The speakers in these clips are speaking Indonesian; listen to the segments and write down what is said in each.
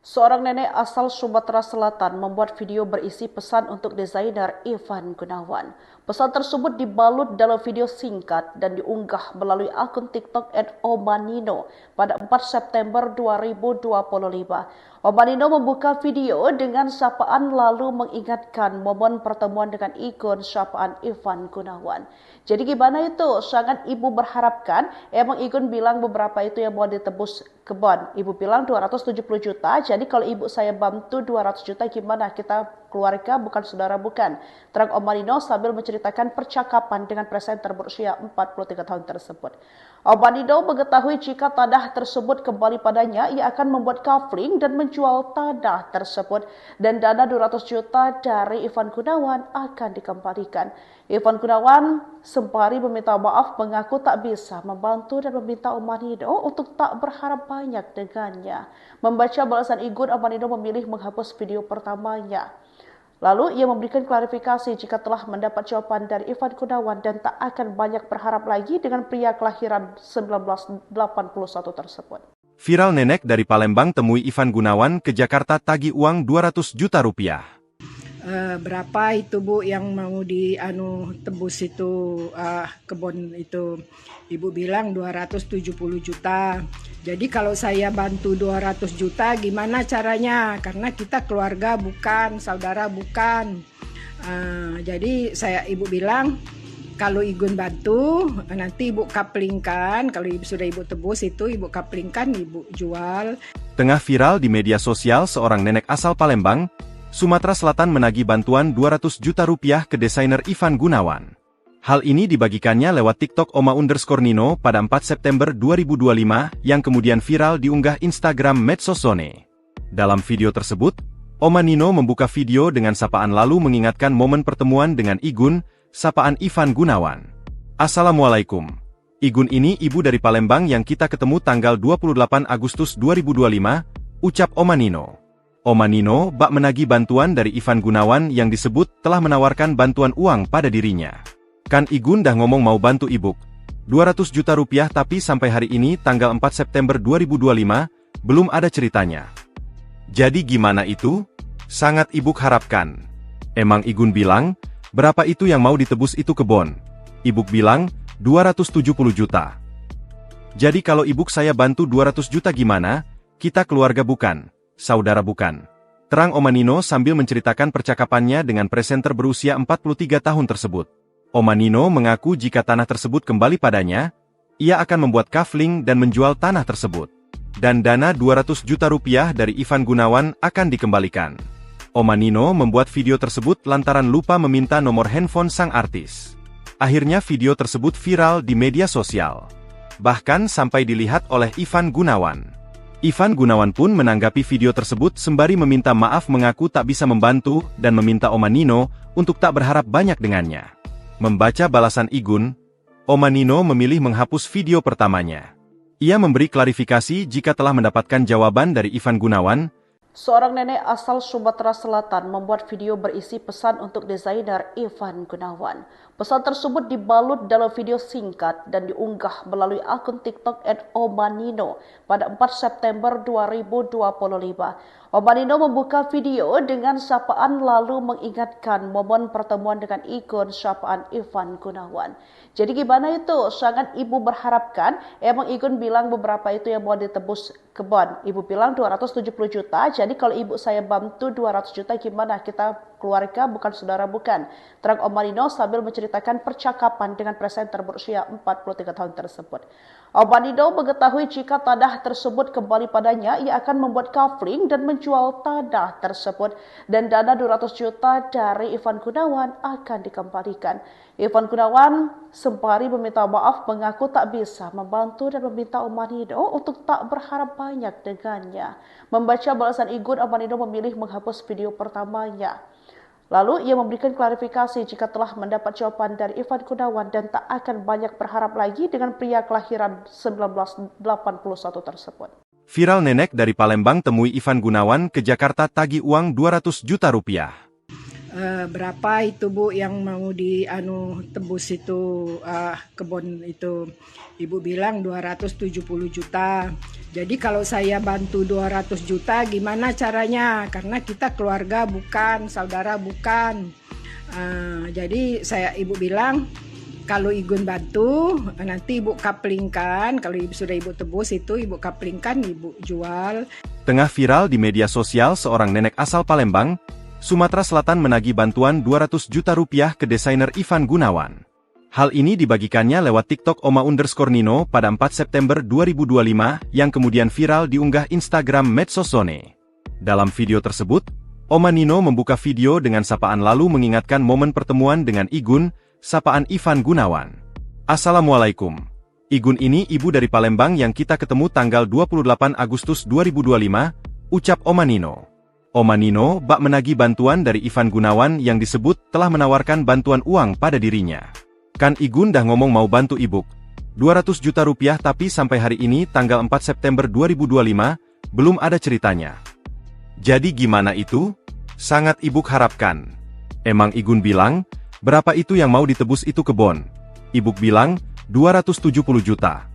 Seorang nenek asal Sumatera Selatan membuat video berisi pesan untuk desainer Ivan Gunawan. Pesan tersebut dibalut dalam video singkat dan diunggah melalui akun TikTok @omanino pada 4 September 2025. Omanino membuka video dengan sapaan lalu mengingatkan momen pertemuan dengan ikon sapaan Ivan Gunawan. Jadi gimana itu? Sangat ibu berharapkan. Emang ikon bilang beberapa itu yang mau ditebus kebon. Ibu bilang 270 juta. Jadi kalau ibu saya bantu 200 juta gimana? Kita keluarga bukan saudara bukan. Terang Omanino sambil menceritakan percakapan dengan presenter berusia 43 tahun tersebut. Omanino mengetahui jika tanah tersebut kembali padanya, ia akan membuat kafling dan menjual tanah tersebut. Dan dana 200 juta dari Ivan Gunawan akan dikembalikan. Ivan Gunawan sembari meminta maaf mengaku tak bisa membantu dan meminta Omanino untuk tak berharap banyak dengannya. Membaca balasan Igun, Omanino memilih menghapus video pertamanya. Lalu ia memberikan klarifikasi jika telah mendapat jawaban dari Ivan Gunawan dan tak akan banyak berharap lagi dengan pria kelahiran 1981 tersebut. Viral nenek dari Palembang temui Ivan Gunawan ke Jakarta tagih uang 200 juta rupiah. Berapa itu Bu yang mau tebus itu kebun itu? Ibu bilang 270 juta. Jadi kalau saya bantu 200 juta gimana caranya? Karena kita keluarga bukan, saudara bukan. Jadi ibu bilang kalau Igun bantu nanti ibu kaplingkan, kalau sudah ibu tebus itu ibu kaplingkan, ibu jual. Tengah viral di media sosial seorang nenek asal Palembang, Sumatera Selatan menagih bantuan 200 juta rupiah ke desainer Ivan Gunawan. Hal ini dibagikannya lewat TikTok Oma_Nino pada 4 September 2025 yang kemudian viral diunggah Instagram Medsosone. Dalam video tersebut, Omanino membuka video dengan sapaan lalu mengingatkan momen pertemuan dengan Igun, sapaan Ivan Gunawan. Assalamualaikum. Igun ini ibu dari Palembang yang kita ketemu tanggal 28 Agustus 2025, ucap Omanino. Omanino bak menagih bantuan dari Ivan Gunawan yang disebut telah menawarkan bantuan uang pada dirinya. Kan Igun dah ngomong mau bantu ibuk. 200 juta rupiah tapi sampai hari ini tanggal 4 September 2025, belum ada ceritanya. Jadi gimana itu? Sangat ibuk harapkan. Emang Igun bilang, berapa itu yang mau ditebus itu kebon? Ibuk bilang, 270 juta. Jadi kalau ibuk saya bantu 200 juta gimana? Kita keluarga bukan, saudara bukan. Terang Omanino sambil menceritakan percakapannya dengan presenter berusia 43 tahun tersebut. Omanino mengaku jika tanah tersebut kembali padanya, ia akan membuat kafling dan menjual tanah tersebut. Dan dana 200 juta rupiah dari Ivan Gunawan akan dikembalikan. Omanino membuat video tersebut lantaran lupa meminta nomor handphone sang artis. Akhirnya video tersebut viral di media sosial. Bahkan sampai dilihat oleh Ivan Gunawan. Ivan Gunawan pun menanggapi video tersebut sembari meminta maaf mengaku tak bisa membantu dan meminta Omanino untuk tak berharap banyak dengannya. Membaca balasan Igun, Omanino memilih menghapus video pertamanya. Ia memberi klarifikasi jika telah mendapatkan jawaban dari Ivan Gunawan. Seorang nenek asal Sumatera Selatan membuat video berisi pesan untuk desainer Ivan Gunawan. Pesan tersebut dibalut dalam video singkat dan diunggah melalui akun TikTok @omanino pada 4 September 2025. Omanino membuka video dengan sapaan lalu mengingatkan momen pertemuan dengan ikon sapaan Ivan Gunawan. Jadi gimana itu? Sangat ibu berharapkan. Emang ikon bilang beberapa itu yang mau ditebus kebon. Ibu bilang 270 juta. Jadi kalau ibu saya bantu 200 juta gimana? Kita keluarga bukan saudara bukan. Terang Omanino sambil menceritakan percakapan dengan presenter berusia 43 tahun tersebut. Omanino mengetahui jika tanah tersebut kembali padanya, ia akan membuat kafling dan menjual tanah tersebut. Dan dana 200 juta dari Ivan Gunawan akan dikembalikan. Ivan Gunawan sembari meminta maaf mengaku tak bisa membantu dan meminta Omanino untuk tak berharap banyak dengannya. Membaca balasan Igun, Omanino memilih menghapus video pertamanya. Lalu ia memberikan klarifikasi jika telah mendapat jawaban dari Ivan Gunawan dan tak akan banyak berharap lagi dengan pria kelahiran 1981 tersebut. Viral nenek dari Palembang temui Ivan Gunawan ke Jakarta tagih uang 200 juta rupiah. Berapa itu Bu yang mau tebus itu kebun itu? Ibu bilang 270 juta. Jadi kalau saya bantu 200 juta gimana caranya? Karena kita keluarga bukan, saudara bukan. Jadi ibu bilang kalau Igun bantu nanti ibu kaplingkan, kalau sudah ibu tebus itu ibu kaplingkan, ibu jual. Tengah viral di media sosial seorang nenek asal Palembang, Sumatera Selatan menagih bantuan 200 juta rupiah ke desainer Ivan Gunawan. Hal ini dibagikannya lewat TikTok Oma_Nino pada 4 September 2025 yang kemudian viral diunggah Instagram Medsosone. Dalam video tersebut, Oma Nino membuka video dengan sapaan lalu mengingatkan momen pertemuan dengan Igun, sapaan Ivan Gunawan. Assalamualaikum. Igun ini ibu dari Palembang yang kita ketemu tanggal 28 Agustus 2025, ucap Oma Nino. Oma Nino bak menagih bantuan dari Ivan Gunawan yang disebut telah menawarkan bantuan uang pada dirinya. Kan Igun dah ngomong mau bantu ibuk. 200 juta rupiah tapi sampai hari ini tanggal 4 September 2025, belum ada ceritanya. Jadi gimana itu? Sangat ibuk harapkan. Emang Igun bilang, berapa itu yang mau ditebus itu kebon? Ibuk bilang, 270 juta.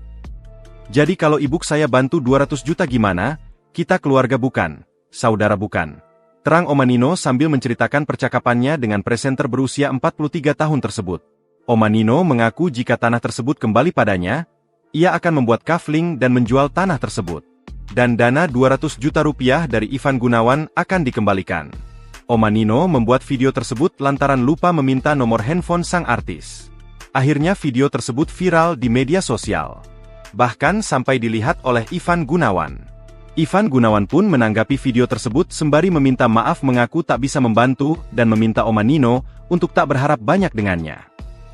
Jadi kalau ibuk saya bantu 200 juta gimana? Kita keluarga bukan, saudara bukan. Terang Oma Nino sambil menceritakan percakapannya dengan presenter berusia 43 tahun tersebut. Oma Nino mengaku jika tanah tersebut kembali padanya, ia akan membuat kafling dan menjual tanah tersebut. Dan dana 200 juta rupiah dari Ivan Gunawan akan dikembalikan. Oma Nino membuat video tersebut lantaran lupa meminta nomor handphone sang artis. Akhirnya video tersebut viral di media sosial. Bahkan sampai dilihat oleh Ivan Gunawan. Ivan Gunawan pun menanggapi video tersebut sembari meminta maaf mengaku tak bisa membantu dan meminta Oma Nino untuk tak berharap banyak dengannya.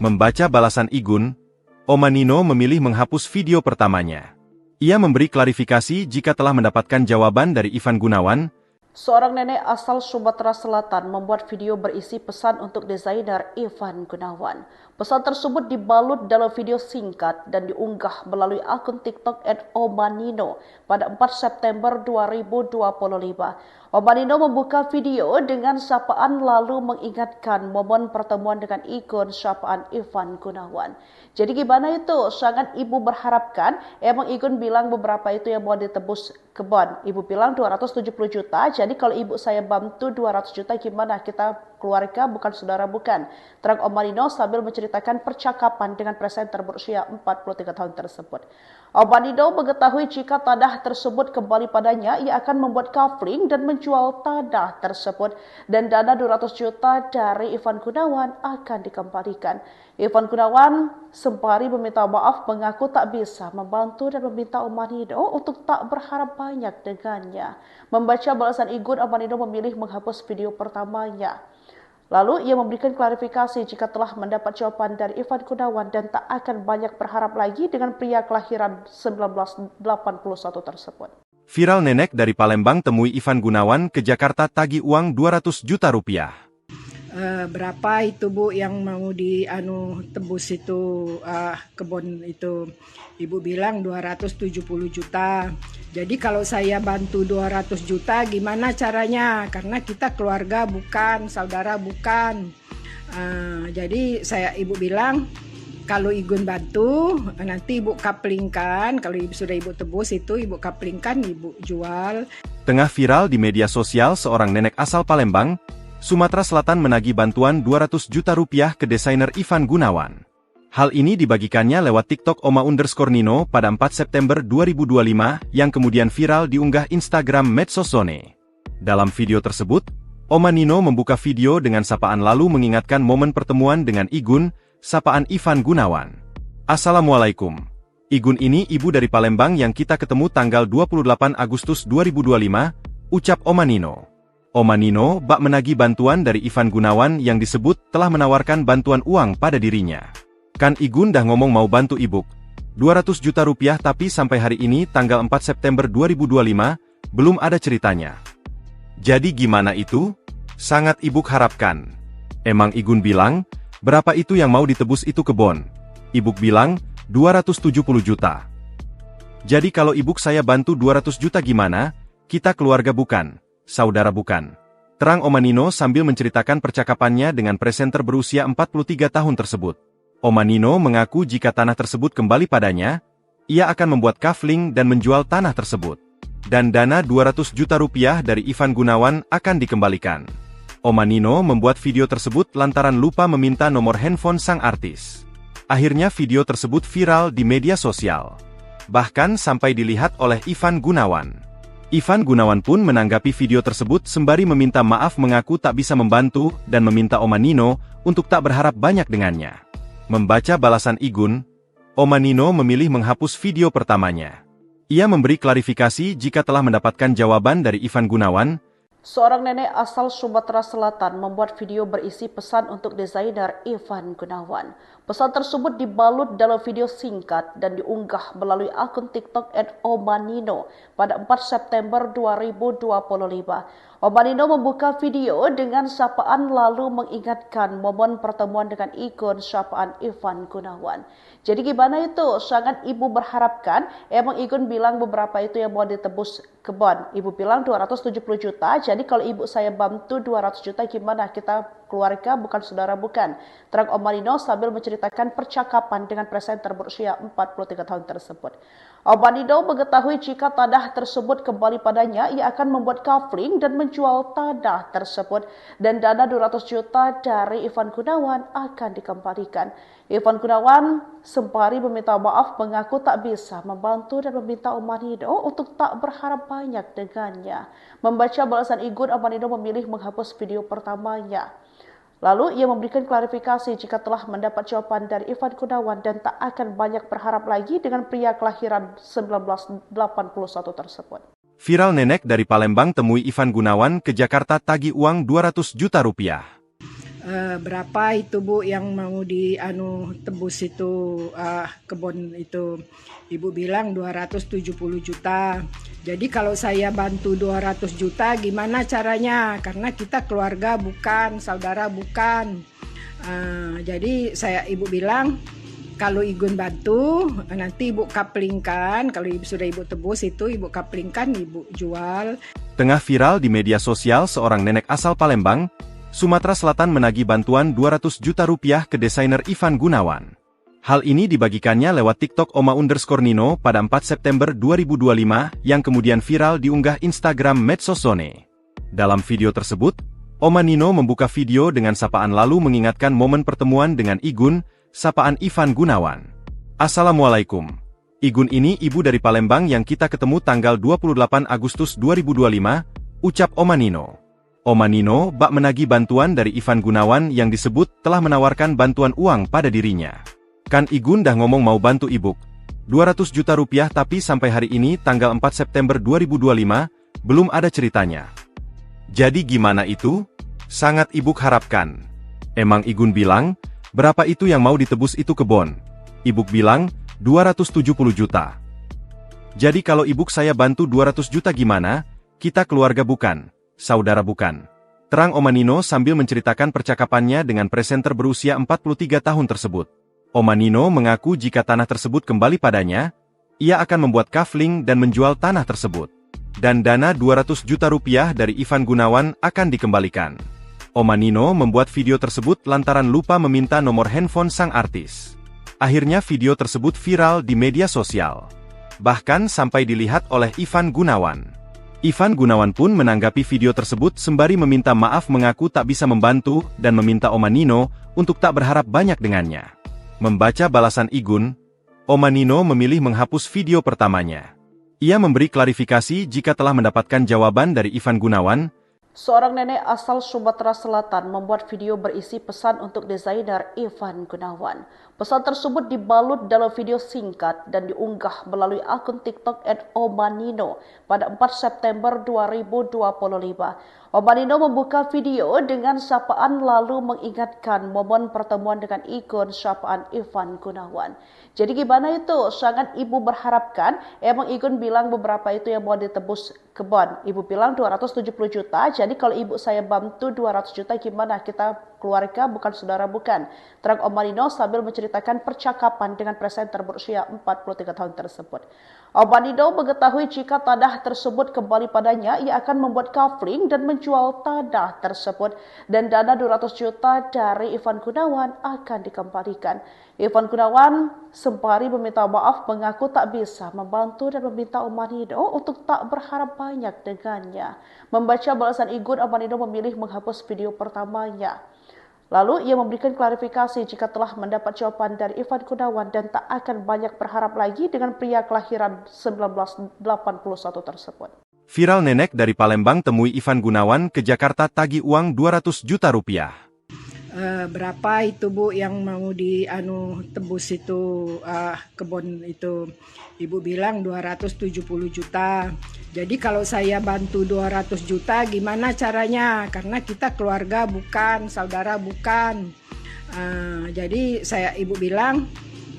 Membaca balasan Igun, Oma Nino memilih menghapus video pertamanya. Ia memberi klarifikasi jika telah mendapatkan jawaban dari Ivan Gunawan. Seorang nenek asal Sumatera Selatan membuat video berisi pesan untuk desainer Ivan Gunawan. Pesan tersebut dibalut dalam video singkat dan diunggah melalui akun TikTok @omanino pada 4 September 2025. Omanino membuka video dengan sapaan lalu mengingatkan momen pertemuan dengan ikon sapaan Ivan Gunawan. Jadi gimana itu? Sangat ibu berharapkan. Emang Igun bilang beberapa itu yang mau ditebus kebon. Ibu bilang 270 juta. Jadi kalau ibu saya bantu 200 juta gimana? Kita keluarga bukan, saudara bukan. Terang Omanino sambil menceritakan percakapan dengan presenter berusia 43 tahun tersebut. Omanino mengetahui jika tanah tersebut kembali padanya, ia akan membuat kafling dan menjual tanah tersebut. Dan dana 200 juta dari Ivan Gunawan akan dikembalikan. Ivan Gunawan sembari meminta maaf mengaku tak bisa membantu dan meminta Omanino untuk tak berharap banyak dengannya. Membaca balasan Igun, Omanino memilih menghapus video pertamanya. Lalu ia memberikan klarifikasi jika telah mendapat jawaban dari Ivan Gunawan dan tak akan banyak berharap lagi dengan pria kelahiran 1981 tersebut. Viral nenek dari Palembang temui Ivan Gunawan ke Jakarta tagih uang 200 juta rupiah. Berapa itu Bu yang mau tebus itu kebun itu? Ibu bilang 270 juta. Jadi kalau saya bantu 200 juta gimana caranya? Karena kita keluarga bukan, saudara bukan. Jadi ibu bilang kalau Igun bantu nanti ibu kaplingkan, kalau sudah ibu tebus itu ibu kaplingkan, ibu jual. Tengah viral di media sosial seorang nenek asal Palembang, Sumatera Selatan menagih bantuan 200 juta rupiah ke desainer Ivan Gunawan. Hal ini dibagikannya lewat TikTok Oma_Nino pada 4 September 2025 yang kemudian viral diunggah Instagram Medsosone. Dalam video tersebut, Oma Nino membuka video dengan sapaan lalu mengingatkan momen pertemuan dengan Igun, sapaan Ivan Gunawan. Assalamualaikum. Igun ini ibu dari Palembang yang kita ketemu tanggal 28 Agustus 2025, ucap Oma Nino. Oma Nino bak menagih bantuan dari Ivan Gunawan yang disebut telah menawarkan bantuan uang pada dirinya. Kan Igun dah ngomong mau bantu ibuk. 200 juta rupiah tapi sampai hari ini tanggal 4 September 2025, belum ada ceritanya. Jadi gimana itu? Sangat ibuk harapkan. Emang Igun bilang, berapa itu yang mau ditebus itu kebon? Ibuk bilang, 270 juta. Jadi kalau ibuk saya bantu 200 juta gimana? Kita keluarga bukan, saudara bukan. Terang Omanino sambil menceritakan percakapannya dengan presenter berusia 43 tahun tersebut. Omanino mengaku jika tanah tersebut kembali padanya, ia akan membuat kafling dan menjual tanah tersebut. Dan dana 200 juta rupiah dari Ivan Gunawan akan dikembalikan. Oma Nino membuat video tersebut lantaran lupa meminta nomor handphone sang artis. Akhirnya video tersebut viral di media sosial. Bahkan sampai dilihat oleh Ivan Gunawan. Ivan Gunawan pun menanggapi video tersebut sembari meminta maaf, mengaku tak bisa membantu dan meminta Oma Nino untuk tak berharap banyak dengannya. Membaca balasan Igun, Oma Nino memilih menghapus video pertamanya. Ia memberi klarifikasi jika telah mendapatkan jawaban dari Ivan Gunawan. Seorang nenek asal Sumatera Selatan membuat video berisi pesan untuk desainer Ivan Gunawan. Pesan tersebut dibalut dalam video singkat dan diunggah melalui akun TikTok @omanino pada 4 September 2025. Omanino membuka video dengan sapaan lalu mengingatkan momen pertemuan dengan ikon sapaan Ivan Gunawan. Jadi gimana itu? Sangat ibu berharapkan. Emang Igun bilang beberapa itu yang mau ditebus kebon. Ibu bilang 270 juta. Jadi kalau ibu saya bantu 200 juta gimana? Kita keluarga bukan saudara bukan. Terang Omanino sambil menceritakan percakapan dengan presenter berusia 43 tahun tersebut. Omanino mengetahui jika tanah tersebut kembali padanya, ia akan membuat kafling dan menjual tanah tersebut. Dan dana 200 juta dari Ivan Gunawan akan dikembalikan. Ivan Gunawan sembari meminta maaf mengaku tak bisa membantu dan meminta Omanino untuk tak berharap banyak dengannya. Membaca balasan Igun, Omanino memilih menghapus video pertamanya. Lalu ia memberikan klarifikasi jika telah mendapat jawaban dari Ivan Gunawan dan tak akan banyak berharap lagi dengan pria kelahiran 1981 tersebut. Viral nenek dari Palembang temui Ivan Gunawan ke Jakarta tagih uang 200 juta rupiah. Berapa itu Bu yang mau tebus itu kebun itu? Ibu bilang 270 juta. Jadi kalau saya bantu 200 juta gimana caranya? Karena kita keluarga bukan, saudara bukan. Jadi ibu bilang kalau Igun bantu nanti ibu kaplingkan. Kalau sudah ibu tebus itu ibu kaplingkan, ibu jual. Tengah viral di media sosial, seorang nenek asal Palembang, Sumatera Selatan menagih bantuan 200 juta rupiah ke desainer Ivan Gunawan. Hal ini dibagikannya lewat TikTok Oma_Nino pada 4 September 2025 yang kemudian viral diunggah Instagram Medsosone. Dalam video tersebut, Oma Nino membuka video dengan sapaan lalu mengingatkan momen pertemuan dengan Igun, sapaan Ivan Gunawan. Assalamualaikum. Igun ini ibu dari Palembang yang kita ketemu tanggal 28 Agustus 2025, ucap Oma Nino. Oma Nino bak menagih bantuan dari Ivan Gunawan yang disebut telah menawarkan bantuan uang pada dirinya. Kan Igun dah ngomong mau bantu ibuk. 200 juta rupiah tapi sampai hari ini tanggal 4 September 2025, belum ada ceritanya. Jadi gimana itu? Sangat ibuk harapkan. Emang Igun bilang, berapa itu yang mau ditebus itu kebon? Ibuk bilang, 270 juta. Jadi kalau ibuk saya bantu 200 juta gimana? Kita keluarga bukan, saudara bukan. Terang Oma Nino sambil menceritakan percakapannya dengan presenter berusia 43 tahun tersebut. Oma Nino mengaku jika tanah tersebut kembali padanya, ia akan membuat kafling dan menjual tanah tersebut. Dan dana 200 juta rupiah dari Ivan Gunawan akan dikembalikan. Oma Nino membuat video tersebut lantaran lupa meminta nomor handphone sang artis. Akhirnya video tersebut viral di media sosial. Bahkan sampai dilihat oleh Ivan Gunawan. Ivan Gunawan pun menanggapi video tersebut sembari meminta maaf, mengaku tak bisa membantu dan meminta Oma Nino untuk tak berharap banyak dengannya. Membaca balasan Igun, Oma Nino memilih menghapus video pertamanya. Ia memberi klarifikasi jika telah mendapatkan jawaban dari Ivan Gunawan. Seorang nenek asal Sumatera Selatan membuat video berisi pesan untuk desainer Ivan Gunawan. Pesan tersebut dibalut dalam video singkat dan diunggah melalui akun TikTok @omanino pada 4 September 2025. Omanino membuka video dengan sapaan lalu mengingatkan momen pertemuan dengan ikon sapaan Ivan Gunawan. Jadi gimana itu? Sangat ibu berharapkan. Emang Igun bilang beberapa itu yang mau ditebus kebon. Ibu bilang 270 juta. Jadi kalau ibu saya bantu 200 juta gimana? Kita keluarga bukan saudara bukan, terang Oma Nino sambil menceritakan percakapan dengan presenter berusia 43 tahun tersebut. Oma Nino mengetahui jika tanah tersebut kembali padanya, ia akan membuat kafling dan menjual tanah tersebut dan dana 200 juta dari Ivan Gunawan akan dikembalikan. Ivan Gunawan sembari meminta maaf mengaku tak bisa membantu dan meminta Oma Nino untuk tak berharap banyak dengannya. Membaca balasan Igun, Oma Nino memilih menghapus video pertamanya. Lalu ia memberikan klarifikasi jika telah mendapat jawaban dari Ivan Gunawan dan tak akan banyak berharap lagi dengan pria kelahiran 1981 tersebut. Viral nenek dari Palembang temui Ivan Gunawan ke Jakarta tagih uang 200 juta rupiah. Berapa itu Bu yang mau tebus itu kebun itu? Ibu bilang 270 juta. Jadi kalau saya bantu 200 juta gimana caranya? Karena kita keluarga bukan, saudara bukan. Jadi ibu bilang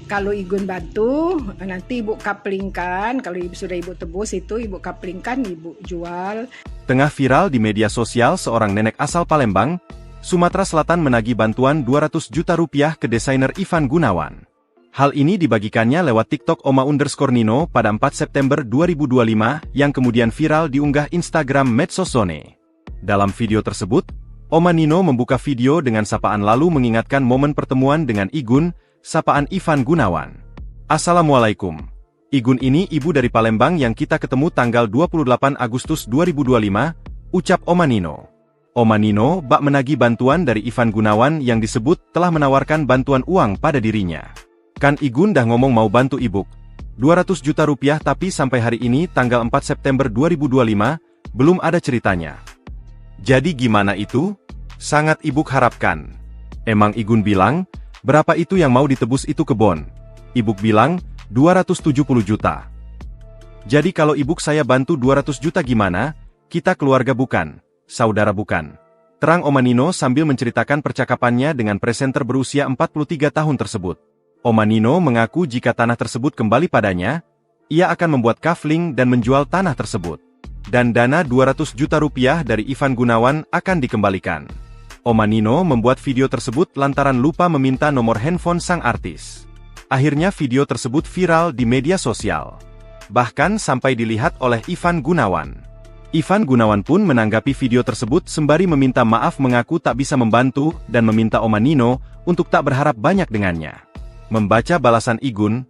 kalau Igun bantu nanti ibu kaplingkan, kalau sudah ibu tebus itu ibu kaplingkan, ibu jual. Tengah viral di media sosial, seorang nenek asal Palembang, Sumatera Selatan menagih bantuan 200 juta rupiah ke desainer Ivan Gunawan. Hal ini dibagikannya lewat TikTok Oma_Nino pada 4 September 2025 yang kemudian viral diunggah Instagram Medsosone. Dalam video tersebut, Oma Nino membuka video dengan sapaan lalu mengingatkan momen pertemuan dengan Igun, sapaan Ivan Gunawan. Assalamualaikum. Igun ini ibu dari Palembang yang kita ketemu tanggal 28 Agustus 2025, ucap Oma Nino. Oma Nino bak menagih bantuan dari Ivan Gunawan yang disebut telah menawarkan bantuan uang pada dirinya. Kan Igun dah ngomong mau bantu ibuk. 200 juta rupiah tapi sampai hari ini tanggal 4 September 2025, belum ada ceritanya. Jadi gimana itu? Sangat ibuk harapkan. Emang Igun bilang, berapa itu yang mau ditebus itu kebon? Ibuk bilang, 270 juta. Jadi kalau ibuk saya bantu 200 juta gimana? Kita keluarga bukan, saudara bukan. Terang Oma Nino sambil menceritakan percakapannya dengan presenter berusia 43 tahun tersebut. Oma Nino mengaku jika tanah tersebut kembali padanya, ia akan membuat kafling dan menjual tanah tersebut. Dan dana 200 juta rupiah dari Ivan Gunawan akan dikembalikan. Oma Nino membuat video tersebut lantaran lupa meminta nomor handphone sang artis. Akhirnya video tersebut viral di media sosial. Bahkan sampai dilihat oleh Ivan Gunawan. Ivan Gunawan pun menanggapi video tersebut sembari meminta maaf mengaku tak bisa membantu dan meminta Oma Nino untuk tak berharap banyak dengannya. Membaca balasan Igun,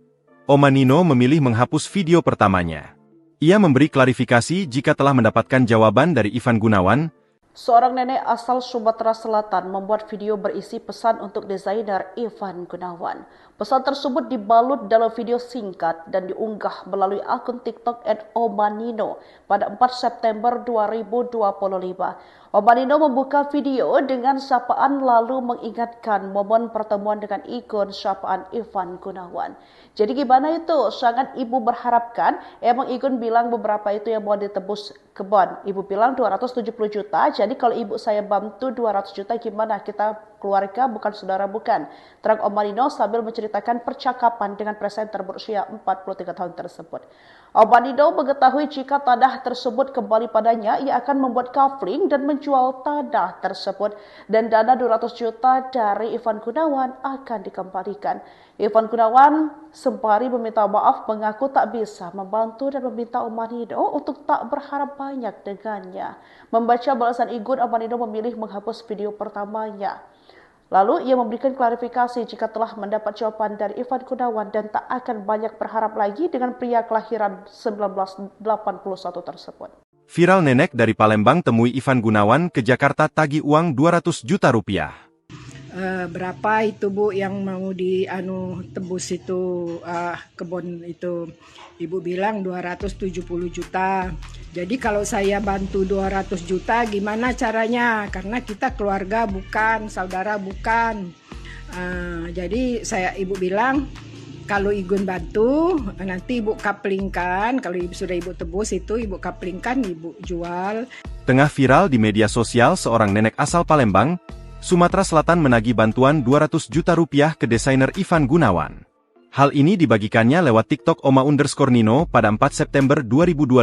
Oma Nino memilih menghapus video pertamanya. Ia memberi klarifikasi jika telah mendapatkan jawaban dari Ivan Gunawan. Seorang nenek asal Sumatera Selatan membuat video berisi pesan untuk desainer Ivan Gunawan. Pesan tersebut dibalut dalam video singkat dan diunggah melalui akun TikTok @Oma_Nino pada 4 September 2025. Oma Nino membuka video dengan sapaan lalu mengingatkan momen pertemuan dengan Igun, sapaan Ivan Gunawan. Jadi gimana itu? Sangat ibu berharapkan. Emang Igun bilang beberapa itu yang mau ditebus kebon. Ibu bilang 270 juta. Jadi kalau ibu saya bantu 200 juta gimana? Kita keluarga bukan saudara bukan. Terang Oma Nino sambil menceritakan percakapan dengan presenter berusia 43 tahun tersebut. Oma Nino mengetahui jika tanah tersebut kembali padanya, ia akan membuat kafling dan menjual tanah tersebut dan dana 200 juta dari Ivan Gunawan akan dikembalikan. Ivan Gunawan sembari meminta maaf mengaku tak bisa membantu dan meminta Oma Nino untuk tak berharap banyak dengannya. Membaca balasan Igun, Oma Nino memilih menghapus video pertamanya. Lalu ia memberikan klarifikasi jika telah mendapat jawaban dari Ivan Gunawan dan tak akan banyak berharap lagi dengan pria kelahiran 1981 tersebut. Viral nenek dari Palembang temui Ivan Gunawan ke Jakarta tagih uang 200 juta rupiah. Berapa itu Bu yang mau tebus itu kebun itu? Ibu bilang 270 juta. Jadi kalau saya bantu 200 juta gimana caranya? Karena kita keluarga bukan, saudara bukan. Jadi ibu bilang kalau Igun bantu nanti ibu kaplingkan, kalau sudah ibu tebus itu ibu kaplingkan, ibu jual. Tengah viral di media sosial, seorang nenek asal Palembang, Sumatera Selatan menagih bantuan 200 juta rupiah ke desainer Ivan Gunawan. Hal ini dibagikannya lewat TikTok Oma_Nino pada 4 September 2025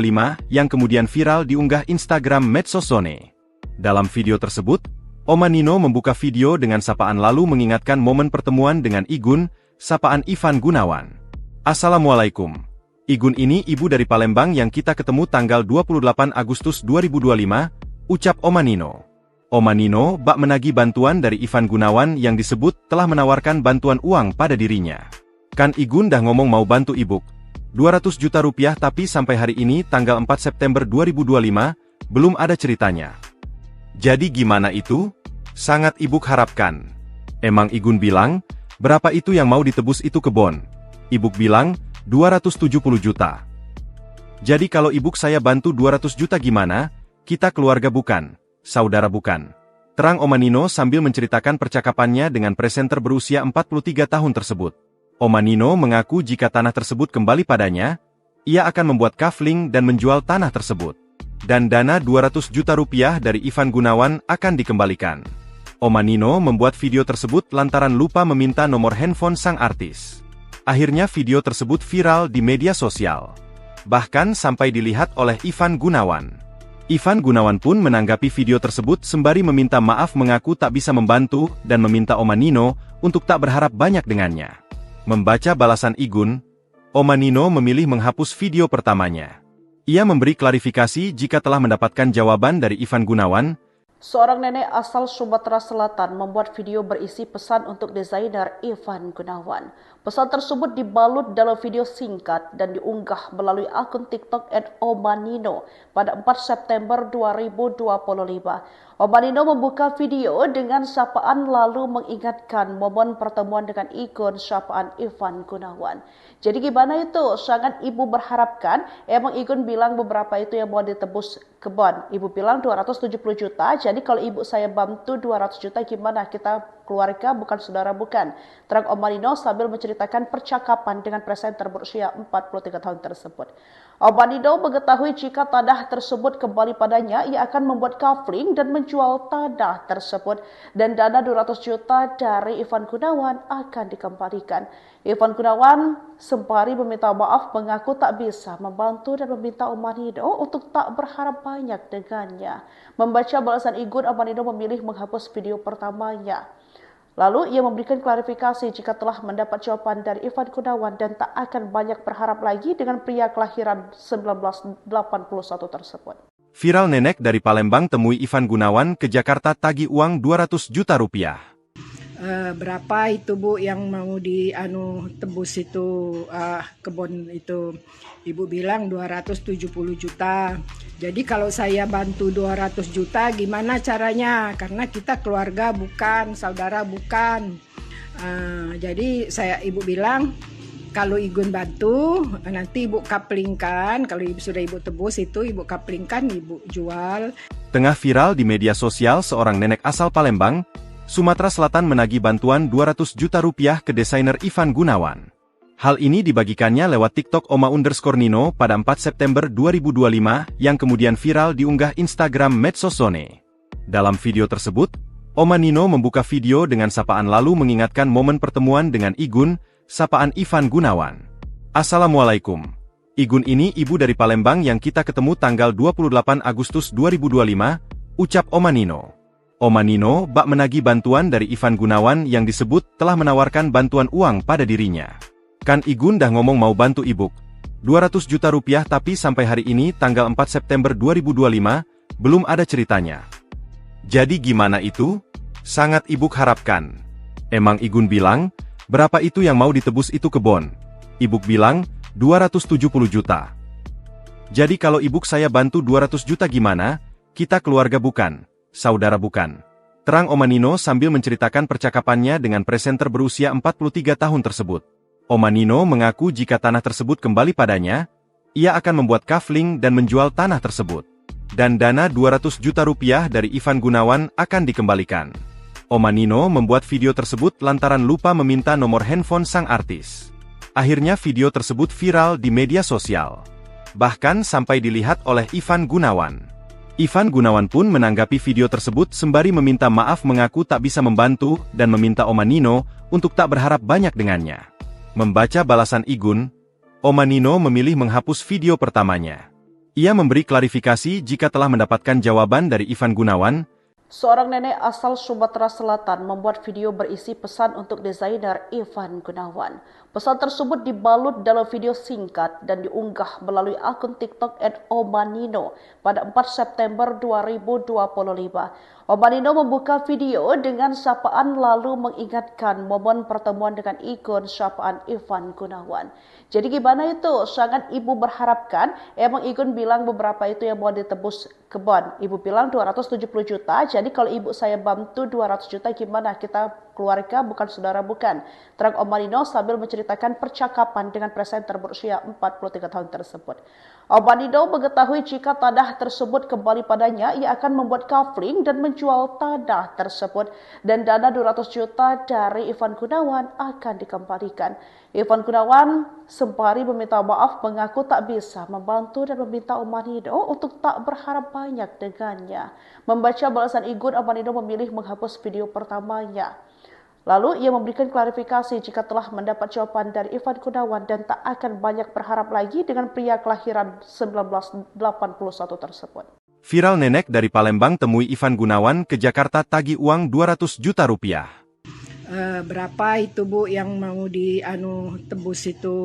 yang kemudian viral diunggah Instagram Medsosone. Dalam video tersebut, Oma Nino membuka video dengan sapaan lalu mengingatkan momen pertemuan dengan Igun, sapaan Ivan Gunawan. Assalamualaikum. Igun ini ibu dari Palembang yang kita ketemu tanggal 28 Agustus 2025, ucap Oma Nino. Oma Nino bak menagih bantuan dari Ivan Gunawan yang disebut telah menawarkan bantuan uang pada dirinya. Kan Igun dah ngomong mau bantu ibuk. 200 juta rupiah tapi sampai hari ini tanggal 4 September 2025, belum ada ceritanya. Jadi gimana itu? Sangat ibuk harapkan. Emang Igun bilang, berapa itu yang mau ditebus itu kebon? Ibuk bilang, 270 juta. Jadi kalau ibuk saya bantu 200 juta gimana? Kita keluarga bukan, saudara bukan. Terang Oma Nino sambil menceritakan percakapannya dengan presenter berusia 43 tahun tersebut. Oma Nino mengaku jika tanah tersebut kembali padanya, ia akan membuat kafling dan menjual tanah tersebut. Dan dana 200 juta rupiah dari Ivan Gunawan akan dikembalikan. Oma Nino membuat video tersebut lantaran lupa meminta nomor handphone sang artis. Akhirnya video tersebut viral di media sosial. Bahkan sampai dilihat oleh Ivan Gunawan. Ivan Gunawan pun menanggapi video tersebut sembari meminta maaf mengaku tak bisa membantu dan meminta Oma Nino untuk tak berharap banyak dengannya. Membaca balasan Igun, Oma Nino memilih menghapus video pertamanya. Ia memberi klarifikasi jika telah mendapatkan jawaban dari Ivan Gunawan. Seorang nenek asal Sumatera Selatan membuat video berisi pesan untuk desainer Ivan Gunawan. Pesan tersebut dibalut dalam video singkat dan diunggah melalui akun TikTok @omanino pada 4 September 2025. Omanino membuka video dengan sapaan lalu mengingatkan momen pertemuan dengan ikon sapaan Ivan Gunawan. Jadi gimana itu? Sangat ibu berharapkan. Emang Igun bilang beberapa itu yang mau ditebus kebon. Ibu bilang 270 juta. Jadi kalau ibu saya bantu 200 juta gimana? Kita keluarga bukan saudara bukan. Terang Oma Nino sambil menceritakan percakapan dengan presenter berusia 43 tahun tersebut. Oma Nino mengetahui jika tanah tersebut kembali padanya, ia akan membuat kafling dan menjual tanah tersebut. Dan dana 200 juta dari Ivan Gunawan akan dikembalikan. Ivan Gunawan sembari meminta maaf mengaku tak bisa membantu dan meminta Oma Nino untuk tak berharap banyak dengannya. Membaca balasan Igun, Oma Nino memilih menghapus video pertamanya. Lalu ia memberikan klarifikasi jika telah mendapat jawaban dari Ivan Gunawan dan tak akan banyak berharap lagi dengan pria kelahiran 1981 tersebut. Viral nenek dari Palembang temui Ivan Gunawan ke Jakarta tagih uang 200 juta rupiah. Berapa itu Bu yang mau tebus itu kebun itu? Ibu bilang 270 juta. Jadi kalau saya bantu 200 juta gimana caranya? Karena kita keluarga bukan, saudara bukan. Jadi ibu bilang kalau Igun bantu nanti ibu kaplingkan. Kalau sudah ibu tebus itu ibu kaplingkan, ibu jual. Tengah viral di media sosial seorang nenek asal Palembang, Sumatera Selatan menagih bantuan 200 juta rupiah ke desainer Ivan Gunawan. Hal ini dibagikannya lewat TikTok Oma_Nino pada 4 September 2025 yang kemudian viral diunggah Instagram Medsosone. Dalam video tersebut, Oma Nino membuka video dengan sapaan lalu mengingatkan momen pertemuan dengan Igun, sapaan Ivan Gunawan. Assalamualaikum. Igun ini ibu dari Palembang yang kita ketemu tanggal 28 Agustus 2025, ucap Oma Nino. Oma Nino bak menagih bantuan dari Ivan Gunawan yang disebut telah menawarkan bantuan uang pada dirinya. Kan Igun dah ngomong mau bantu ibuk. 200 juta rupiah tapi sampai hari ini tanggal 4 September 2025, belum ada ceritanya. Jadi gimana itu? Sangat ibuk harapkan. Emang Igun bilang, berapa itu yang mau ditebus itu kebon? Ibuk bilang, 270 juta. Jadi kalau ibuk saya bantu 200 juta gimana? Kita keluarga bukan, saudara bukan. Terang Oma Nino sambil menceritakan percakapannya dengan presenter berusia 43 tahun tersebut. Oma Nino mengaku jika tanah tersebut kembali padanya, ia akan membuat kafling dan menjual tanah tersebut. Dan dana 200 juta rupiah dari Ivan Gunawan akan dikembalikan. Oma Nino membuat video tersebut lantaran lupa meminta nomor handphone sang artis. Akhirnya video tersebut viral di media sosial. Bahkan sampai dilihat oleh Ivan Gunawan. Ivan Gunawan pun menanggapi video tersebut sembari meminta maaf mengaku tak bisa membantu dan meminta Oma Nino untuk tak berharap banyak dengannya. Membaca balasan Igun, Oma Nino memilih menghapus video pertamanya. Ia memberi klarifikasi jika telah mendapatkan jawaban dari Ivan Gunawan. Seorang nenek asal Sumatera Selatan membuat video berisi pesan untuk desainer Ivan Gunawan. Pesan tersebut dibalut dalam video singkat dan diunggah melalui akun TikTok @omanino pada 4 September 2025. Omanino membuka video dengan sapaan lalu mengingatkan momen pertemuan dengan ikon sapaan Ivan Gunawan. Jadi gimana itu? Sangat ibu berharapkan. Emang ikon bilang beberapa itu yang mau ditebus kebon. Ibu bilang 270 juta. Jadi kalau ibu saya bantu 200 juta gimana? Kita keluarga bukan saudara bukan. Terang Omanino sambil menceritakan percakapan dengan presenter berusia 43 tahun tersebut. Omanino mengetahui jika tanah tersebut kembali padanya, ia akan membuat kafling dan menjual tanah tersebut. Dan dana 200 juta dari Ivan Gunawan akan dikembalikan. Ivan Gunawan sembari meminta maaf mengaku tak bisa membantu dan meminta Omanino untuk tak berharap banyak dengannya. Membaca balasan Igun, Omanino memilih menghapus video pertamanya. Lalu ia memberikan klarifikasi jika telah mendapat jawaban dari Ivan Gunawan dan tak akan banyak berharap lagi dengan pria kelahiran 1981 tersebut. Viral nenek dari Palembang temui Ivan Gunawan ke Jakarta tagih uang 200 juta rupiah. Berapa itu Bu yang mau tebus itu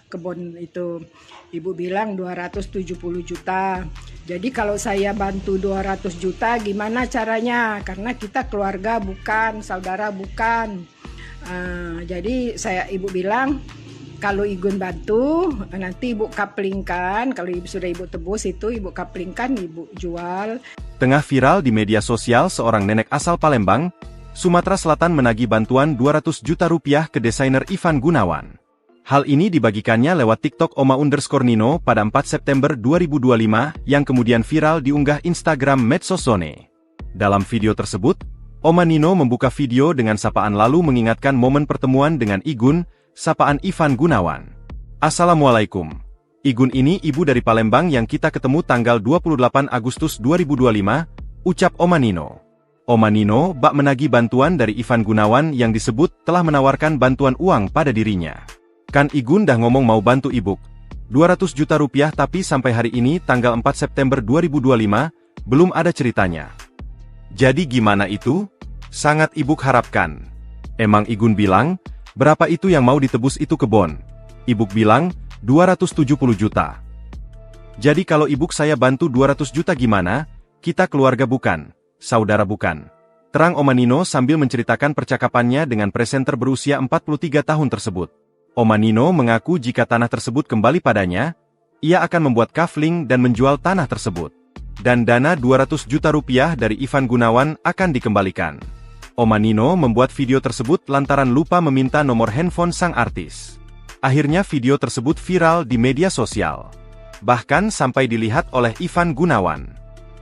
kebun itu? Ibu bilang 270 juta. Jadi kalau saya bantu 200 juta gimana caranya? Karena kita keluarga bukan, saudara bukan. Jadi ibu bilang kalau Igun bantu nanti ibu kaplingkan. Kalau sudah ibu tebus itu ibu kaplingkan, ibu jual. Tengah viral di media sosial, seorang nenek asal Palembang, Sumatera Selatan menagih bantuan 200 juta rupiah ke desainer Ivan Gunawan. Hal ini dibagikannya lewat TikTok Oma_Nino pada 4 September 2025 yang kemudian viral diunggah Instagram Medsosone. Dalam video tersebut, Omanino membuka video dengan sapaan lalu mengingatkan momen pertemuan dengan Igun, sapaan Ivan Gunawan. Assalamualaikum. Igun ini ibu dari Palembang yang kita ketemu tanggal 28 Agustus 2025, ucap Omanino. Omanino bak menagih bantuan dari Ivan Gunawan yang disebut telah menawarkan bantuan uang pada dirinya. Kan Igun dah ngomong mau bantu ibuk. 200 juta rupiah tapi sampai hari ini tanggal 4 September 2025, belum ada ceritanya. Jadi gimana itu? Sangat ibuk harapkan. Emang Igun bilang, berapa itu yang mau ditebus itu kebon? Ibuk bilang, 270 juta. Jadi kalau ibuk saya bantu 200 juta gimana? Kita keluarga bukan, saudara bukan. Terang Omanino sambil menceritakan percakapannya dengan presenter berusia 43 tahun tersebut. Omanino mengaku jika tanah tersebut kembali padanya, ia akan membuat kafling dan menjual tanah tersebut. Dan dana 200 juta rupiah dari Ivan Gunawan akan dikembalikan. Omanino membuat video tersebut lantaran lupa meminta nomor handphone sang artis. Akhirnya video tersebut viral di media sosial. Bahkan sampai dilihat oleh Ivan Gunawan.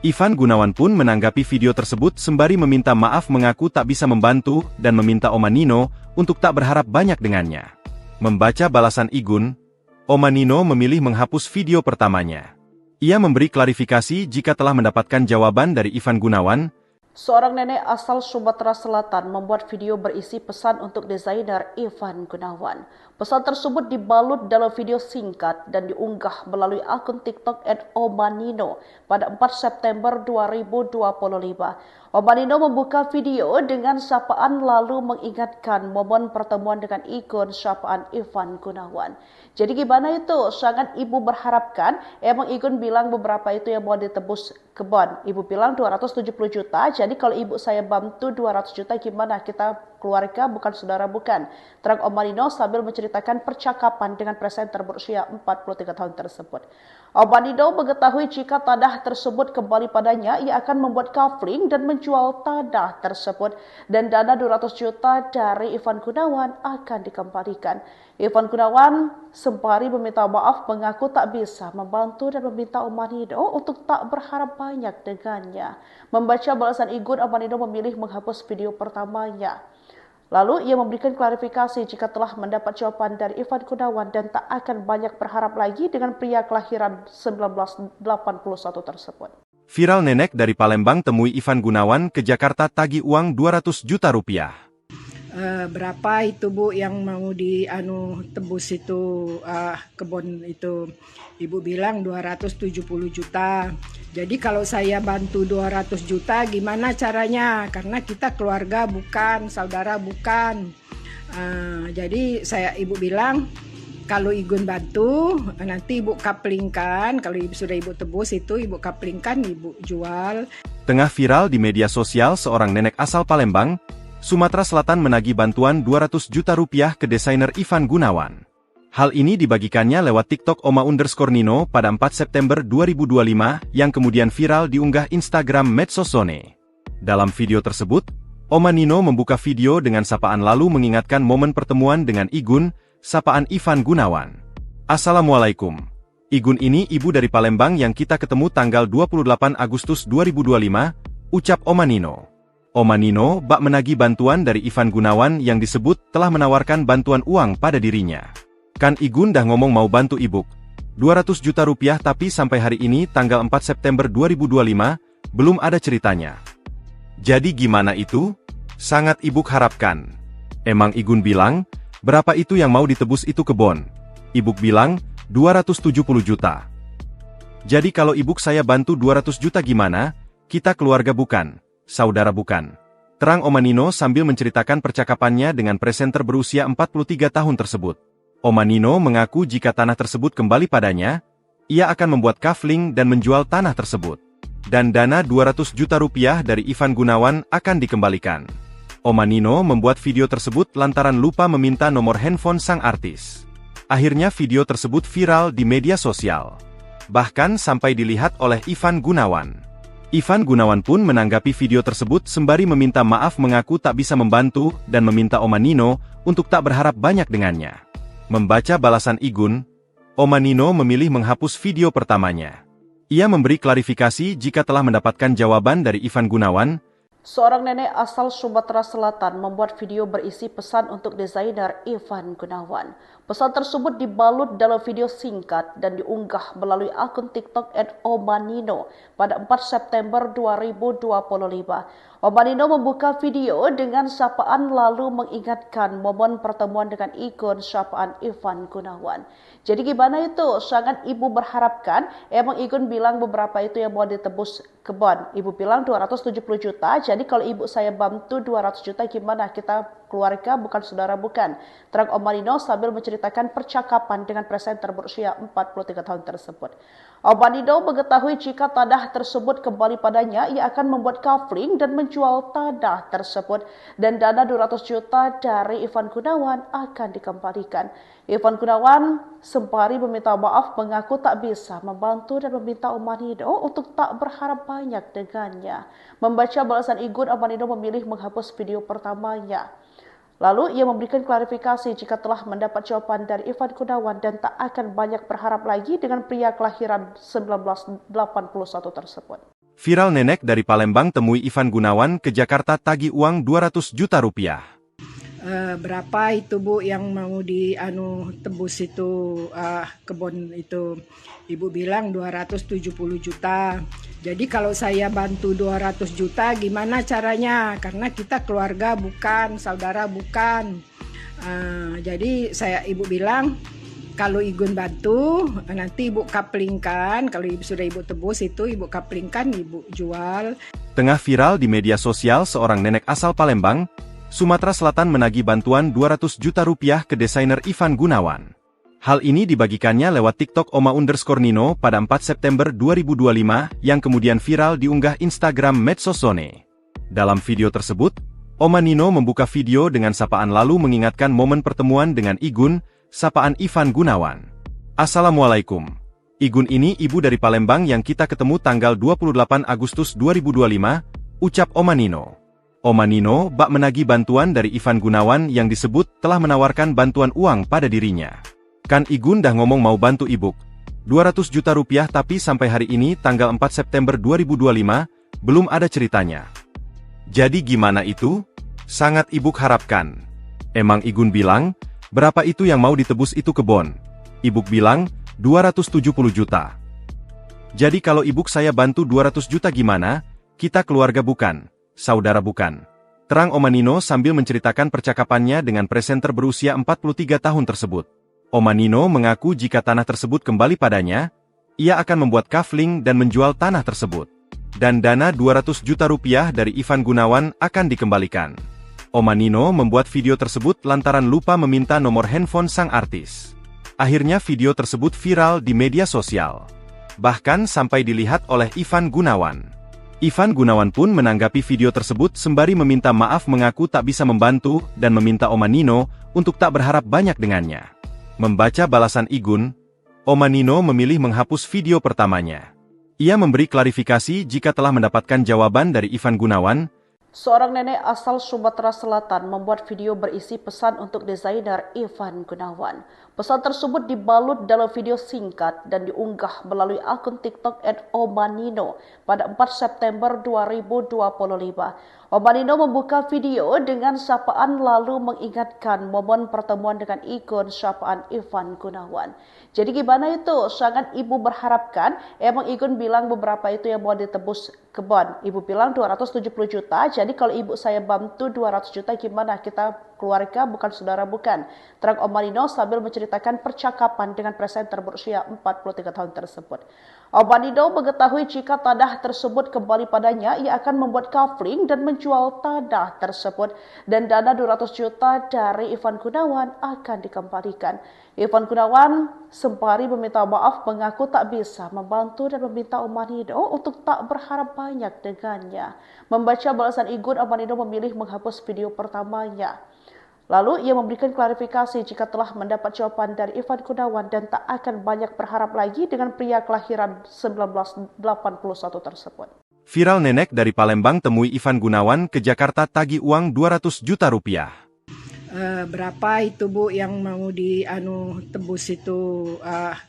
Ivan Gunawan pun menanggapi video tersebut sembari meminta maaf mengaku tak bisa membantu dan meminta Omanino untuk tak berharap banyak dengannya. Membaca balasan Igun, Omanino memilih menghapus video pertamanya. Ia memberi klarifikasi jika telah mendapatkan jawaban dari Ivan Gunawan. Seorang nenek asal Sumatera Selatan membuat video berisi pesan untuk desainer Ivan Gunawan. Pesan tersebut dibalut dalam video singkat dan diunggah melalui akun TikTok @omanino pada 4 September 2025. Omanino membuka video dengan sapaan lalu mengingatkan momen pertemuan dengan ikon sapaan Ivan Gunawan. Jadi gimana itu? Sangat ibu berharapkan. Emang Igun bilang beberapa itu yang mau ditebus kebon. Ibu bilang 270 juta. Jadi kalau ibu saya bantu 200 juta gimana? Kita keluarga bukan saudara bukan. Terang Omanino sambil menceritakan percakapan dengan presenter berusia 43 tahun tersebut. Omanino mengetahui jika tanah tersebut kembali padanya, ia akan membuat kafling dan menjual tanah tersebut. Dan dana 200 juta dari Ivan Gunawan akan dikembalikan. Ivan Gunawan sembari meminta maaf mengaku tak bisa membantu dan meminta Omanino untuk tak berharap banyak dengannya. Membaca balasan Igun, Omanino memilih menghapus video pertamanya. Lalu ia memberikan klarifikasi jika telah mendapat jawaban dari Ivan Gunawan dan tak akan banyak berharap lagi dengan pria kelahiran 1981 tersebut. Viral nenek dari Palembang temui Ivan Gunawan ke Jakarta tagih uang 200 juta rupiah. Berapa itu Bu yang mau tebus itu kebun itu? Ibu bilang 270 juta. Jadi kalau saya bantu 200 juta gimana caranya? Karena kita keluarga bukan, saudara bukan. Jadi ibu bilang kalau Igun bantu nanti ibu kaplingkan, kalau sudah ibu tebus itu ibu kaplingkan, ibu jual. Tengah viral di media sosial seorang nenek asal Palembang, Sumatera Selatan menagih bantuan 200 juta rupiah ke desainer Ivan Gunawan. Hal ini dibagikannya lewat TikTok Oma_Nino pada 4 September 2025 yang kemudian viral diunggah Instagram Medsosone. Dalam video tersebut, Oma Nino membuka video dengan sapaan lalu mengingatkan momen pertemuan dengan Igun, sapaan Ivan Gunawan. Assalamualaikum. Igun ini ibu dari Palembang yang kita ketemu tanggal 28 Agustus 2025, ucap Oma Nino. Oma Nino bak menagih bantuan dari Ivan Gunawan yang disebut telah menawarkan bantuan uang pada dirinya. Kan Igun dah ngomong mau bantu ibuk. 200 juta rupiah tapi sampai hari ini tanggal 4 September 2025, belum ada ceritanya. Jadi gimana itu? Sangat ibuk harapkan. Emang Igun bilang, berapa itu yang mau ditebus itu kebon? Ibuk bilang, 270 juta. Jadi kalau ibuk saya bantu 200 juta gimana? Kita keluarga bukan, saudara bukan. Terang Oma Nino sambil menceritakan percakapannya dengan presenter berusia 43 tahun tersebut. Oma Nino mengaku jika tanah tersebut kembali padanya, ia akan membuat kafling dan menjual tanah tersebut. Dan dana 200 juta rupiah dari Ivan Gunawan akan dikembalikan. Oma Nino membuat video tersebut lantaran lupa meminta nomor handphone sang artis. Akhirnya video tersebut viral di media sosial. Bahkan sampai dilihat oleh Ivan Gunawan. Ivan Gunawan pun menanggapi video tersebut sembari meminta maaf mengaku tak bisa membantu dan meminta Oma Nino untuk tak berharap banyak dengannya. Membaca balasan Igun, Oma Nino memilih menghapus video pertamanya. Ia memberi klarifikasi jika telah mendapatkan jawaban dari Ivan Gunawan. Seorang nenek asal Sumatera Selatan membuat video berisi pesan untuk desainer Ivan Gunawan. Pesan tersebut dibalut dalam video singkat dan diunggah melalui akun TikTok @omanino pada 4 September 2025. Omanino membuka video dengan sapaan lalu mengingatkan momen pertemuan dengan ikon sapaan Ivan Gunawan. Jadi gimana itu? Sangat ibu berharapkan. Emang Igun bilang beberapa itu yang mau ditebus kebon. Ibu bilang 270 juta. Jadi kalau ibu saya bantu 200 juta gimana? Kita keluarga bukan saudara bukan. Terang Oma Nino sambil menceritakan percakapan dengan presenter berusia 43 tahun tersebut. Oma Nino mengetahui jika tanah tersebut kembali padanya, ia akan membuat kafling dan menjual tanah tersebut. Dan dana 200 juta dari Ivan Gunawan akan dikembalikan. Ivan Gunawan sembari meminta maaf mengaku tak bisa membantu dan meminta Oma Nino untuk tak berharap banyak dengannya. Membaca balasan Igun, Oma Nino memilih menghapus video pertamanya. Lalu ia memberikan klarifikasi jika telah mendapat jawaban dari Ivan Gunawan dan tak akan banyak berharap lagi dengan pria kelahiran 1981 tersebut. Viral nenek dari Palembang temui Ivan Gunawan ke Jakarta tagih uang 200 juta rupiah. Berapa itu Bu yang mau tebus itu kebun itu? Ibu bilang 270 juta. Jadi kalau saya bantu 200 juta gimana caranya? Karena kita keluarga bukan, saudara bukan. Jadi ibu bilang kalau Igun bantu nanti ibu kaplingkan, kalau sudah ibu tebus itu ibu kaplingkan, ibu jual. Tengah viral di media sosial seorang nenek asal Palembang, Sumatera Selatan menagih bantuan 200 juta rupiah ke desainer Ivan Gunawan. Hal ini dibagikannya lewat TikTok Oma_Nino pada 4 September 2025 yang kemudian viral diunggah Instagram Medsosone. Dalam video tersebut, Oma Nino membuka video dengan sapaan lalu mengingatkan momen pertemuan dengan Igun, sapaan Ivan Gunawan. Assalamualaikum. Igun ini ibu dari Palembang yang kita ketemu tanggal 28 Agustus 2025, ucap Oma Nino. Oma Nino bak menagih bantuan dari Ivan Gunawan yang disebut telah menawarkan bantuan uang pada dirinya. Kan Igun dah ngomong mau bantu ibuk. 200 juta rupiah tapi sampai hari ini tanggal 4 September 2025, belum ada ceritanya. Jadi gimana itu? Sangat ibuk harapkan. Emang Igun bilang, berapa itu yang mau ditebus itu kebon? Ibuk bilang, 270 juta. Jadi kalau ibuk saya bantu 200 juta gimana? Kita keluarga bukan, saudara bukan. Terang Oma Nino sambil menceritakan percakapannya dengan presenter berusia 43 tahun tersebut. Oma Nino mengaku jika tanah tersebut kembali padanya, Ia akan membuat kafling dan menjual tanah tersebut. Dan dana 200 juta rupiah dari Ivan Gunawan akan dikembalikan. Oma Nino membuat video tersebut lantaran lupa meminta nomor handphone sang artis. Akhirnya video tersebut viral di media sosial. Bahkan sampai dilihat oleh Ivan Gunawan. Ivan Gunawan pun menanggapi video tersebut sembari meminta maaf, mengaku tak bisa membantu dan meminta Oma Nino untuk tak berharap banyak dengannya. Membaca balasan Igun, Oma Nino memilih menghapus video pertamanya. Ia memberi klarifikasi jika telah mendapatkan jawaban dari Ivan Gunawan. Seorang nenek asal Sumatera Selatan membuat video berisi pesan untuk desainer Ivan Gunawan. Pesan tersebut dibalut dalam video singkat dan diunggah melalui akun TikTok @omanino pada 4 September 2025. Omanino membuka video dengan sapaan lalu mengingatkan momen pertemuan dengan ikon sapaan Ivan Gunawan. Jadi gimana itu? Sangat ibu berharapkan. Emang Igun bilang beberapa itu yang mau ditebus kebon. Ibu bilang 270 juta. Jadi kalau ibu saya bantu 200 juta gimana? Kita keluarga bukan saudara bukan. Terang Omanino sambil menceritakan percakapan dengan presenter berusia 43 tahun tersebut. Omanino mengetahui jika tanah tersebut kembali padanya, ia akan membuat kafling dan menjual tanah tersebut. Dan dana 200 juta dari Ivan Gunawan akan dikembalikan. Ivan Gunawan sembari meminta maaf mengaku tak bisa membantu dan meminta Omanino untuk tak berharap banyak dengannya. Membaca balasan Igun, Omanino memilih menghapus video pertamanya. Lalu ia memberikan klarifikasi jika telah mendapat jawaban dari Ivan Gunawan dan tak akan banyak berharap lagi dengan pria kelahiran 1981 tersebut. Viral nenek dari Palembang temui Ivan Gunawan ke Jakarta tagih uang 200 juta rupiah. Berapa itu Bu yang mau tebus itu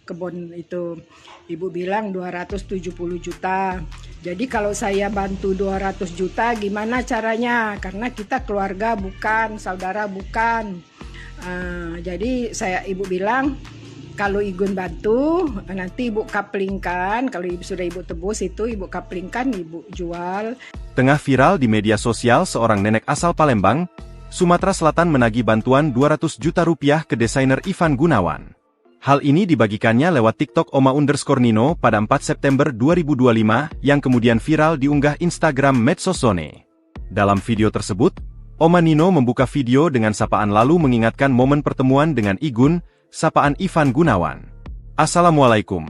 kebun itu? Ibu bilang 270 juta. Jadi kalau saya bantu 200 juta gimana caranya? Karena kita keluarga bukan, saudara bukan. Jadi ibu bilang kalau Igun bantu nanti ibu kaplingkan. Kalau sudah ibu tebus itu ibu kaplingkan, ibu jual. Tengah viral di media sosial, seorang nenek asal Palembang, Sumatera Selatan menagih bantuan 200 juta rupiah ke desainer Ivan Gunawan. Hal ini dibagikannya lewat TikTok Oma_Nino pada 4 September 2025 yang kemudian viral diunggah Instagram Medsosone. Dalam video tersebut, Oma Nino membuka video dengan sapaan lalu mengingatkan momen pertemuan dengan Igun, sapaan Ivan Gunawan. Assalamualaikum.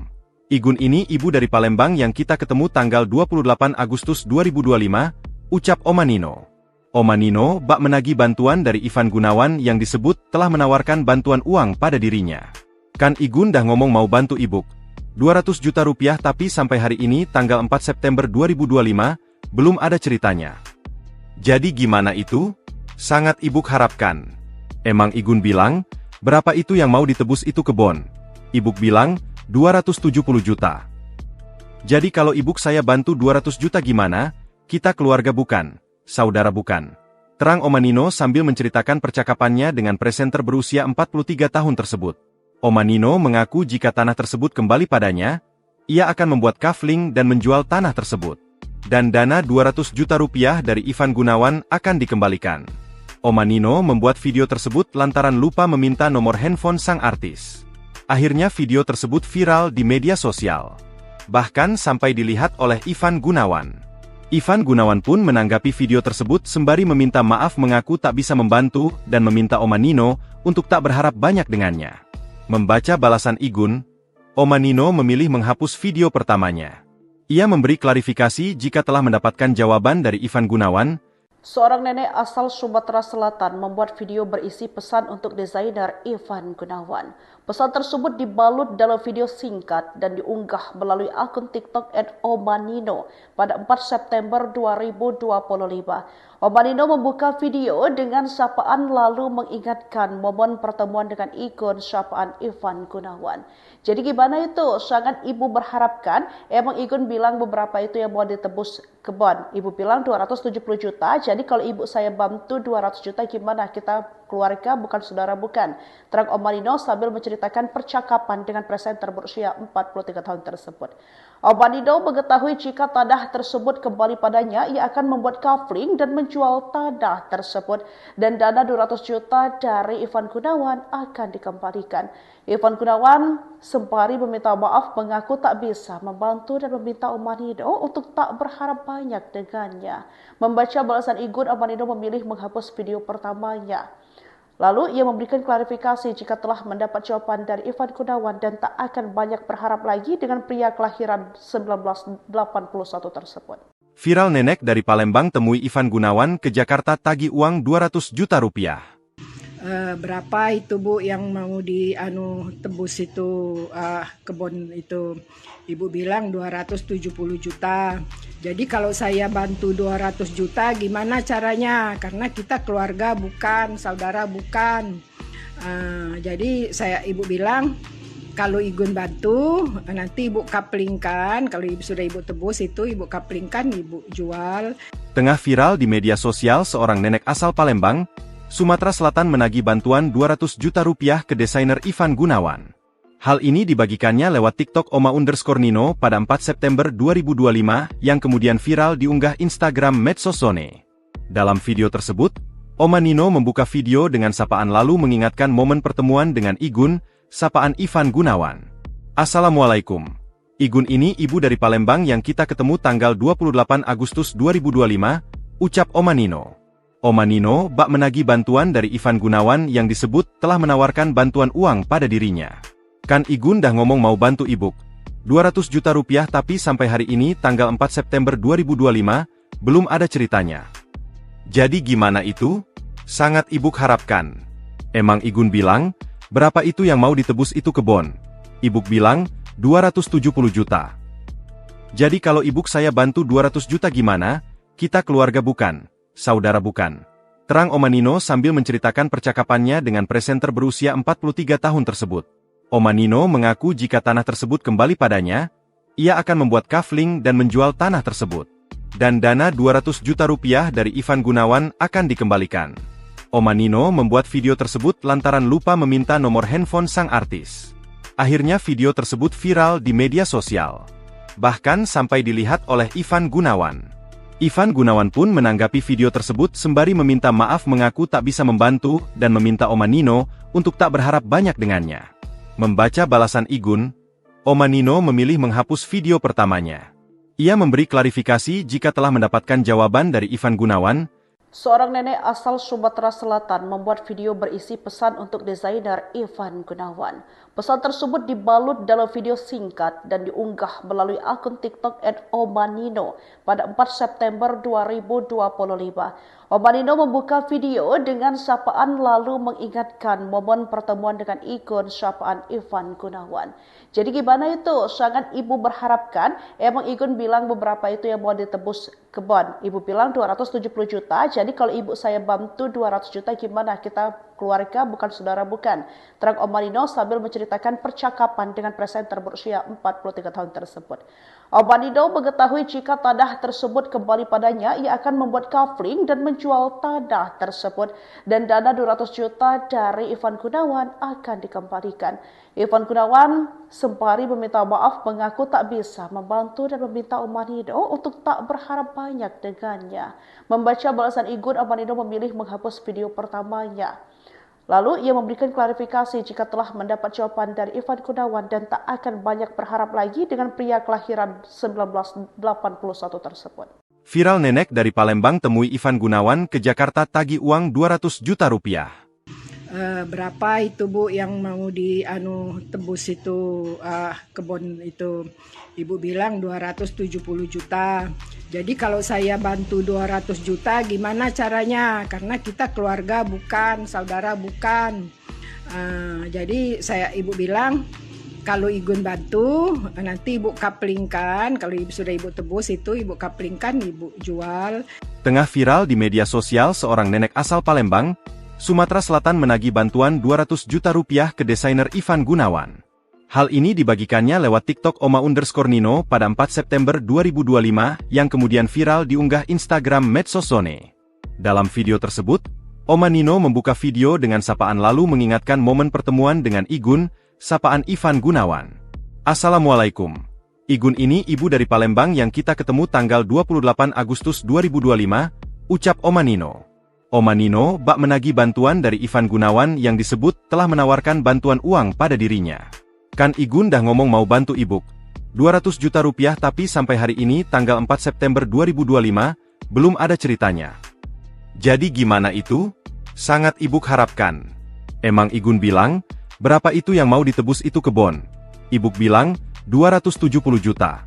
Igun ini ibu dari Palembang yang kita ketemu tanggal 28 Agustus 2025, ucap Oma Nino. Oma Nino bak menagih bantuan dari Ivan Gunawan yang disebut telah menawarkan bantuan uang pada dirinya. Kan Igun dah ngomong mau bantu ibuk. 200 juta rupiah tapi sampai hari ini tanggal 4 September 2025, belum ada ceritanya. Jadi gimana itu? Sangat ibuk harapkan. Emang Igun bilang, berapa itu yang mau ditebus itu kebon? Ibuk bilang, 270 juta. Jadi kalau ibuk saya bantu 200 juta gimana? Kita keluarga bukan, saudara bukan. Terang Oma Nino sambil menceritakan percakapannya dengan presenter berusia 43 tahun tersebut. Oma Nino mengaku jika tanah tersebut kembali padanya, ia akan membuat kafling dan menjual tanah tersebut. Dan dana 200 juta rupiah dari Ivan Gunawan akan dikembalikan. Oma Nino membuat video tersebut lantaran lupa meminta nomor handphone sang artis. Akhirnya video tersebut viral di media sosial. Bahkan sampai dilihat oleh Ivan Gunawan. Ivan Gunawan pun menanggapi video tersebut sembari meminta maaf, mengaku tak bisa membantu dan meminta Oma Nino untuk tak berharap banyak dengannya. Membaca balasan Igun, Oma Nino memilih menghapus video pertamanya. Ia memberi klarifikasi jika telah mendapatkan jawaban dari Ivan Gunawan. Seorang nenek asal Sumatera Selatan membuat video berisi pesan untuk desainer Ivan Gunawan. Pesan tersebut dibalut dalam video singkat dan diunggah melalui akun TikTok @omanino pada 4 September 2025. Omanino membuka video dengan sapaan lalu mengingatkan momen pertemuan dengan ikon sapaan Ivan Gunawan. Jadi gimana itu? Sangat ibu berharapkan. Emang Igun bilang beberapa itu yang mau ditebus kebon. Ibu bilang 270 juta. Jadi kalau ibu saya bantu 200 juta gimana? Kita keluarga bukan saudara bukan. Terang Omanino sambil menceritakan menceritakan percakapan dengan presenter berusia 43 tahun tersebut. Oma Nino mengetahui jika tanah tersebut kembali padanya, ia akan membuat kafling dan menjual tanah tersebut dan dana 200 juta dari Ivan Gunawan akan dikembalikan. Ivan Gunawan sembari meminta maaf mengaku tak bisa membantu dan meminta Oma Nino untuk tak berharap banyak dengannya. Membaca balasan Igun, Oma Nino memilih menghapus video pertamanya. Lalu ia memberikan klarifikasi jika telah mendapat jawaban dari Ivan Gunawan dan tak akan banyak berharap lagi dengan pria kelahiran 1981 tersebut. Viral nenek dari Palembang temui Ivan Gunawan ke Jakarta tagih uang 200 juta rupiah. Berapa itu Bu yang mau tebus itu kebun itu? Ibu bilang 270 juta. Jadi kalau saya bantu 200 juta gimana caranya? Karena kita keluarga bukan, saudara bukan. Jadi ibu bilang kalau Igun bantu nanti ibu kaplingkan, kalau sudah ibu tebus itu ibu kaplingkan, ibu jual. Tengah viral di media sosial, seorang nenek asal Palembang, Sumatera Selatan menagih bantuan 200 juta rupiah ke desainer Ivan Gunawan. Hal ini dibagikannya lewat TikTok Oma_Nino pada 4 September 2025 yang kemudian viral diunggah Instagram Medsosone. Dalam video tersebut, Oma Nino membuka video dengan sapaan lalu mengingatkan momen pertemuan dengan Igun, sapaan Ivan Gunawan. Assalamualaikum. Igun ini ibu dari Palembang yang kita ketemu tanggal 28 Agustus 2025, ucap Oma Nino. Oma Nino bak menagih bantuan dari Ivan Gunawan yang disebut telah menawarkan bantuan uang pada dirinya. Kan Igun dah ngomong mau bantu ibuk. 200 juta rupiah tapi sampai hari ini tanggal 4 September 2025, belum ada ceritanya. Jadi gimana itu? Sangat ibuk harapkan. Emang Igun bilang, berapa itu yang mau ditebus itu kebon? Ibuk bilang, 270 juta. Jadi kalau ibuk saya bantu 200 juta gimana? Kita keluarga bukan, saudara bukan. Terang Oma Nino sambil menceritakan percakapannya dengan presenter berusia 43 tahun tersebut. Oma Nino mengaku jika tanah tersebut kembali padanya, ia akan membuat kafling dan menjual tanah tersebut. Dan dana 200 juta rupiah dari Ivan Gunawan akan dikembalikan. Oma Nino membuat video tersebut lantaran lupa meminta nomor handphone sang artis. Akhirnya video tersebut viral di media sosial. Bahkan sampai dilihat oleh Ivan Gunawan. Ivan Gunawan pun menanggapi video tersebut sembari meminta maaf mengaku tak bisa membantu dan meminta Oma Nino untuk tak berharap banyak dengannya. Membaca balasan Igun, Oma Nino memilih menghapus video pertamanya. Ia memberi klarifikasi jika telah mendapatkan jawaban dari Ivan Gunawan. Seorang nenek asal Sumatera Selatan membuat video berisi pesan untuk desainer Ivan Gunawan. Pesan tersebut dibalut dalam video singkat dan diunggah melalui akun TikTok @omanino pada 4 September 2025. Oma Nino membuka video dengan sapaan lalu mengingatkan momen pertemuan dengan ikon sapaan Ivan Gunawan. Jadi gimana itu? Sangat ibu berharapkan. Emang Igun bilang beberapa itu yang mau ditebus kebon. Ibu bilang 270 juta. Jadi kalau ibu saya bantu 200 juta gimana? Kita keluarga bukan, saudara bukan. Terang Oma Nino sambil menceritakan percakapan dengan presenter berusia 43 tahun tersebut. Oma Nino mengetahui jika tanah tersebut kembali padanya, ia akan membuat kafling dan menjual tanah tersebut dan dana 200 juta dari Ivan Gunawan akan dikembalikan. Ivan Gunawan sembari meminta maaf mengaku tak bisa membantu dan meminta Oma Nino untuk tak berharap banyak dengannya. Membaca balasan Igun, Oma Nino memilih menghapus video pertamanya. Lalu ia memberikan klarifikasi jika telah mendapat jawaban dari Ivan Gunawan dan tak akan banyak berharap lagi dengan pria kelahiran 1981 tersebut. Viral nenek dari Palembang temui Ivan Gunawan ke Jakarta tagih uang 200 juta rupiah. Berapa itu Bu yang mau tebus itu kebun itu? Ibu bilang 270 juta. Jadi kalau saya bantu 200 juta gimana caranya? Karena kita keluarga bukan, saudara bukan. Jadi ibu bilang kalau Igun bantu nanti ibu kaplingkan, kalau sudah ibu tebus itu ibu kaplingkan, ibu jual. Tengah viral di media sosial, seorang nenek asal Palembang, Sumatera Selatan menagih bantuan 200 juta rupiah ke desainer Ivan Gunawan. Hal ini dibagikannya lewat TikTok Oma_Nino pada 4 September 2025 yang kemudian viral diunggah Instagram Medsosone. Dalam video tersebut, Oma Nino membuka video dengan sapaan lalu mengingatkan momen pertemuan dengan Igun, sapaan Ivan Gunawan. Assalamualaikum. Igun ini ibu dari Palembang yang kita ketemu tanggal 28 Agustus 2025, ucap Oma Nino. Oma Nino bak menagih bantuan dari Ivan Gunawan yang disebut telah menawarkan bantuan uang pada dirinya. Kan Igun dah ngomong mau bantu ibuk. 200 juta rupiah tapi sampai hari ini tanggal 4 September 2025, belum ada ceritanya. Jadi gimana itu? Sangat ibuk harapkan. Emang Igun bilang, berapa itu yang mau ditebus itu kebon? Ibuk bilang, 270 juta.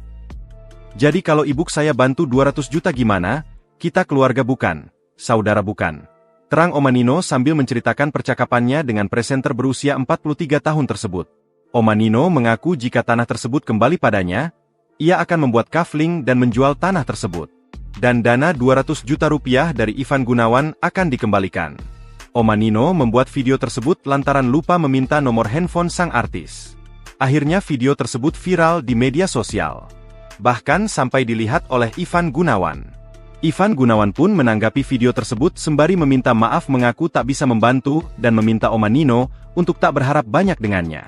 Jadi kalau ibuk saya bantu 200 juta gimana? Kita keluarga bukan, saudara bukan. Terang Oma Nino sambil menceritakan percakapannya dengan presenter berusia 43 tahun tersebut. Oma Nino mengaku jika tanah tersebut kembali padanya, ia akan membuat kafling dan menjual tanah tersebut. Dan dana 200 juta rupiah dari Ivan Gunawan akan dikembalikan. Oma Nino membuat video tersebut lantaran lupa meminta nomor handphone sang artis. Akhirnya video tersebut viral di media sosial. Bahkan sampai dilihat oleh Ivan Gunawan. Ivan Gunawan pun menanggapi video tersebut sembari meminta maaf mengaku tak bisa membantu dan meminta Oma Nino untuk tak berharap banyak dengannya.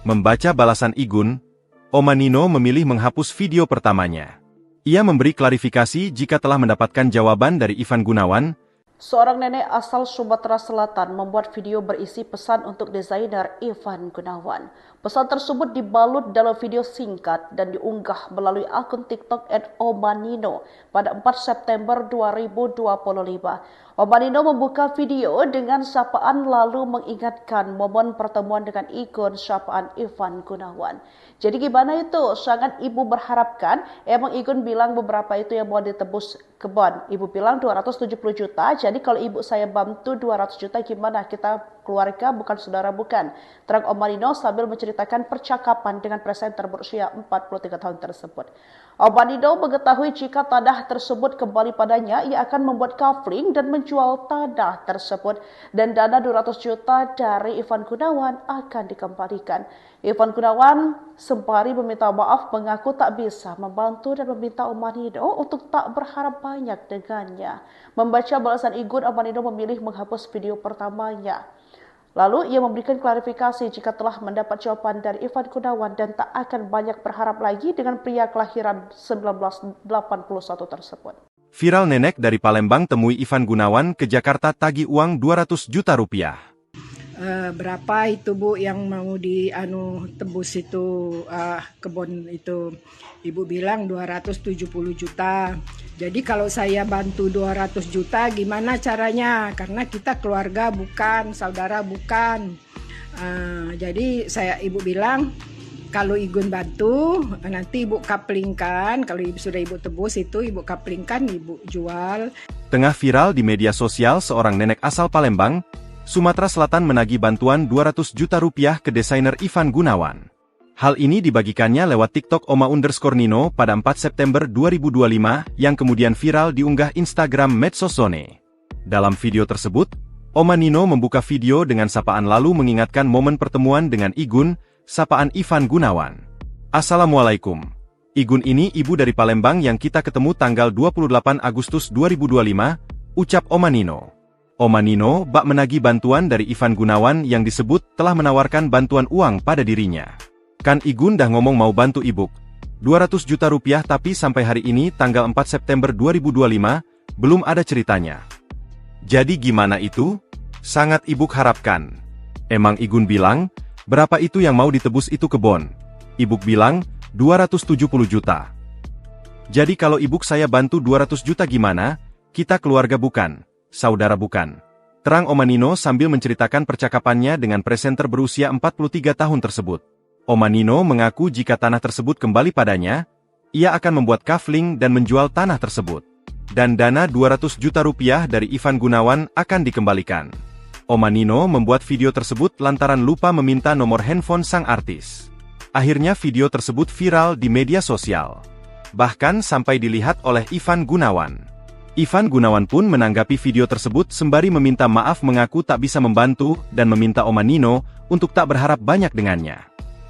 Membaca balasan Igun, Oma Nino memilih menghapus video pertamanya. Ia memberi klarifikasi jika telah mendapatkan jawaban dari Ivan Gunawan. Seorang nenek asal Sumatera Selatan membuat video berisi pesan untuk desainer Ivan Gunawan. Pesan tersebut dibalut dalam video singkat dan diunggah melalui akun TikTok @omanino pada 4 September 2025. Omanino membuka video dengan sapaan lalu mengingatkan momen pertemuan dengan ikon sapaan Ivan Gunawan. Jadi gimana itu? Sangat ibu berharapkan. Emang Igun bilang beberapa itu yang mau ditebus kebon. Ibu bilang 270 juta. Jadi kalau ibu saya bantu 200 juta gimana? Kita keluarga bukan saudara bukan. Terang Omanino sambil menceritakan percakapan dengan presenter berusia 43 tahun tersebut. Omanino mengetahui jika tanah tersebut kembali padanya, ia akan membuat kafling dan menjual tanah tersebut. Dan dana 200 juta dari Ivan Gunawan akan dikembalikan. Ivan Gunawan sembari meminta maaf mengaku tak bisa membantu dan meminta Omanino untuk tak berharap banyak dengannya. Membaca balasan Igun, Omanino memilih menghapus video pertamanya. Lalu ia memberikan klarifikasi jika telah mendapat jawaban dari Ivan Gunawan dan tak akan banyak berharap lagi dengan pria kelahiran 1981 tersebut. Viral nenek dari Palembang temui Ivan Gunawan ke Jakarta tagih uang 200 juta rupiah. Berapa itu Bu yang mau tebus itu kebun itu? Ibu bilang 270 juta. Jadi kalau saya bantu 200 juta gimana caranya? Karena kita keluarga bukan, saudara bukan. Jadi ibu bilang kalau Igun bantu nanti ibu kaplingkan. Kalau sudah ibu tebus itu ibu kaplingkan, ibu jual. Tengah viral di media sosial seorang nenek asal Palembang, Sumatera Selatan menagih bantuan 200 juta rupiah ke desainer Ivan Gunawan. Hal ini dibagikannya lewat TikTok Oma_Nino pada 4 September 2025 yang kemudian viral diunggah Instagram Medsosone. Dalam video tersebut, Oma Nino membuka video dengan sapaan lalu mengingatkan momen pertemuan dengan Igun, sapaan Ivan Gunawan. Assalamualaikum. Igun ini ibu dari Palembang yang kita ketemu tanggal 28 Agustus 2025, ucap Oma Nino. Oma Nino bak menagih bantuan dari Ivan Gunawan yang disebut telah menawarkan bantuan uang pada dirinya. Kan Igun dah ngomong mau bantu ibuk. 200 juta rupiah tapi sampai hari ini tanggal 4 September 2025, belum ada ceritanya. Jadi gimana itu? Sangat ibuk harapkan. Emang Igun bilang, berapa itu yang mau ditebus itu kebon? Ibuk bilang, 270 juta. Jadi kalau ibuk saya bantu 200 juta gimana? Kita keluarga bukan, saudara bukan. Terang Oma Nino sambil menceritakan percakapannya dengan presenter berusia 43 tahun tersebut. Oma Nino mengaku jika tanah tersebut kembali padanya, ia akan membuat kafling dan menjual tanah tersebut. Dan dana 200 juta rupiah dari Ivan Gunawan akan dikembalikan. Oma Nino membuat video tersebut lantaran lupa meminta nomor handphone sang artis. Akhirnya video tersebut viral di media sosial. Bahkan sampai dilihat oleh Ivan Gunawan. Ivan Gunawan pun menanggapi video tersebut sembari meminta maaf mengaku tak bisa membantu dan meminta Oma Nino untuk tak berharap banyak dengannya.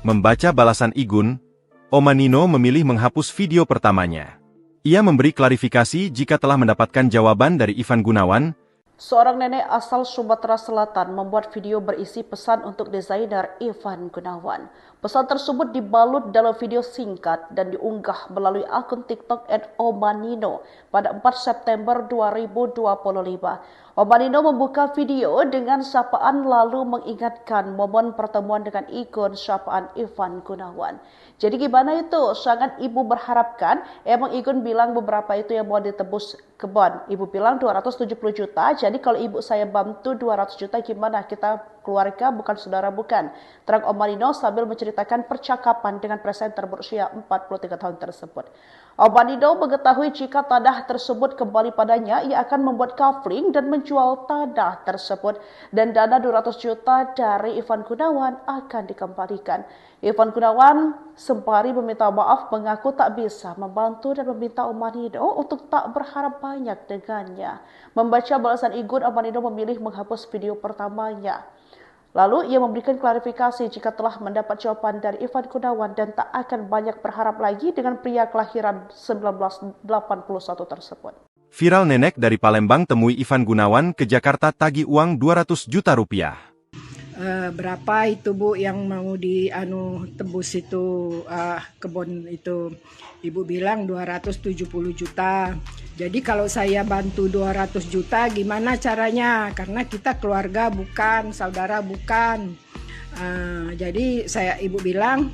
Membaca balasan Igun, Oma Nino memilih menghapus video pertamanya. Ia memberi klarifikasi jika telah mendapatkan jawaban dari Ivan Gunawan. Seorang nenek asal Sumatera Selatan membuat video berisi pesan untuk desainer Ivan Gunawan. Pesan tersebut dibalut dalam video singkat dan diunggah melalui akun TikTok @omanino pada 4 September 2025. Omanino membuka video dengan sapaan lalu mengingatkan momen pertemuan dengan ikon sapaan Ivan Gunawan. Jadi gimana itu? Sangat ibu berharapkan. Emang ikon bilang beberapa itu yang mau ditebus kebon. Ibu bilang 270 juta. Jadi kalau ibu saya bantu 200 juta gimana? Kita keluarga bukan saudara bukan. Terang Omanino sambil menceritakan percakapan dengan presenter berusia 43 tahun tersebut. Omanino mengetahui jika tanah tersebut kembali padanya, ia akan membuat kafling dan menjual tanah tersebut. Dan dana 200 juta dari Ivan Gunawan akan dikembalikan. Ivan Gunawan sembari meminta maaf mengaku tak bisa membantu dan meminta Omanino untuk tak berharap banyak dengannya. Membaca balasan Igun, Omanino memilih menghapus video pertamanya. Lalu ia memberikan klarifikasi jika telah mendapat jawaban dari Ivan Gunawan dan tak akan banyak berharap lagi dengan pria kelahiran 1981 tersebut. Viral nenek dari Palembang temui Ivan Gunawan ke Jakarta tagih uang 200 juta rupiah. Berapa itu Bu yang mau tebus itu kebun itu? Ibu bilang 270 juta. Jadi kalau saya bantu 200 juta gimana caranya? Karena kita keluarga bukan, saudara bukan. Jadi ibu bilang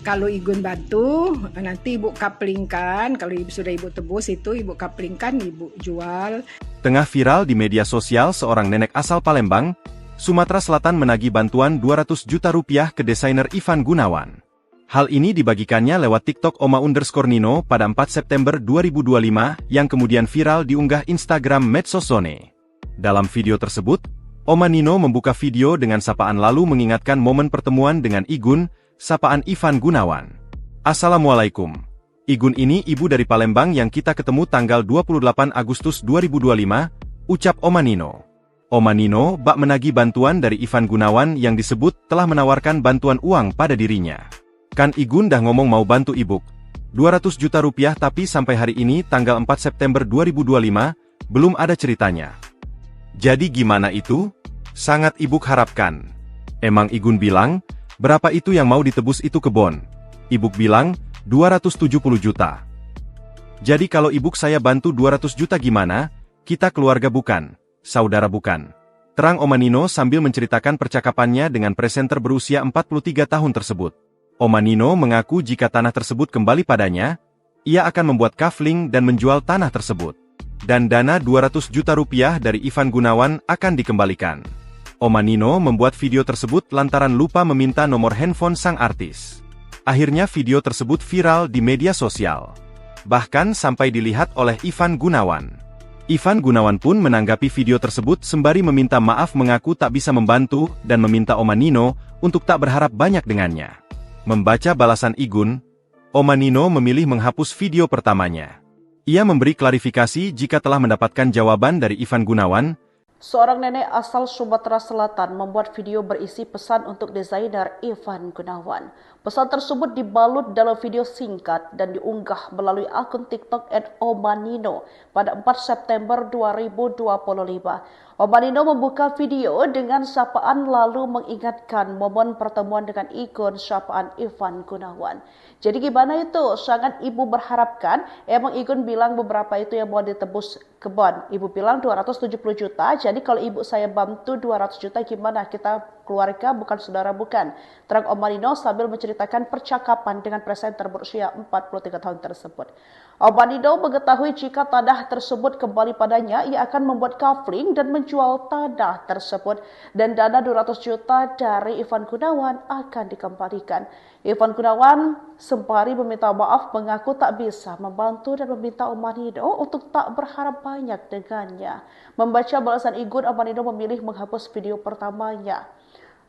kalau Igun bantu nanti ibu kaplingkan. Kalau sudah ibu tebus itu ibu kaplingkan, ibu jual. Tengah viral di media sosial, seorang nenek asal Palembang, Sumatera Selatan menagih bantuan 200 juta rupiah ke desainer Ivan Gunawan. Hal ini dibagikannya lewat TikTok Oma_Nino pada 4 September 2025 yang kemudian viral diunggah Instagram Medsosone. Dalam video tersebut, Omanino membuka video dengan sapaan lalu mengingatkan momen pertemuan dengan Igun, sapaan Ivan Gunawan. Assalamualaikum. Igun ini ibu dari Palembang yang kita ketemu tanggal 28 Agustus 2025, ucap Omanino. Omanino bak menagih bantuan dari Ivan Gunawan yang disebut telah menawarkan bantuan uang pada dirinya. Kan Igun dah ngomong mau bantu ibuk. 200 juta rupiah tapi sampai hari ini tanggal 4 September 2025, belum ada ceritanya. Jadi gimana itu? Sangat ibuk harapkan. Emang Igun bilang, berapa itu yang mau ditebus itu kebon? Ibuk bilang, 270 juta. Jadi kalau ibuk saya bantu 200 juta gimana? Kita keluarga bukan, saudara bukan. Terang Omanino sambil menceritakan percakapannya dengan presenter berusia 43 tahun tersebut. Omanino mengaku jika tanah tersebut kembali padanya, ia akan membuat kafling dan menjual tanah tersebut. Dan dana 200 juta rupiah dari Ivan Gunawan akan dikembalikan. Omanino membuat video tersebut lantaran lupa meminta nomor handphone sang artis. Akhirnya video tersebut viral di media sosial. Bahkan sampai dilihat oleh Ivan Gunawan. Ivan Gunawan pun menanggapi video tersebut sembari meminta maaf mengaku tak bisa membantu dan meminta Omanino untuk tak berharap banyak dengannya. Membaca balasan Igun, Omanino memilih menghapus video pertamanya. Ia memberi klarifikasi jika telah mendapatkan jawaban dari Ivan Gunawan. Seorang nenek asal Sumatera Selatan membuat video berisi pesan untuk desainer Ivan Gunawan. Pesan tersebut dibalut dalam video singkat dan diunggah melalui akun TikTok @omanino pada 4 September 2025. Omanino membuka video dengan sapaan lalu mengingatkan momen pertemuan dengan ikon sapaan Ivan Gunawan. Jadi gimana itu? Sangat ibu berharapkan. Emang Igun bilang beberapa itu yang mau ditebus kebon. Ibu bilang 270 juta. Jadi kalau ibu saya bantu 200 juta gimana? Kita keluarga bukan saudara bukan. Terang Omanino sambil menceritakan percakapan dengan presenter berusia 43 tahun tersebut. Omanino mengetahui jika tanah tersebut kembali padanya, ia akan membuat kafling dan menjual tanah tersebut. Dan dana 200 juta dari Ivan Gunawan akan dikembalikan. Ivan Gunawan sembari meminta maaf mengaku tak bisa membantu dan meminta Omanino untuk tak berharap banyak dengannya. Membaca balasan Igun, Omanino memilih menghapus video pertamanya.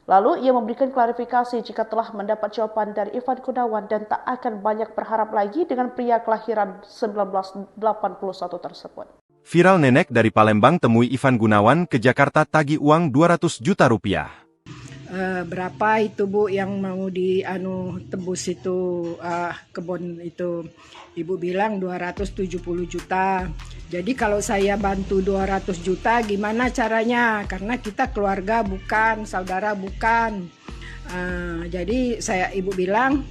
Lalu ia memberikan klarifikasi jika telah mendapat jawaban dari Ivan Gunawan dan tak akan banyak berharap lagi dengan pria kelahiran 1981 tersebut. Viral nenek dari Palembang temui Ivan Gunawan ke Jakarta tagih uang 200 juta rupiah. Berapa itu Bu yang mau tebus itu kebun itu? Ibu bilang 270 juta. Jadi kalau saya bantu 200 juta gimana caranya? Karena kita keluarga bukan, saudara bukan. Jadi ibu bilang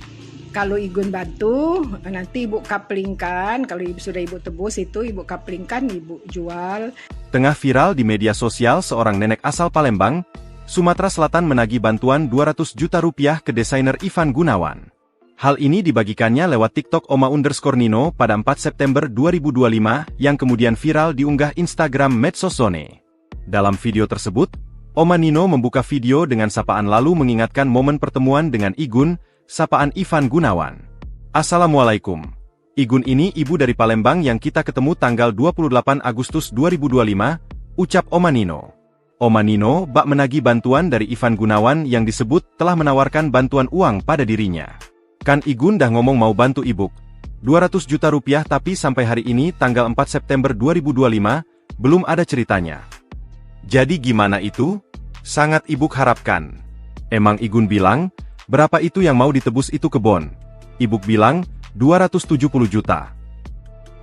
kalau Igun bantu nanti ibu kaplingkan, kalau sudah ibu tebus itu ibu kaplingkan, ibu jual. Tengah viral di media sosial seorang nenek asal Palembang, Sumatera Selatan menagih bantuan 200 juta rupiah ke desainer Ivan Gunawan. Hal ini dibagikannya lewat TikTok Oma_Nino pada 4 September 2025 yang kemudian viral diunggah Instagram Medsosone. Dalam video tersebut, Oma Nino membuka video dengan sapaan lalu mengingatkan momen pertemuan dengan Igun, sapaan Ivan Gunawan. Assalamualaikum. Igun ini ibu dari Palembang yang kita ketemu tanggal 28 Agustus 2025, ucap Oma Nino. Oma Nino bak menagih bantuan dari Ivan Gunawan yang disebut telah menawarkan bantuan uang pada dirinya. Kan Igun dah ngomong mau bantu ibuk. 200 juta rupiah tapi sampai hari ini tanggal 4 September 2025, belum ada ceritanya. Jadi gimana itu? Sangat ibuk harapkan. Emang Igun bilang, berapa itu yang mau ditebus itu kebon? Ibuk bilang, 270 juta.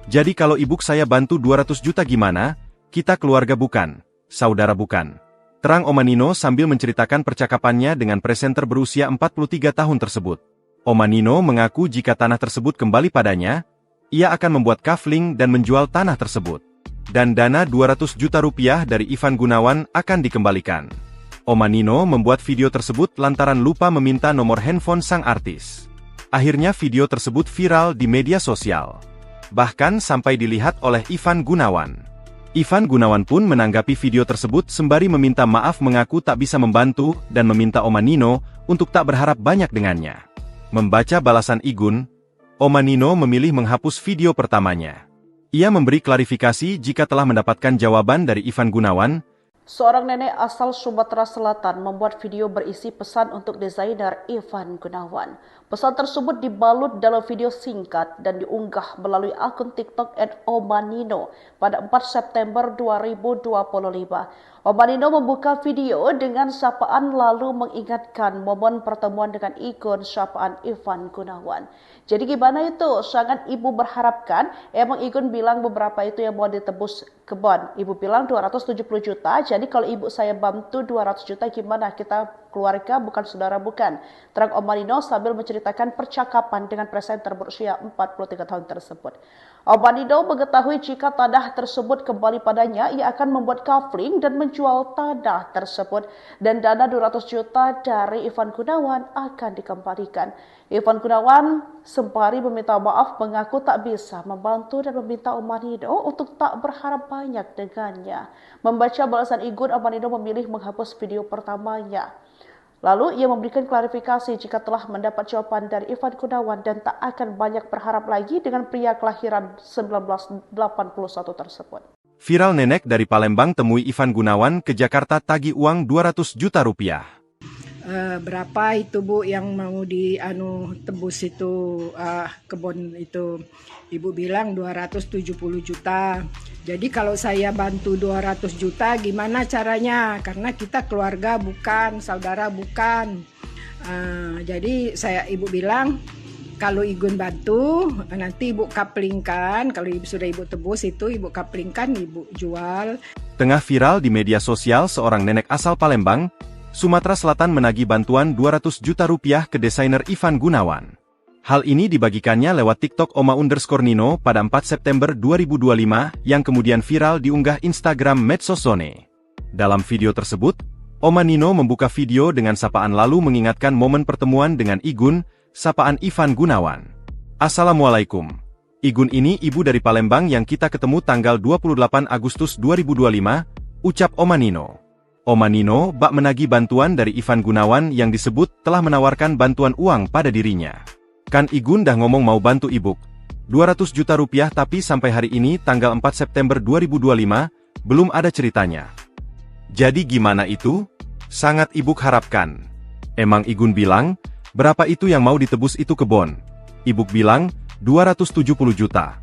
Jadi kalau ibuk saya bantu 200 juta gimana? Kita keluarga bukan, saudara bukan. Terang Oma Nino sambil menceritakan percakapannya dengan presenter berusia 43 tahun tersebut. Oma Nino mengaku jika tanah tersebut kembali padanya, ia akan membuat kafling dan menjual tanah tersebut. Dan dana 200 juta rupiah dari Ivan Gunawan akan dikembalikan. Oma Nino membuat video tersebut lantaran lupa meminta nomor handphone sang artis. Akhirnya video tersebut viral di media sosial. Bahkan sampai dilihat oleh Ivan Gunawan. Ivan Gunawan pun menanggapi video tersebut sembari meminta maaf mengaku tak bisa membantu dan meminta Oma Nino untuk tak berharap banyak dengannya. Membaca balasan Igun, Oma Nino memilih menghapus video pertamanya. Ia memberi klarifikasi jika telah mendapatkan jawaban dari Ivan Gunawan. Seorang nenek asal Sumatera Selatan membuat video berisi pesan untuk desainer Ivan Gunawan. Pesan tersebut dibalut dalam video singkat dan diunggah melalui akun TikTok @Oma_Nino pada 4 September 2025. Oma Nino membuka video dengan sapaan lalu mengingatkan momen pertemuan dengan Igun, sapaan Ivan Gunawan. Jadi gimana itu? Sangat ibu berharapkan. Emang Igun bilang beberapa itu yang mau ditebus kebon. Ibu bilang 270 juta. Jadi kalau ibu saya bantu 200 juta gimana? Kita keluarga bukan, saudara bukan. Terang Oma Nino sambil menceritakan percakapan dengan presenter berusia 43 tahun tersebut. Oma Nino mengetahui jika tanah tersebut kembali padanya, ia akan membuat kafling dan menjual tanah tersebut. Dan dana 200 juta dari Ivan Gunawan akan dikembalikan. Ivan Gunawan sembari meminta maaf mengaku tak bisa membantu dan meminta Oma Nino untuk tak berharap banyak dengannya. Membaca balasan Igun, Oma Nino memilih menghapus video pertamanya. Lalu ia memberikan klarifikasi jika telah mendapat jawaban dari Ivan Gunawan dan tak akan banyak berharap lagi dengan pria kelahiran 1981 tersebut. Viral nenek dari Palembang temui Ivan Gunawan ke Jakarta tagih uang 200 juta rupiah. Berapa itu Bu yang mau tebus itu kebun itu? Ibu bilang 270 juta. Jadi kalau saya bantu 200 juta gimana caranya? Karena kita keluarga bukan, saudara bukan. Jadi ibu bilang kalau Igun bantu nanti ibu kaplingkan, kalau sudah ibu tebus itu ibu kaplingkan, ibu jual. Tengah viral di media sosial seorang nenek asal Palembang, Sumatera Selatan menagih bantuan 200 juta rupiah ke desainer Ivan Gunawan. Hal ini dibagikannya lewat TikTok Oma_Nino pada 4 September 2025 yang kemudian viral diunggah Instagram Medsosone. Dalam video tersebut, Oma Nino membuka video dengan sapaan lalu mengingatkan momen pertemuan dengan Igun, sapaan Ivan Gunawan. Assalamualaikum. Igun ini ibu dari Palembang yang kita ketemu tanggal 28 Agustus 2025, ucap Oma Nino. Oma Nino bak menagih bantuan dari Ivan Gunawan yang disebut telah menawarkan bantuan uang pada dirinya. Kan Igun dah ngomong mau bantu ibuk. 200 juta rupiah tapi sampai hari ini tanggal 4 September 2025, belum ada ceritanya. Jadi gimana itu? Sangat ibuk harapkan. Emang Igun bilang, berapa itu yang mau ditebus itu kebon? Ibuk bilang, 270 juta.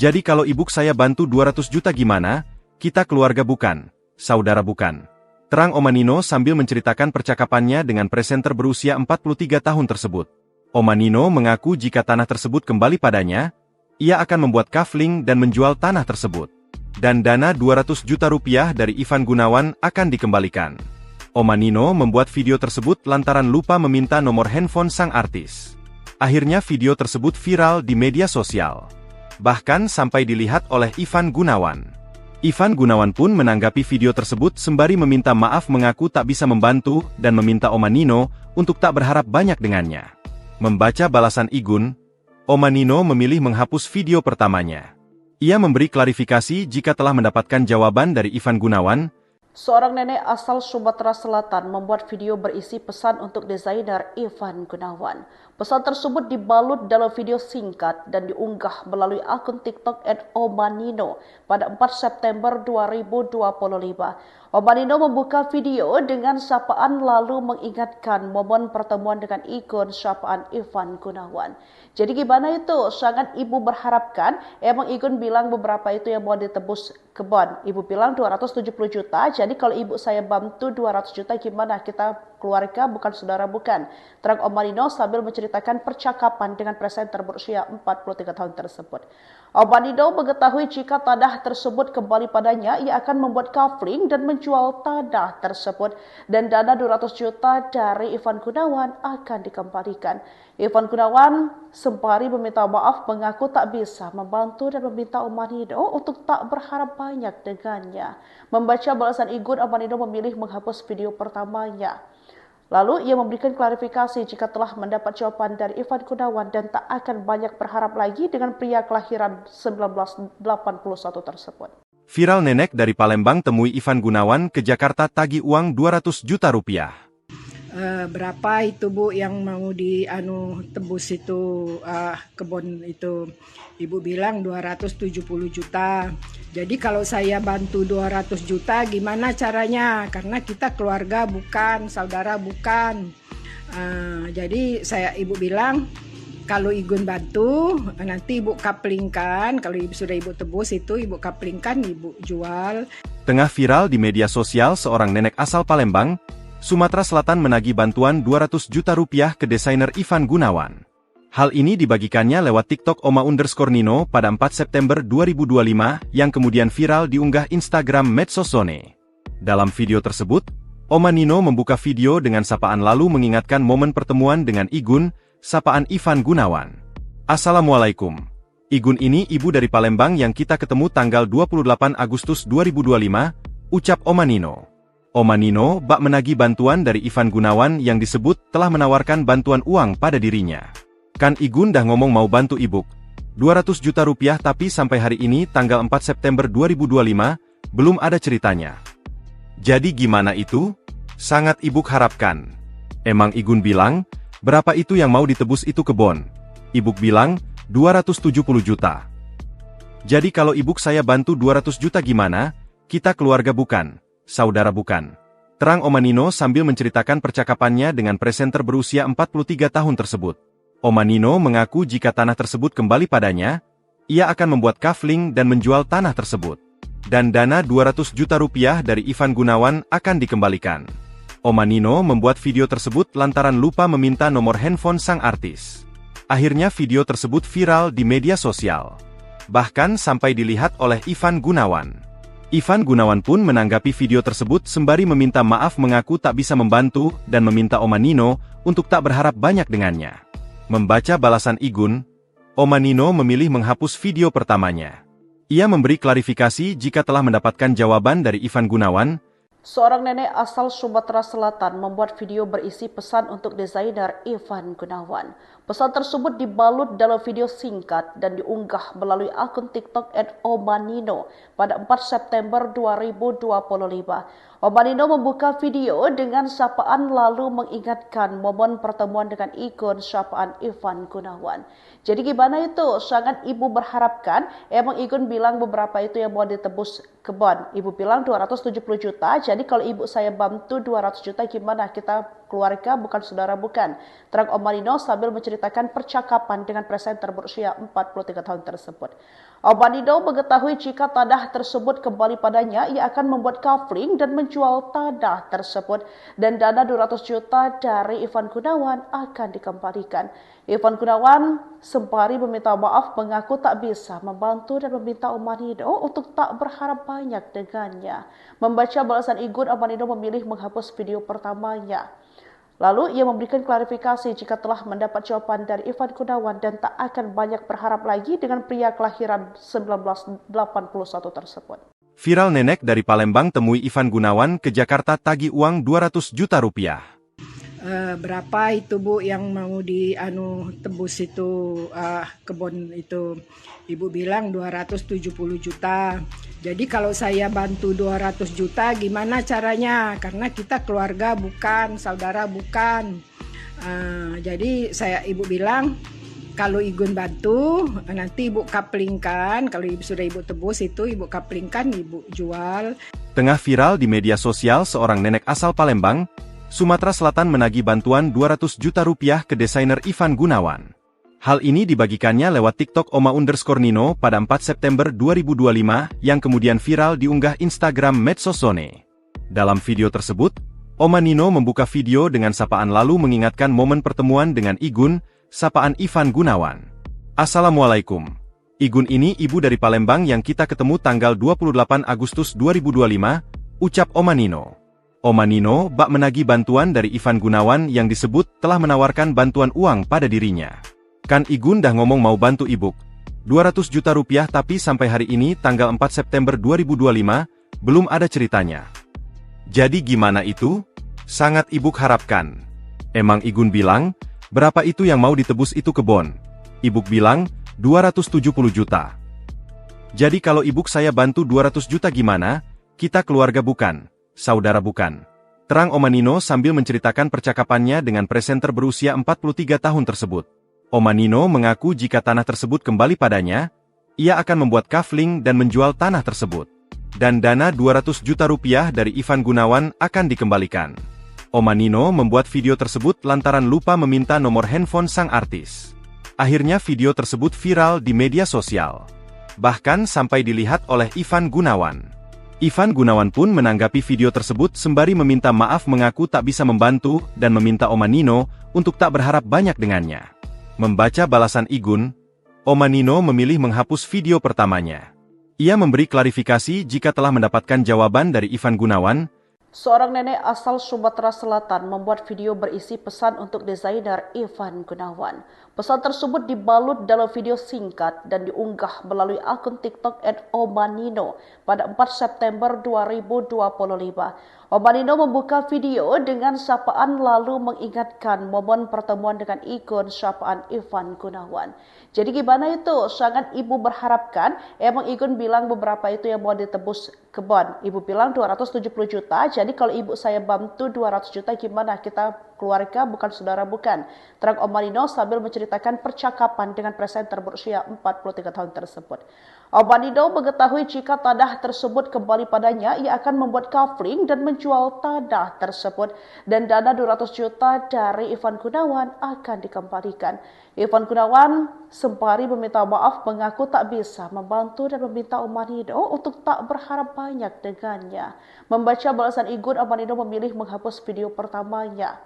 Jadi kalau ibuk saya bantu 200 juta gimana? Kita keluarga bukan, saudara bukan. Terang Oma Nino sambil menceritakan percakapannya dengan presenter berusia 43 tahun tersebut. Oma Nino mengaku jika tanah tersebut kembali padanya, Ia akan membuat kafling dan menjual tanah tersebut. Dan dana 200 juta rupiah dari Ivan Gunawan akan dikembalikan. Oma Nino membuat video tersebut lantaran lupa meminta nomor handphone sang artis. Akhirnya video tersebut viral di media sosial. Bahkan sampai dilihat oleh Ivan Gunawan. Ivan Gunawan pun menanggapi video tersebut sembari meminta maaf, mengaku tak bisa membantu dan meminta Oma Nino untuk tak berharap banyak dengannya. Membaca balasan Igun, Oma Nino memilih menghapus video pertamanya. Ia memberi klarifikasi jika telah mendapatkan jawaban dari Ivan Gunawan. Seorang nenek asal Sumatera Selatan membuat video berisi pesan untuk desainer Ivan Gunawan. Pesan tersebut dibalut dalam video singkat dan diunggah melalui akun TikTok @omanino pada 4 September 2025. Omanino membuka video dengan sapaan lalu mengingatkan momen pertemuan dengan ikon sapaan Ivan Gunawan. Jadi gimana itu? Sangat ibu berharapkan. Emang Igun bilang beberapa itu yang mau ditebus kebon. Ibu bilang 270 juta. Jadi kalau ibu saya bantu 200 juta gimana? Kita keluarga bukan saudara bukan. Terang Omanino sambil menceritakan percakapan dengan presenter berusia 43 tahun tersebut. Omanino mengetahui jika tanah tersebut kembali padanya, ia akan membuat kafling dan menjual tanah tersebut. Dan dana 200 juta dari Ivan Gunawan akan dikembalikan. Ivan Gunawan sembari meminta maaf, mengaku tak bisa membantu dan meminta Omanino untuk tak berharap banyak dengannya. Membaca balasan Igun, Omanino memilih menghapus video pertamanya. Lalu ia memberikan klarifikasi jika telah mendapat jawaban dari Ivan Gunawan dan tak akan banyak berharap lagi dengan pria kelahiran 1981 tersebut. Viral nenek dari Palembang temui Ivan Gunawan ke Jakarta tagih uang 200 juta rupiah. Berapa itu Bu yang mau tebus itu kebun itu? Ibu bilang 270 juta. Jadi kalau saya bantu 200 juta gimana caranya? Karena kita keluarga bukan, saudara bukan. Jadi ibu bilang kalau Igun bantu nanti ibu kaplingkan. Kalau sudah ibu tebus itu ibu kaplingkan, ibu jual. Tengah viral di media sosial, seorang nenek asal Palembang, Sumatera Selatan menagih bantuan 200 juta rupiah ke desainer Ivan Gunawan. Hal ini dibagikannya lewat TikTok Oma_Nino pada 4 September 2025 yang kemudian viral diunggah Instagram Medsosone. Dalam video tersebut, Oma Nino membuka video dengan sapaan lalu mengingatkan momen pertemuan dengan Igun, sapaan Ivan Gunawan. Assalamualaikum. Igun ini ibu dari Palembang yang kita ketemu tanggal 28 Agustus 2025, ucap Oma Nino. Oma Nino bak menagih bantuan dari Ivan Gunawan yang disebut telah menawarkan bantuan uang pada dirinya. Kan Igun dah ngomong mau bantu ibuk 200 juta rupiah, tapi sampai hari ini tanggal 4 September 2025 belum ada ceritanya. Jadi gimana itu? Sangat ibuk harapkan. Emang Igun bilang, berapa itu yang mau ditebus itu kebon? Ibuk bilang, 270 juta. Jadi kalau ibuk saya bantu 200 juta gimana? Kita keluarga bukan, saudara bukan. Terang Oma Nino sambil menceritakan percakapannya dengan presenter berusia 43 tahun tersebut. Oma Nino mengaku jika tanah tersebut kembali padanya, ia akan membuat kafling dan menjual tanah tersebut. Dan dana 200 juta rupiah dari Ivan Gunawan akan dikembalikan. Oma Nino membuat video tersebut lantaran lupa meminta nomor handphone sang artis. Akhirnya video tersebut viral di media sosial. Bahkan sampai dilihat oleh Ivan Gunawan. Ivan Gunawan pun menanggapi video tersebut sembari meminta maaf, mengaku tak bisa membantu dan meminta Oma Nino untuk tak berharap banyak dengannya. Membaca balasan Igun, Oma Nino memilih menghapus video pertamanya. Ia memberi klarifikasi jika telah mendapatkan jawaban dari Ivan Gunawan. Seorang nenek asal Sumatera Selatan membuat video berisi pesan untuk desainer Ivan Gunawan. Pesan tersebut dibalut dalam video singkat dan diunggah melalui akun TikTok @omanino pada 4 September 2025. Omanino membuka video dengan sapaan lalu mengingatkan momen pertemuan dengan ikon sapaan Ivan Gunawan. Jadi gimana itu? Sangat ibu berharapkan. Emang Igun bilang beberapa itu yang mau ditebus kebon. Ibu bilang 270 juta. Jadi kalau ibu saya bantu 200 juta gimana? Kita keluarga bukan saudara bukan, terang Om Manino sambil menceritakan percakapan dengan presenter berusia 43 tahun tersebut. Om Manino mengetahui jika tanah tersebut kembali padanya, ia akan membuat kafling dan menjual tanah tersebut dan dana 200 juta dari Ivan Gunawan akan dikembalikan. Ivan Gunawan sembari meminta maaf mengaku tak bisa membantu dan meminta Om Manino untuk tak berharap banyak dengannya. Membaca balasan Igun, Om Manino memilih menghapus video pertamanya. Lalu ia memberikan klarifikasi jika telah mendapat jawaban dari Ivan Gunawan dan tak akan banyak berharap lagi dengan pria kelahiran 1981 tersebut. Viral nenek dari Palembang temui Ivan Gunawan ke Jakarta tagih uang 200 juta rupiah. Berapa itu Bu yang mau tebus itu kebun itu? Ibu bilang 270 juta. Jadi kalau saya bantu 200 juta gimana caranya? Karena kita keluarga bukan, saudara bukan. Jadi ibu bilang kalau Igun bantu nanti ibu kaplingkan. Kalau sudah ibu tebus itu ibu kaplingkan, ibu jual. Tengah viral di media sosial, seorang nenek asal Palembang, Sumatera Selatan menagih bantuan 200 juta rupiah ke desainer Ivan Gunawan. Hal ini dibagikannya lewat TikTok Oma_Nino pada 4 September 2025 yang kemudian viral diunggah Instagram Medsosone. Dalam video tersebut, Oma Nino membuka video dengan sapaan lalu mengingatkan momen pertemuan dengan Igun, sapaan Ivan Gunawan. Assalamualaikum. Igun ini ibu dari Palembang yang kita ketemu tanggal 28 Agustus 2025, ucap Oma Nino. Oma Nino bak menagih bantuan dari Ivan Gunawan yang disebut telah menawarkan bantuan uang pada dirinya. Kan Igun dah ngomong mau bantu ibuk. 200 juta rupiah tapi sampai hari ini tanggal 4 September 2025, belum ada ceritanya. Jadi gimana itu? Sangat ibuk harapkan. Emang Igun bilang, berapa itu yang mau ditebus itu kebon? Ibuk bilang, 270 juta. Jadi kalau ibuk saya bantu 200 juta gimana? Kita keluarga bukan, saudara bukan. Terang Oma Nino sambil menceritakan percakapannya dengan presenter berusia 43 tahun tersebut. Oma Nino mengaku jika tanah tersebut kembali padanya, ia akan membuat kafling dan menjual tanah tersebut. Dan dana 200 juta rupiah dari Ivan Gunawan akan dikembalikan. Oma Nino membuat video tersebut lantaran lupa meminta nomor handphone sang artis. Akhirnya video tersebut viral di media sosial. Bahkan sampai dilihat oleh Ivan Gunawan. Ivan Gunawan pun menanggapi video tersebut sembari meminta maaf mengaku tak bisa membantu dan meminta Oma Nino untuk tak berharap banyak dengannya. Membaca balasan Igun, Oma Nino memilih menghapus video pertamanya. Ia memberi klarifikasi jika telah mendapatkan jawaban dari Ivan Gunawan. Seorang nenek asal Sumatera Selatan membuat video berisi pesan untuk desainer Ivan Gunawan. Pesan tersebut dibalut dalam video singkat dan diunggah melalui akun TikTok @omanino pada 4 September 2025. Omanino membuka video dengan sapaan lalu mengingatkan momen pertemuan dengan ikon sapaan Ivan Gunawan. Jadi gimana itu? Sangat ibu berharapkan. Emang Igun bilang beberapa itu yang mau ditebus kebon. Ibu bilang 270 juta. Jadi kalau ibu saya bantu 200 juta gimana? Kita keluarga bukan saudara bukan. Terang Om Manino sambil menceritakan percakapan dengan presenter berusia 43 tahun tersebut. Om Manino mengetahui jika tanah tersebut kembali padanya, ia akan membuat kafling dan menjual tanah tersebut dan dana 200 juta dari Ivan Gunawan akan dikembalikan. Ivan Gunawan sembari meminta maaf mengaku tak bisa membantu dan meminta Om Manino untuk tak berharap banyak dengannya. Membaca balasan Igun, Om Manino memilih menghapus video pertamanya.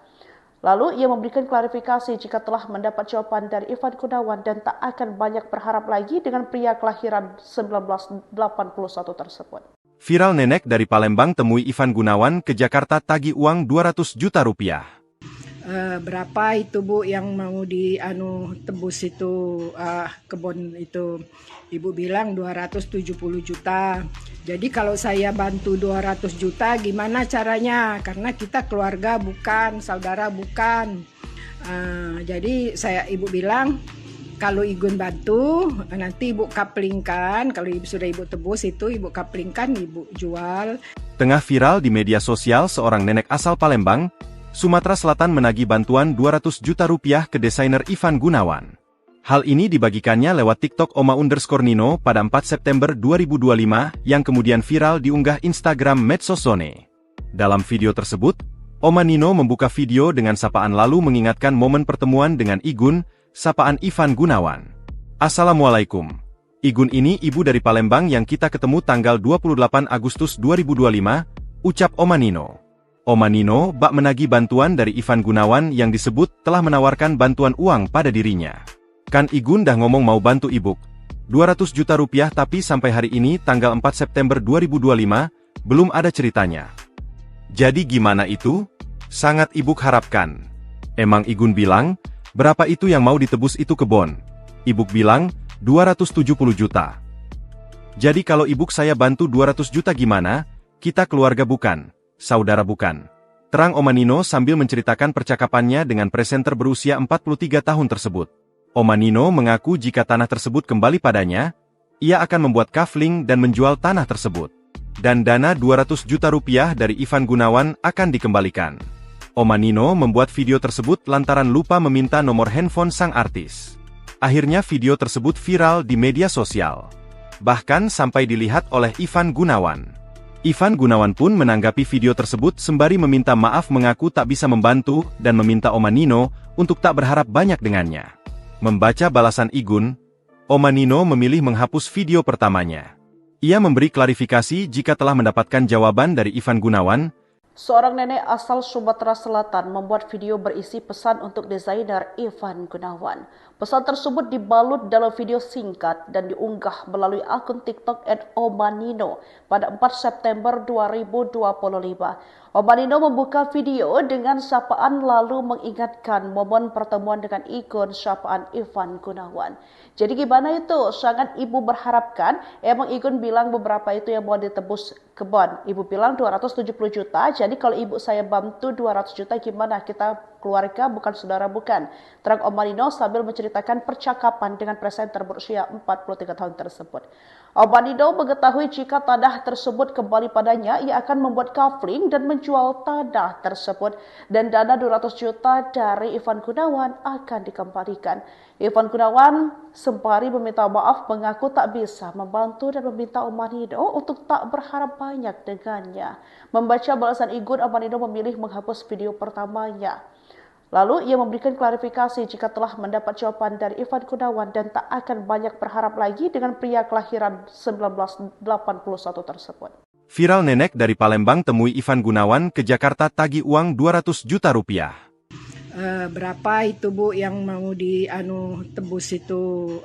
Lalu ia memberikan klarifikasi jika telah mendapat jawaban dari Ivan Gunawan dan tak akan banyak berharap lagi dengan pria kelahiran 1981 tersebut. Viral nenek dari Palembang temui Ivan Gunawan ke Jakarta tagih uang 200 juta rupiah. Berapa itu Bu yang mau tebus itu kebun itu? Ibu bilang 270 juta. Jadi kalau saya bantu 200 juta gimana caranya? Karena kita keluarga bukan, saudara bukan. Jadi ibu bilang kalau Igun bantu nanti ibu kaplingkan. Kalau sudah ibu tebus itu ibu kaplingkan, ibu jual. Tengah viral di media sosial, seorang nenek asal Palembang, Sumatera Selatan menagih bantuan 200 juta rupiah ke desainer Ivan Gunawan. Hal ini dibagikannya lewat TikTok Oma_Nino pada 4 September 2025 yang kemudian viral diunggah Instagram Medsosone. Dalam video tersebut, Oma Nino membuka video dengan sapaan lalu mengingatkan momen pertemuan dengan Igun, sapaan Ivan Gunawan. Assalamualaikum. Igun ini ibu dari Palembang yang kita ketemu tanggal 28 Agustus 2025, ucap Oma Nino. Oma Nino bak menagih bantuan dari Ivan Gunawan yang disebut telah menawarkan bantuan uang pada dirinya. Kan Igun dah ngomong mau bantu ibuk. 200 juta rupiah tapi sampai hari ini tanggal 4 September 2025, belum ada ceritanya. Jadi gimana itu? Sangat ibuk harapkan. Emang Igun bilang, berapa itu yang mau ditebus itu kebon? Ibuk bilang, 270 juta. Jadi kalau ibuk saya bantu 200 juta gimana? Kita keluarga bukan, saudara bukan. Terang Oma Nino sambil menceritakan percakapannya dengan presenter berusia 43 tahun tersebut. Oma Nino mengaku jika tanah tersebut kembali padanya, ia akan membuat kafling dan menjual tanah tersebut. Dan dana 200 juta rupiah dari Ivan Gunawan akan dikembalikan. Oma Nino membuat video tersebut lantaran lupa meminta nomor handphone sang artis. Akhirnya video tersebut viral di media sosial. Bahkan sampai dilihat oleh Ivan Gunawan. Ivan Gunawan pun menanggapi video tersebut sembari meminta maaf mengaku tak bisa membantu dan meminta Oma Nino untuk tak berharap banyak dengannya. Membaca balasan Igun, Oma Nino memilih menghapus video pertamanya. Ia memberi klarifikasi jika telah mendapatkan jawaban dari Ivan Gunawan. Seorang nenek asal Sumatera Selatan membuat video berisi pesan untuk desainer Ivan Gunawan. Pesan tersebut dibalut dalam video singkat dan diunggah melalui akun TikTok @omanino pada 4 September 2025. Oma Nino membuka video dengan sapaan lalu mengingatkan momen pertemuan dengan ikon sapaan Ivan Gunawan. Jadi gimana itu? Sangat ibu berharapkan. Emang Igun bilang beberapa itu yang mau ditebus kebon. Ibu bilang 270 juta. Jadi kalau ibu saya bantu 200 juta gimana? Kita keluarga bukan saudara bukan. Terang Oma Nino sambil menceritakan percakapan dengan presenter berusia 43 tahun tersebut. Oma Nino mengetahui jika tanah tersebut kembali padanya, ia akan membuat kafling dan menjual tanah tersebut. Dan dana 200 juta dari Ivan Gunawan akan dikembalikan. Ivan Gunawan sembari meminta maaf mengaku tak bisa membantu dan meminta Oma Nino untuk tak berharap banyak dengannya. Membaca balasan Igun, Oma Nino memilih menghapus video pertamanya. Lalu ia memberikan klarifikasi jika telah mendapat jawaban dari Ivan Gunawan dan tak akan banyak berharap lagi dengan pria kelahiran 1981 tersebut. Viral nenek dari Palembang temui Ivan Gunawan ke Jakarta tagih uang 200 juta rupiah. Berapa itu Bu yang mau tebus itu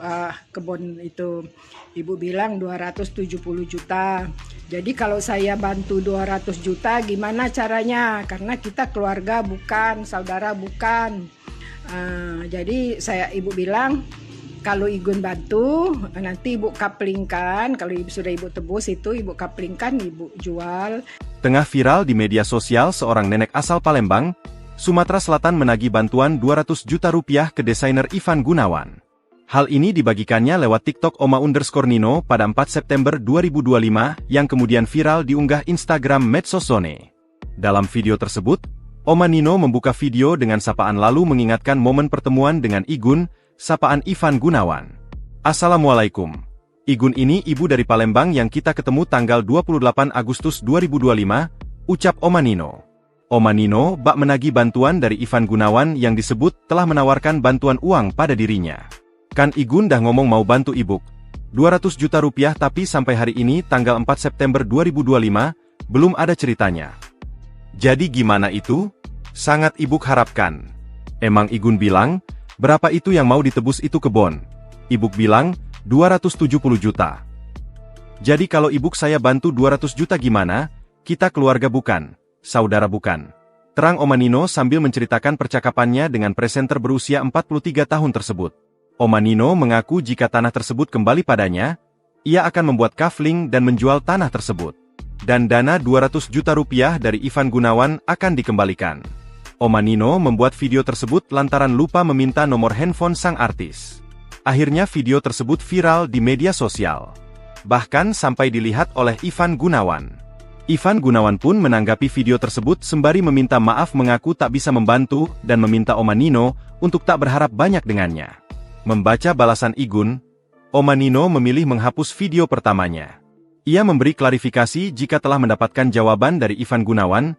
kebun itu? Ibu bilang 270 juta. Jadi kalau saya bantu 200 juta gimana caranya? Karena kita keluarga bukan, saudara bukan. Jadi ibu bilang kalau Igun bantu nanti ibu kaplingkan. Kalau sudah ibu tebus itu ibu kaplingkan, ibu jual. Tengah viral di media sosial seorang nenek asal Palembang, Sumatera Selatan menagih bantuan 200 juta rupiah ke desainer Ivan Gunawan. Hal ini dibagikannya lewat TikTok Oma_Nino pada 4 September 2025 yang kemudian viral diunggah Instagram Medsosone. Dalam video tersebut, Oma Nino membuka video dengan sapaan lalu mengingatkan momen pertemuan dengan Igun, sapaan Ivan Gunawan. Assalamualaikum. Igun ini ibu dari Palembang yang kita ketemu tanggal 28 Agustus 2025, ucap Oma Nino. Oma Nino bak menagih bantuan dari Ivan Gunawan yang disebut telah menawarkan bantuan uang pada dirinya. Kan Igun dah ngomong mau bantu ibuk. 200 juta rupiah tapi sampai hari ini tanggal 4 September 2025, belum ada ceritanya. Jadi gimana itu? Sangat ibuk harapkan. Emang Igun bilang, berapa itu yang mau ditebus itu kebon? Ibuk bilang, 270 juta. Jadi kalau ibuk saya bantu 200 juta gimana? Kita keluarga bukan, saudara bukan. Terang Oma Nino sambil menceritakan percakapannya dengan presenter berusia 43 tahun tersebut. Oma Nino mengaku jika tanah tersebut kembali padanya, ia akan membuat kafling dan menjual tanah tersebut. Dan dana 200 juta rupiah dari Ivan Gunawan akan dikembalikan. Oma Nino membuat video tersebut lantaran lupa meminta nomor handphone sang artis. Akhirnya video tersebut viral di media sosial. Bahkan sampai dilihat oleh Ivan Gunawan. Ivan Gunawan pun menanggapi video tersebut sembari meminta maaf mengaku tak bisa membantu dan meminta Oma Nino untuk tak berharap banyak dengannya. Membaca balasan Igun, Oma Nino memilih menghapus video pertamanya. Ia memberi klarifikasi jika telah mendapatkan jawaban dari Ivan Gunawan.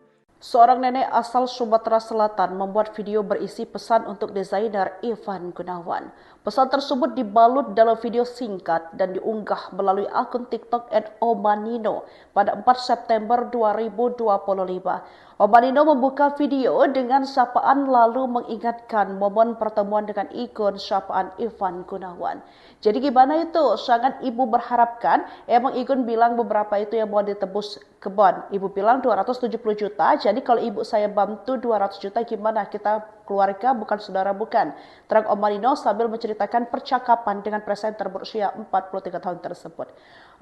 Seorang nenek asal Sumatera Selatan membuat video berisi pesan untuk desainer Ivan Gunawan. Pesan tersebut dibalut dalam video singkat dan diunggah melalui akun TikTok @omanino pada 4 September 2025. Omanino membuka video dengan sapaan lalu mengingatkan momen pertemuan dengan ikon sapaan Ivan Gunawan. Jadi gimana itu? Sangat ibu berharapkan. Emang ikon bilang beberapa itu yang mau ditebus kebon. Ibu bilang 270 juta. Jadi kalau ibu saya bantu 200 juta gimana? Kita keluarga bukan saudara bukan. Terang Omanino sambil menceritakan percakapan dengan presenter berusia 43 tahun tersebut.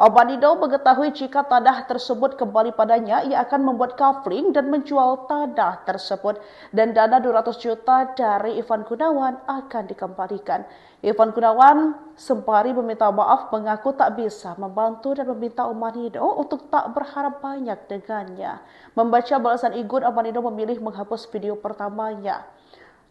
Omanino mengetahui jika tanah tersebut kembali padanya, ia akan membuat kafling dan menjual tanah tersebut. Dan dana 200 juta dari Ivan Gunawan akan dikembalikan. Ivan Gunawan sembari meminta maaf mengaku tak bisa membantu dan meminta Omanino untuk tak berharap banyak dengannya. Membaca balasan Igun, Omanino memilih menghapus video pertamanya.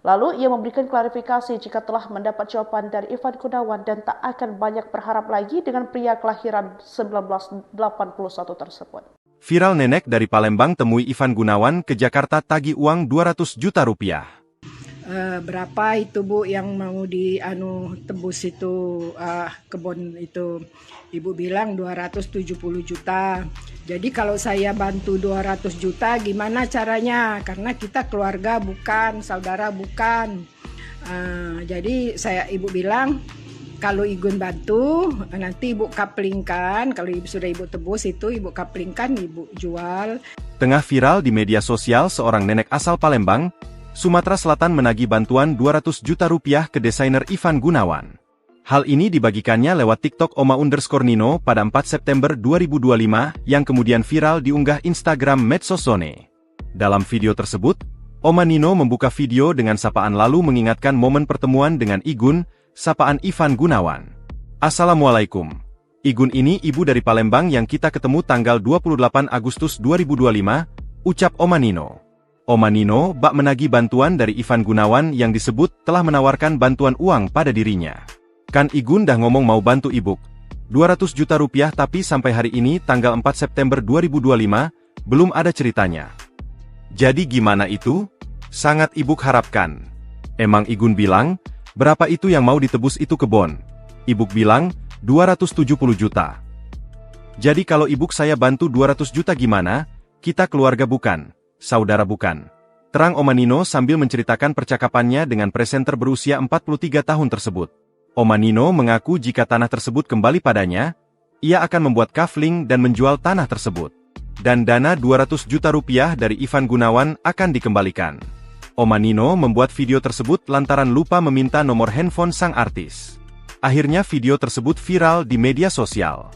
Lalu ia memberikan klarifikasi jika telah mendapat jawaban dari Ivan Gunawan dan tak akan banyak berharap lagi dengan pria kelahiran 1981 tersebut. Viral nenek dari Palembang temui Ivan Gunawan ke Jakarta tagih uang 200 juta rupiah. Berapa itu Bu yang mau tebus itu kebun itu? Ibu bilang 270 juta. Jadi kalau saya bantu 200 juta gimana caranya? Karena kita keluarga bukan, saudara bukan. Jadi ibu bilang kalau Igun bantu nanti ibu kaplingkan. Kalau sudah ibu tebus itu ibu kaplingkan, ibu jual. Tengah viral di media sosial, seorang nenek asal Palembang, Sumatera Selatan menagih bantuan 200 juta rupiah ke desainer Ivan Gunawan. Hal ini dibagikannya lewat TikTok Oma_Nino pada 4 September 2025 yang kemudian viral diunggah Instagram Medsosone. Dalam video tersebut, Omanino membuka video dengan sapaan lalu mengingatkan momen pertemuan dengan Igun, sapaan Ivan Gunawan. Assalamualaikum. Igun ini ibu dari Palembang yang kita ketemu tanggal 28 Agustus 2025, ucap Omanino. Omanino bak menagih bantuan dari Ivan Gunawan yang disebut telah menawarkan bantuan uang pada dirinya. Kan Igun dah ngomong mau bantu ibuk. 200 juta rupiah tapi sampai hari ini tanggal 4 September 2025, belum ada ceritanya. Jadi gimana itu? Sangat ibuk harapkan. Emang Igun bilang, berapa itu yang mau ditebus itu kebon? Ibuk bilang, 270 juta. Jadi kalau ibuk saya bantu 200 juta gimana? Kita keluarga bukan, saudara bukan. Terang Omanino sambil menceritakan percakapannya dengan presenter berusia 43 tahun tersebut. Omanino mengaku jika tanah tersebut kembali padanya, ia akan membuat kafling dan menjual tanah tersebut. Dan dana 200 juta rupiah dari Ivan Gunawan akan dikembalikan. Omanino membuat video tersebut lantaran lupa meminta nomor handphone sang artis. Akhirnya video tersebut viral di media sosial.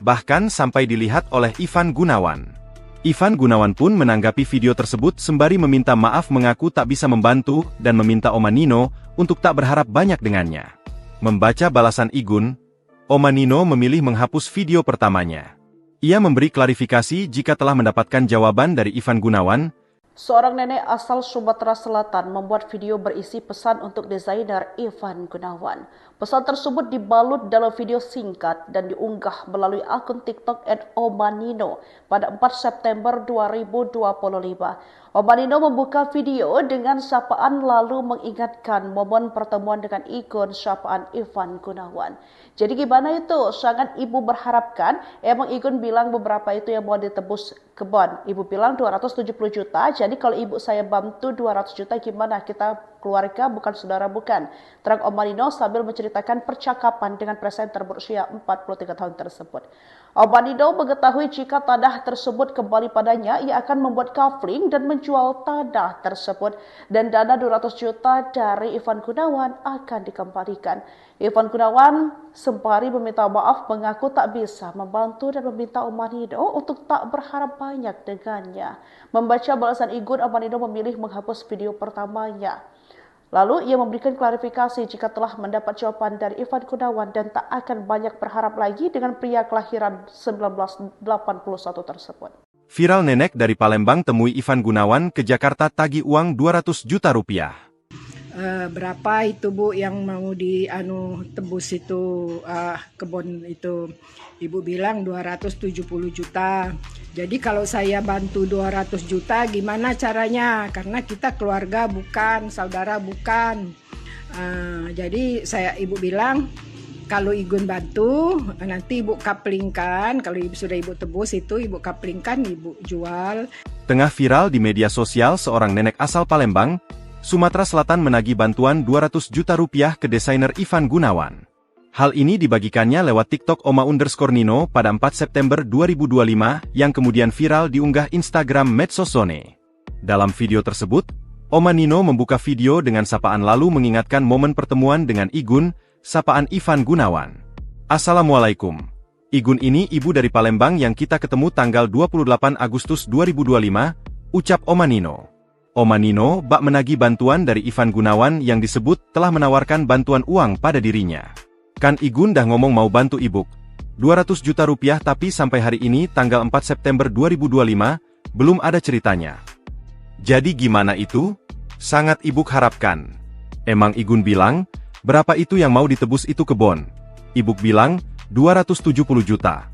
Bahkan sampai dilihat oleh Ivan Gunawan. Ivan Gunawan pun menanggapi video tersebut sembari meminta maaf mengaku tak bisa membantu dan meminta Omanino untuk tak berharap banyak dengannya. Membaca balasan Igun, Omanino memilih menghapus video pertamanya. Ia memberi klarifikasi jika telah mendapatkan jawaban dari Ivan Gunawan. Seorang nenek asal Sumatera Selatan membuat video berisi pesan untuk desainer Ivan Gunawan. Pesan tersebut dibalut dalam video singkat dan diunggah melalui akun TikTok @omanino pada 4 September 2025. Omanino membuka video dengan sapaan lalu mengingatkan momen pertemuan dengan ikon sapaan Ivan Gunawan. Jadi gimana itu? Sangat ibu berharapkan. Emang Igun bilang beberapa itu yang mau ditebus kebon. Ibu bilang 270 juta. Jadi kalau ibu saya bantu 200 juta gimana? Kita keluarga bukan saudara bukan. Terang Omanino sambil menceritakan percakapan dengan presenter berusia 43 tahun tersebut. Omanino mengetahui jika tanah tersebut kembali padanya, ia akan membuat kafling dan menjual tanah tersebut. Dan dana 200 juta dari Ivan Gunawan akan dikembalikan. Ivan Gunawan sembari meminta maaf mengaku tak bisa membantu dan meminta Omanino untuk tak berharap banyak dengannya. Membaca balasan Igun, Omanino memilih menghapus video pertamanya. Lalu ia memberikan klarifikasi jika telah mendapat jawaban dari Ivan Gunawan dan tak akan banyak berharap lagi dengan pria kelahiran 1981 tersebut. Viral nenek dari Palembang temui Ivan Gunawan ke Jakarta tagih uang 200 juta rupiah. Berapa itu Bu yang mau tebus itu kebun itu? Ibu bilang 270 juta. Jadi kalau saya bantu 200 juta gimana caranya? Karena kita keluarga bukan, saudara bukan. Jadi ibu bilang kalau Igun bantu nanti ibu kaplingkan, kalau sudah ibu tebus itu ibu kaplingkan, ibu jual. Tengah viral di media sosial seorang nenek asal Palembang, Sumatera Selatan menagih bantuan 200 juta rupiah ke desainer Ivan Gunawan. Hal ini dibagikannya lewat TikTok Oma_Nino pada 4 September 2025 yang kemudian viral diunggah Instagram Medsosone. Dalam video tersebut, Oma Nino membuka video dengan sapaan lalu mengingatkan momen pertemuan dengan Igun, sapaan Ivan Gunawan. Assalamualaikum. Igun ini ibu dari Palembang yang kita ketemu tanggal 28 Agustus 2025, ucap Oma Nino. Oma Nino bak menagih bantuan dari Ivan Gunawan yang disebut telah menawarkan bantuan uang pada dirinya. Kan Igun dah ngomong mau bantu ibuk. 200 juta rupiah tapi sampai hari ini tanggal 4 September 2025, belum ada ceritanya. Jadi gimana itu? Sangat ibuk harapkan. Emang Igun bilang, berapa itu yang mau ditebus itu kebon? Ibuk bilang, 270 juta.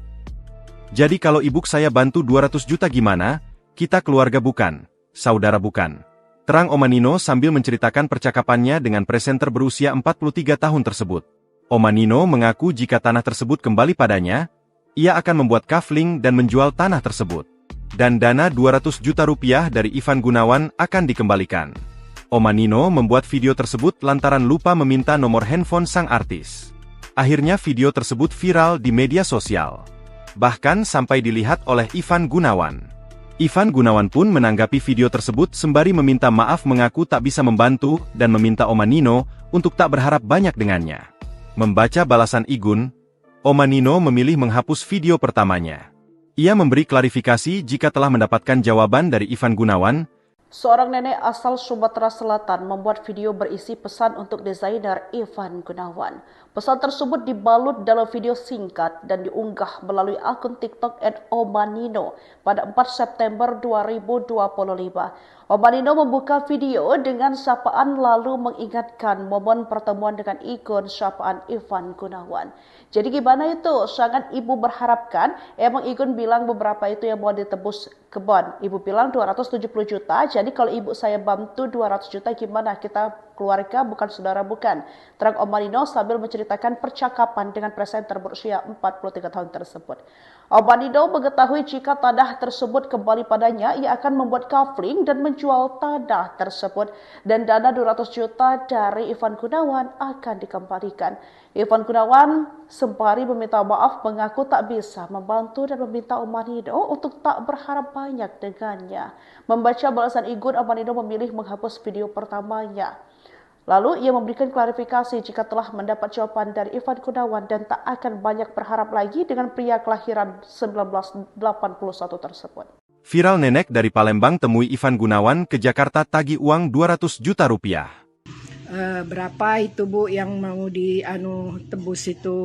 Jadi kalau ibuk saya bantu 200 juta gimana? Kita keluarga bukan, saudara bukan. Terang Oma Nino sambil menceritakan percakapannya dengan presenter berusia 43 tahun tersebut. Oma Nino mengaku jika tanah tersebut kembali padanya, ia akan membuat kafling dan menjual tanah tersebut. Dan dana 200 juta rupiah dari Ivan Gunawan akan dikembalikan. Oma Nino membuat video tersebut lantaran lupa meminta nomor handphone sang artis. Akhirnya video tersebut viral di media sosial. Bahkan sampai dilihat oleh Ivan Gunawan. Ivan Gunawan pun menanggapi video tersebut sembari meminta maaf mengaku tak bisa membantu dan meminta Oma Nino untuk tak berharap banyak dengannya. Membaca balasan Igun, Oma Nino memilih menghapus video pertamanya. Ia memberi klarifikasi jika telah mendapatkan jawaban dari Ivan Gunawan. Seorang nenek asal Sumatera Selatan membuat video berisi pesan untuk desainer Ivan Gunawan. Pesan tersebut dibalut dalam video singkat dan diunggah melalui akun TikTok @omanino pada 4 September 2025. Omanino membuka video dengan sapaan lalu mengingatkan momen pertemuan dengan ikon sapaan Ivan Gunawan. Jadi gimana itu? Sangat ibu berharapkan. Emang Igun bilang beberapa itu yang mau ditebus kebon. Ibu bilang 270 juta. Jadi kalau ibu saya bantu 200 juta gimana? Kita keluarga bukan, saudara bukan. Terang Oma Nino sambil menceritakan percakapan dengan presenter berusia 43 tahun tersebut. Oma Nino mengetahui jika tanah tersebut kembali padanya, ia akan membuat kafling dan menjual tanah tersebut. Dan dana 200 juta dari Ivan Gunawan akan dikembalikan. Ivan Gunawan sembari meminta maaf mengaku tak bisa membantu dan meminta Oma Nino untuk tak berharap banyak dengannya. Membaca balasan Igun, Oma Nino memilih menghapus video pertamanya. Lalu ia memberikan klarifikasi jika telah mendapat jawaban dari Ivan Gunawan dan tak akan banyak berharap lagi dengan pria kelahiran 1981 tersebut. Viral nenek dari Palembang temui Ivan Gunawan ke Jakarta tagih uang 200 juta rupiah. Berapa itu Bu yang mau tebus itu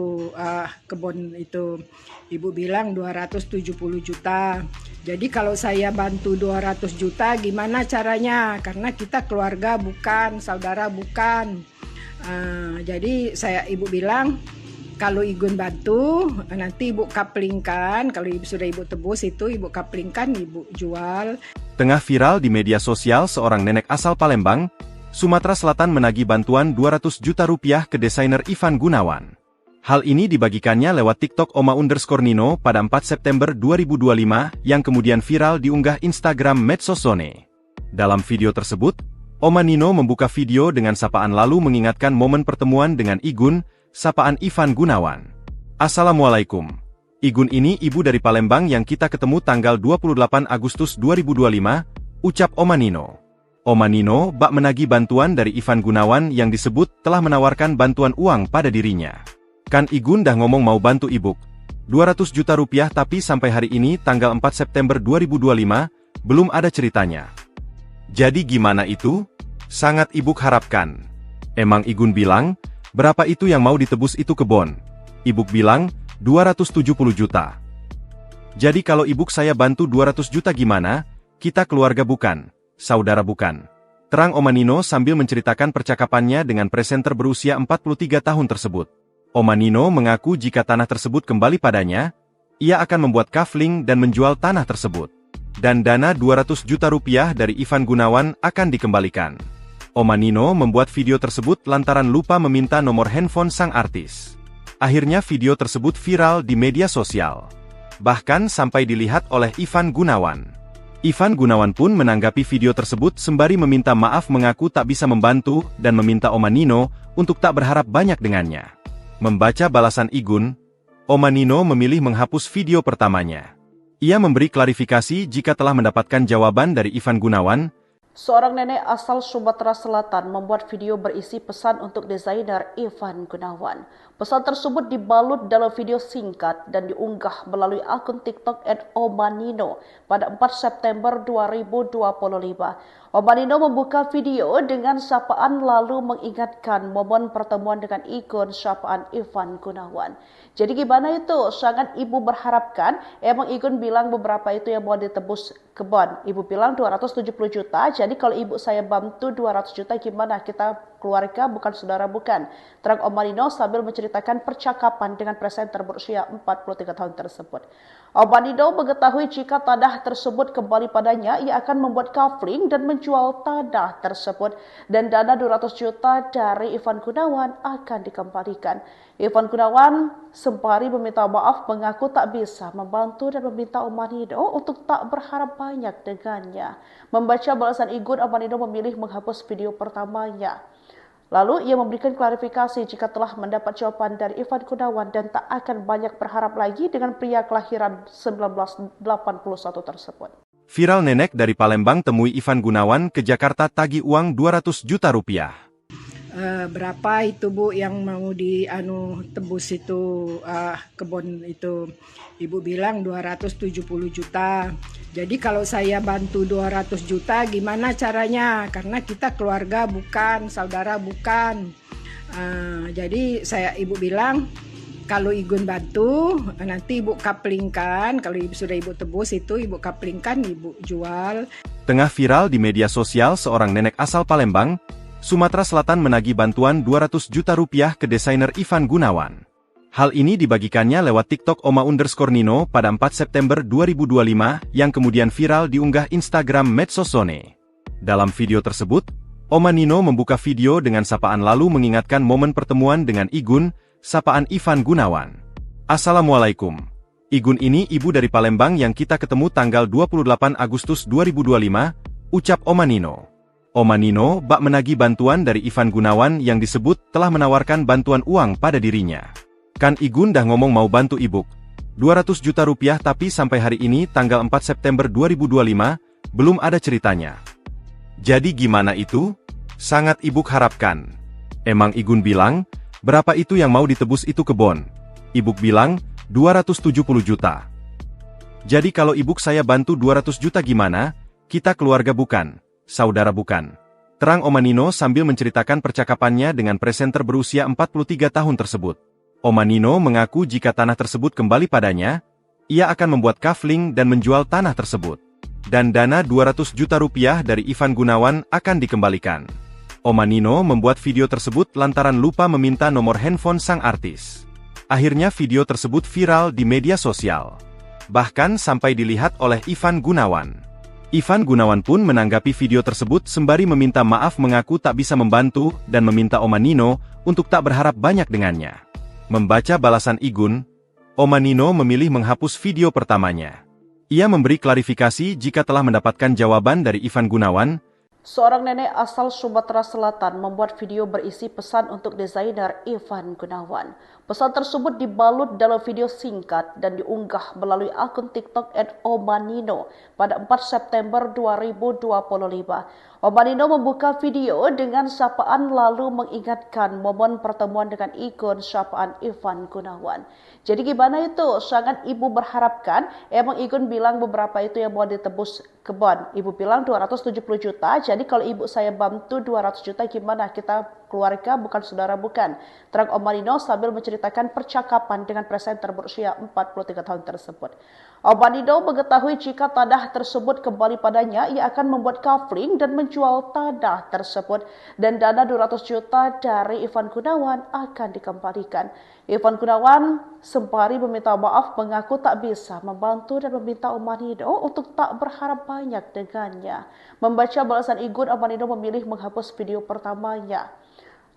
kebun itu? Ibu bilang 270 juta. Jadi kalau saya bantu 200 juta gimana caranya? Karena kita keluarga bukan, saudara bukan. Jadi ibu bilang kalau Igun bantu nanti ibu kaplingkan, kalau sudah ibu tebus itu ibu kaplingkan, ibu jual. Tengah viral di media sosial seorang nenek asal Palembang, Sumatera Selatan menagih bantuan 200 juta rupiah ke desainer Ivan Gunawan. Hal ini dibagikannya lewat TikTok Oma_Nino pada 4 September 2025 yang kemudian viral diunggah Instagram Medsosone. Dalam video tersebut, Oma Nino membuka video dengan sapaan lalu mengingatkan momen pertemuan dengan Igun, sapaan Ivan Gunawan. Assalamualaikum. Igun ini ibu dari Palembang yang kita ketemu tanggal 28 Agustus 2025, ucap Oma Nino. Oma Nino bak menagih bantuan dari Ivan Gunawan yang disebut telah menawarkan bantuan uang pada dirinya. Kan Igun dah ngomong mau bantu ibuk. 200 juta rupiah tapi sampai hari ini tanggal 4 September 2025, belum ada ceritanya. Jadi gimana itu? Sangat ibuk harapkan. Emang Igun bilang, berapa itu yang mau ditebus itu kebon? Ibuk bilang, 270 juta. Jadi kalau ibuk saya bantu 200 juta gimana? Kita keluarga bukan, saudara bukan. Terang Oma Nino sambil menceritakan percakapannya dengan presenter berusia 43 tahun tersebut. Oma Nino mengaku jika tanah tersebut kembali padanya, ia akan membuat kafling dan menjual tanah tersebut. Dan dana 200 juta rupiah dari Ivan Gunawan akan dikembalikan. Oma Nino membuat video tersebut lantaran lupa meminta nomor handphone sang artis. Akhirnya video tersebut viral di media sosial. Bahkan sampai dilihat oleh Ivan Gunawan. Ivan Gunawan pun menanggapi video tersebut sembari meminta maaf, mengaku tak bisa membantu dan meminta Oma Nino untuk tak berharap banyak dengannya. Membaca balasan Igun, Oma Nino memilih menghapus video pertamanya. Ia memberi klarifikasi jika telah mendapatkan jawaban dari Ivan Gunawan. Seorang nenek asal Sumatera Selatan membuat video berisi pesan untuk desainer Ivan Gunawan. Pesan tersebut dibalut dalam video singkat dan diunggah melalui akun TikTok @omanino pada 4 September 2025. Omanino membuka video dengan sapaan lalu mengingatkan momen pertemuan dengan ikon sapaan Ivan Gunawan. Jadi gimana itu? Sangat ibu berharapkan. Emang Igun bilang beberapa itu yang mau ditebus kebon. Ibu bilang 270 juta. Jadi kalau ibu saya bantu 200 juta gimana? Kita keluarga bukan saudara bukan. Terang Omanino sambil menceritakan percakapan dengan presenter berusia 43 tahun tersebut. Omanino mengetahui jika tanah tersebut kembali padanya, ia akan membuat kafling dan menjual tanah tersebut. Dan dana 200 juta dari Ivan Gunawan akan dikembalikan. Ivan Gunawan sembari meminta maaf mengaku tak bisa membantu dan meminta Omanino untuk tak berharap banyak dengannya. Membaca balasan Igun, Omanino memilih menghapus video pertamanya. Lalu ia memberikan klarifikasi jika telah mendapat jawaban dari Ivan Gunawan dan tak akan banyak berharap lagi dengan pria kelahiran 1981 tersebut. Viral nenek dari Palembang temui Ivan Gunawan ke Jakarta tagih uang 200 juta rupiah. Berapa itu Bu yang mau tebus itu kebun itu? Ibu bilang 270 juta. Jadi kalau saya bantu 200 juta gimana caranya? Karena kita keluarga bukan, saudara bukan. Jadi ibu bilang kalau Igun bantu nanti ibu kaplingkan. Kalau sudah ibu tebus itu ibu kaplingkan, ibu jual. Tengah viral di media sosial, seorang nenek asal Palembang, Sumatera Selatan menagih bantuan 200 juta rupiah ke desainer Ivan Gunawan. Hal ini dibagikannya lewat TikTok Oma_Nino pada 4 September 2025 yang kemudian viral diunggah Instagram Medsosone. Dalam video tersebut, Oma Nino membuka video dengan sapaan lalu mengingatkan momen pertemuan dengan Igun, sapaan Ivan Gunawan. Assalamualaikum. Igun ini ibu dari Palembang yang kita ketemu tanggal 28 Agustus 2025, ucap Oma Nino. Oma Nino bak menagih bantuan dari Ivan Gunawan yang disebut telah menawarkan bantuan uang pada dirinya. Kan Igun dah ngomong mau bantu ibuk. 200 juta rupiah tapi sampai hari ini tanggal 4 September 2025, belum ada ceritanya. Jadi gimana itu? Sangat ibuk harapkan. Emang Igun bilang, berapa itu yang mau ditebus itu kebon? Ibuk bilang, 270 juta. Jadi kalau ibuk saya bantu 200 juta gimana? Kita keluarga bukan, saudara bukan. Terang Oma Nino sambil menceritakan percakapannya dengan presenter berusia 43 tahun tersebut. Oma Nino mengaku jika tanah tersebut kembali padanya, ia akan membuat kafling dan menjual tanah tersebut. Dan dana 200 juta rupiah dari Ivan Gunawan akan dikembalikan. Oma Nino membuat video tersebut lantaran lupa meminta nomor handphone sang artis. Akhirnya video tersebut viral di media sosial. Bahkan sampai dilihat oleh Ivan Gunawan. Ivan Gunawan pun menanggapi video tersebut sembari meminta maaf, mengaku tak bisa membantu dan meminta Oma Nino untuk tak berharap banyak dengannya. Membaca balasan Igun, Oma Nino memilih menghapus video pertamanya. Ia memberi klarifikasi jika telah mendapatkan jawaban dari Ivan Gunawan. Seorang nenek asal Sumatera Selatan membuat video berisi pesan untuk desainer Ivan Gunawan. Pesan tersebut dibalut dalam video singkat dan diunggah melalui akun TikTok @omanino pada 4 September 2025. Omanino membuka video dengan sapaan lalu mengingatkan momen pertemuan dengan ikon sapaan Ivan Gunawan. Jadi gimana itu? Sangat ibu berharapkan. Emang Igun bilang beberapa itu yang mau ditebus kebon. Ibu bilang 270 juta. Jadi kalau ibu saya bantu 200 juta gimana? Kita keluarga bukan saudara bukan, terang Oma Nino sambil menceritakan percakapan dengan presenter berusia 43 tahun tersebut. Oma Nino mengetahui jika tanah tersebut kembali padanya, ia akan membuat kafling dan menjual tanah tersebut dan dana 200 juta dari Ivan Gunawan akan dikembalikan. Ivan Gunawan sembari meminta maaf mengaku tak bisa membantu dan meminta Oma Nino untuk tak berharap banyak dengannya. Membaca balasan Igun, Oma Nino memilih menghapus video pertamanya.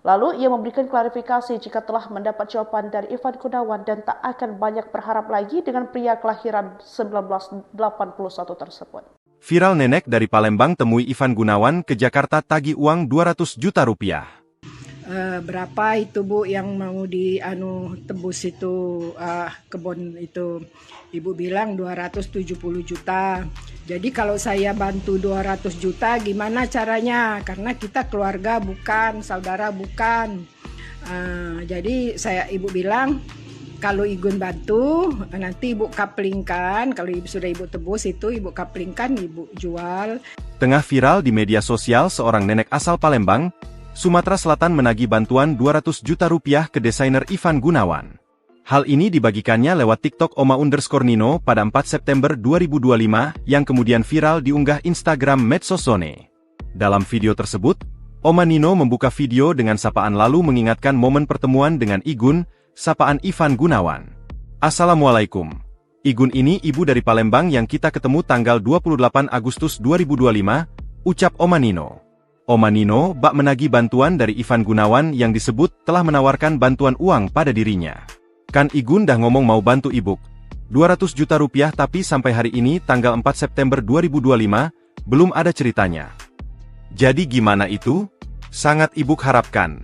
Lalu ia memberikan klarifikasi jika telah mendapat jawaban dari Ivan Gunawan dan tak akan banyak berharap lagi dengan pria kelahiran 1981 tersebut. Viral nenek dari Palembang temui Ivan Gunawan ke Jakarta tagih uang 200 juta rupiah. Berapa itu Bu yang mau tebus itu kebun itu? Ibu bilang 270 juta. Jadi kalau saya bantu 200 juta gimana caranya? Karena kita keluarga bukan, saudara bukan. Jadi ibu bilang kalau Igun bantu nanti ibu kaplingkan, kalau sudah ibu tebus itu ibu kaplingkan, ibu jual. Tengah viral di media sosial, seorang nenek asal Palembang, Sumatera Selatan menagih bantuan 200 juta rupiah ke desainer Ivan Gunawan. Hal ini dibagikannya lewat TikTok Oma_Nino pada 4 September 2025 yang kemudian viral diunggah Instagram Medsosone. Dalam video tersebut, Oma Nino membuka video dengan sapaan lalu mengingatkan momen pertemuan dengan Igun, sapaan Ivan Gunawan. Assalamualaikum. Igun ini ibu dari Palembang yang kita ketemu tanggal 28 Agustus 2025, ucap Oma Nino. Oma Nino bak menagih bantuan dari Ivan Gunawan yang disebut telah menawarkan bantuan uang pada dirinya. Kan Igun dah ngomong mau bantu ibuk. 200 juta rupiah tapi sampai hari ini tanggal 4 September 2025, belum ada ceritanya. Jadi gimana itu? Sangat ibuk harapkan.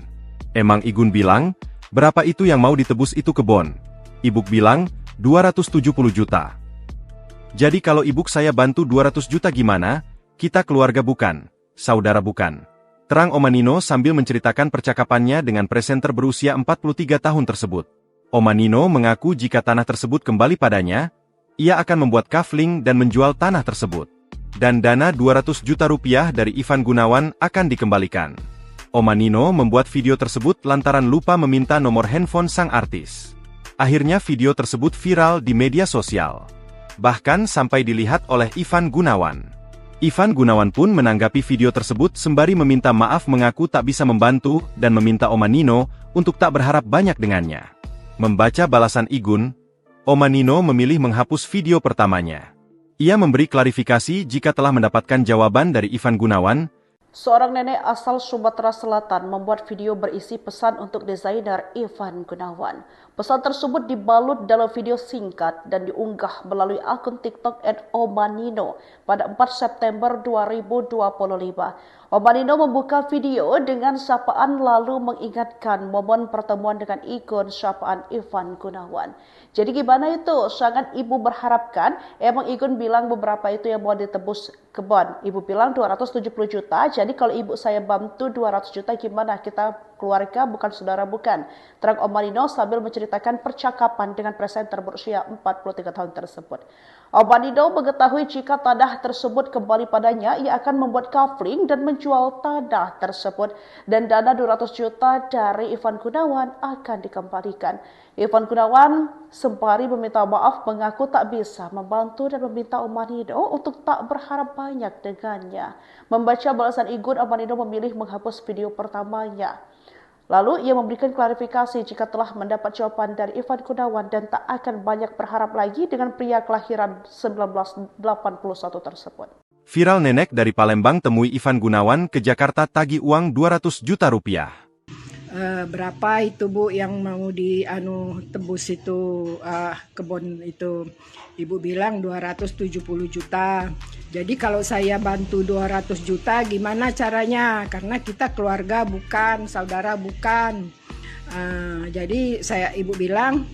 Emang Igun bilang, berapa itu yang mau ditebus itu kebon? Ibuk bilang, 270 juta. Jadi kalau ibuk saya bantu 200 juta gimana? Kita keluarga bukan, saudara bukan. Terang Oma Nino sambil menceritakan percakapannya dengan presenter berusia 43 tahun tersebut. Oma Nino mengaku jika tanah tersebut kembali padanya, ia akan membuat kafling dan menjual tanah tersebut. Dan dana 200 juta rupiah dari Ivan Gunawan akan dikembalikan. Oma Nino membuat video tersebut lantaran lupa meminta nomor handphone sang artis. Akhirnya video tersebut viral di media sosial. Bahkan sampai dilihat oleh Ivan Gunawan. Ivan Gunawan pun menanggapi video tersebut sembari meminta maaf mengaku tak bisa membantu dan meminta Oma Nino untuk tak berharap banyak dengannya. Membaca balasan Igun, Oma Nino memilih menghapus video pertamanya. Ia memberi klarifikasi jika telah mendapatkan jawaban dari Ivan Gunawan. Seorang nenek asal Sumatera Selatan membuat video berisi pesan untuk desainer Ivan Gunawan. Pesan tersebut dibalut dalam video singkat dan diunggah melalui akun TikTok @Oma_Nino pada 4 September 2025. Oma Nino membuka video dengan sapaan lalu mengingatkan momen pertemuan dengan Igun, sapaan Ivan Gunawan. Jadi gimana itu? Sangat ibu berharapkan. Emang Igun bilang beberapa itu yang mau ditebus kebon. Ibu bilang 270 juta. Jadi kalau ibu saya bantu 200 juta gimana? Kita keluarga bukan saudara bukan. Terang Oma Nino sambil menceritakan percakapan dengan presenter berusia 43 tahun tersebut. Oma Nino mengetahui jika tanah tersebut kembali padanya, ia akan membuat kafling dan menjual tanah tersebut dan dana 200 juta dari Ivan Gunawan akan dikembalikan. Ivan Gunawan sembari meminta maaf mengaku tak bisa membantu dan meminta Oma Nino untuk tak berharap banyak dengannya. Membaca balasan Igun, Oma Nino memilih menghapus video pertamanya. Lalu ia memberikan klarifikasi jika telah mendapat jawaban dari Ivan Gunawan dan tak akan banyak berharap lagi dengan pria kelahiran 1981 tersebut. Viral nenek dari Palembang temui Ivan Gunawan ke Jakarta tagih uang 200 juta rupiah. Berapa itu Bu yang mau tebus itu kebun itu? Ibu bilang 270 juta. Jadi kalau saya bantu 200 juta gimana caranya? Karena kita keluarga bukan, saudara bukan. Jadi ibu bilang